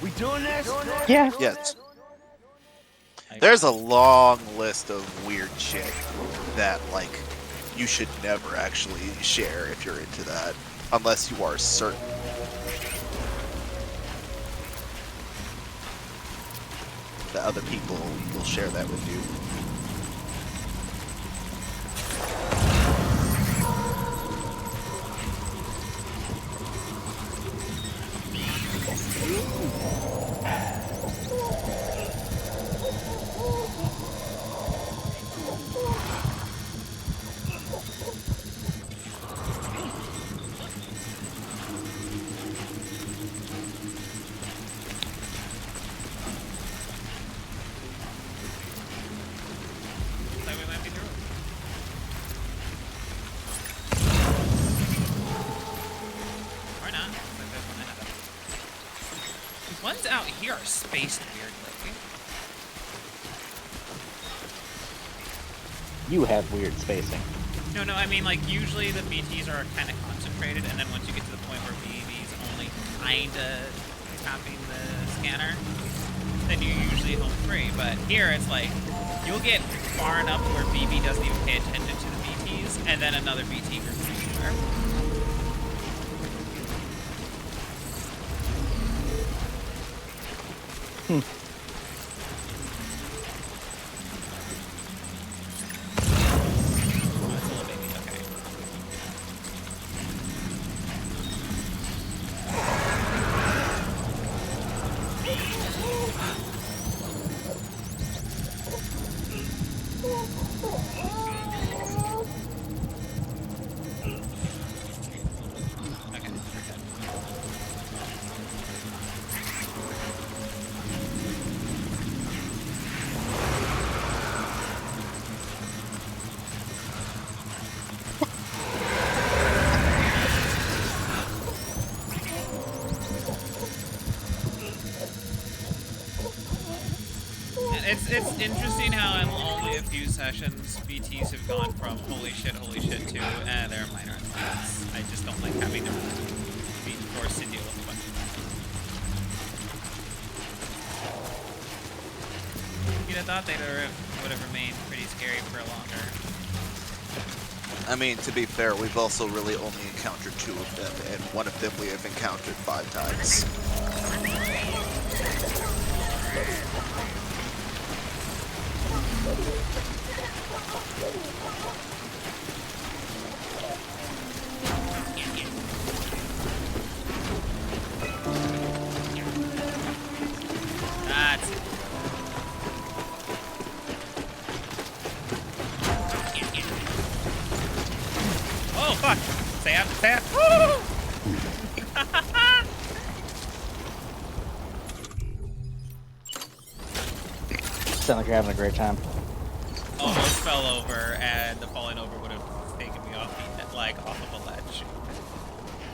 We doing this? Yeah. Yes. There's a long list of weird shit that, like, you should never actually share if you're into that, unless you are certain. That other people will share that with you. Ones out here are spaced weirdly. You have weird spacing. No, I mean, like, usually the BTs are kind of concentrated, and then once you get to the point where BB's only kind of tapping the scanner, then you usually home free. But here, it's like, you'll get far enough where BB doesn't even pay attention to the BTs, and then another BT group will be there. It's interesting how in only a few sessions BTs have gone from holy shit to they're minor attacks. I just don't like having to be forced to deal with a bunch of them. You'd have thought they would have remained pretty scary for longer. I mean, to be fair, we've also really only encountered 2 of them, and one of them we have encountered 5 times. That's it. Oh fuck! Sam! Woo! Sound like you're having a great time. Almost fell over, and the falling over would have taken me off of a ledge.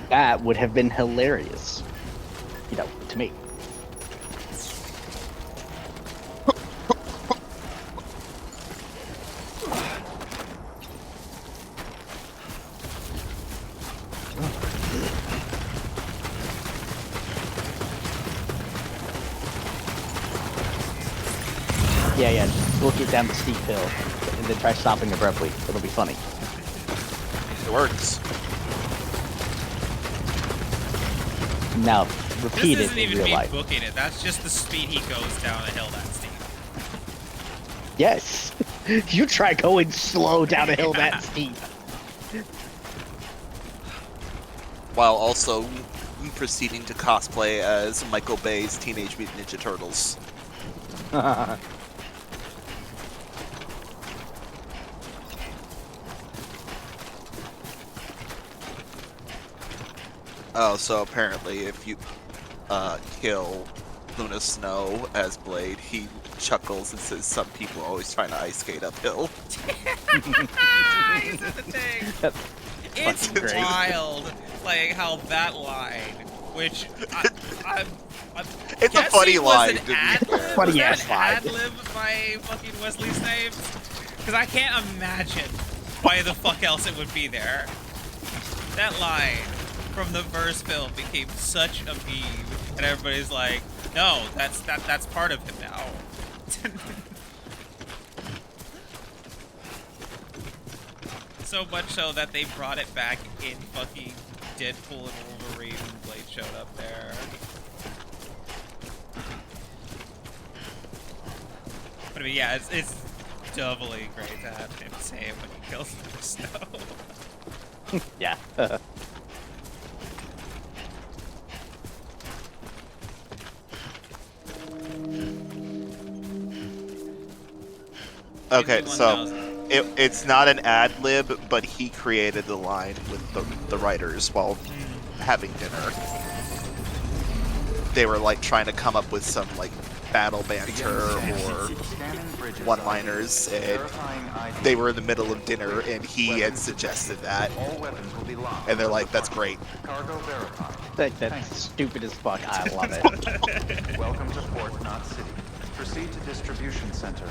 That would have been hilarious. You know, to me. Yeah, just look it down the steep hill, and then try stopping abruptly. It'll be funny. It works. Now, repeat This it isn't in even real me life. booking it. That's just the speed he goes down a hill that steep. Yes. You try going slow down a hill that steep. While also proceeding to cosplay as Michael Bay's Teenage Mutant Ninja Turtles. Oh, so apparently if you kill Luna Snow as Blade, he chuckles and says some people are always trying to ice skate uphill. He said the thing. It's fucking great. wild, like how that line, which I'm It's a funny line. Funny ass line. ad lib by fucking Wesley Snipes, because I can't imagine why the fuck else it would be there. That line from the first film became such a meme, and everybody's like, "No, that's part of him now." So much so that they brought it back in fucking Deadpool and Wolverine when Blade showed up there. But I mean, yeah, it's doubly great to have him say it when he kills the snow. Yeah. Okay, so it's not an ad lib, but he created the line with the writers while having dinner. They were like trying to come up with some like battle banter or one-liners, and they were in the middle of dinner, and he had suggested that, and they're like, "That's great." That's stupid as fuck. I love it. Welcome to Port Knot City. Proceed to distribution center.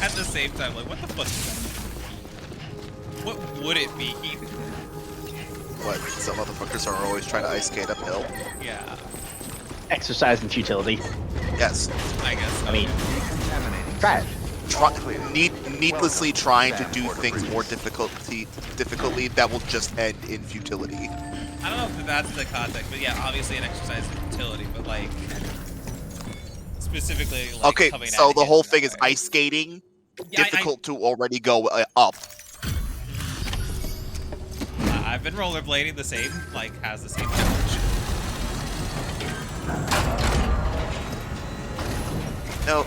At the same time, like, what the fuck is that? What would it be? What? Some motherfuckers are always trying to ice skate uphill. Yeah. Exercise in futility. Yes. I guess so. I mean, try it. Needlessly trying to do things more difficultly that will just end in futility. I don't know if that's the context, but yeah, obviously an exercise in futility, but like specifically like Okay, coming so at the it whole that thing is way. ice skating, Yeah, difficult to already go up. I've been rollerblading, the same, like, has the same challenge. No,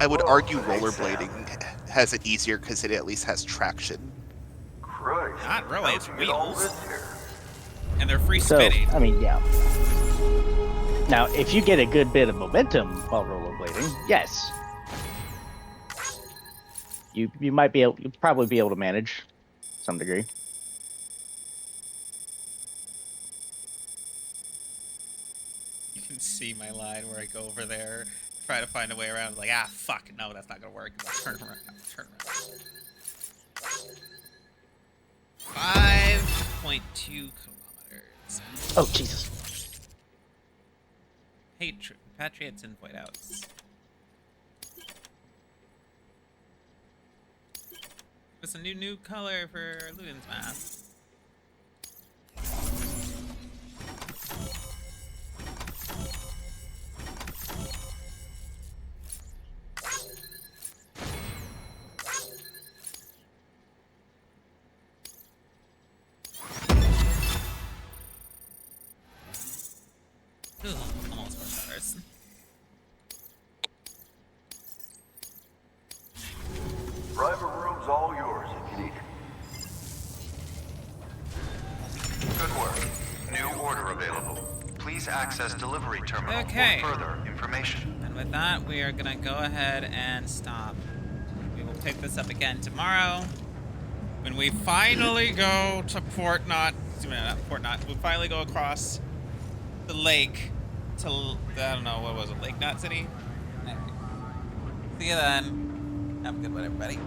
I would argue rollerblading has it easier because it at least has traction. Not really, it's wheels. And they're free So, spinning. I mean, yeah. Now, if you get a good bit of momentum while rollerblading, yes, you might be able, you'll probably be able to manage to some degree. You can see my line where I go over there, try to find a way around, like, ah, fuck, no, that's not gonna work. Turn around, turn around. 5.2 kilometers. Oh, Jesus. Patriots and whiteouts. It's a new color for Luden's mask. Ugh, almost 4 stars. Private room's all yours if you need it. Good work. New order available. Please access delivery terminal Okay. for further information. And with that, we are gonna go ahead and stop. We will pick this up again tomorrow when we finally go to Port Knot. Not Port Knot. We finally go across the lake to, I don't know, what was it, Lake Knot City? Anyway. See you then. Have a good one, everybody.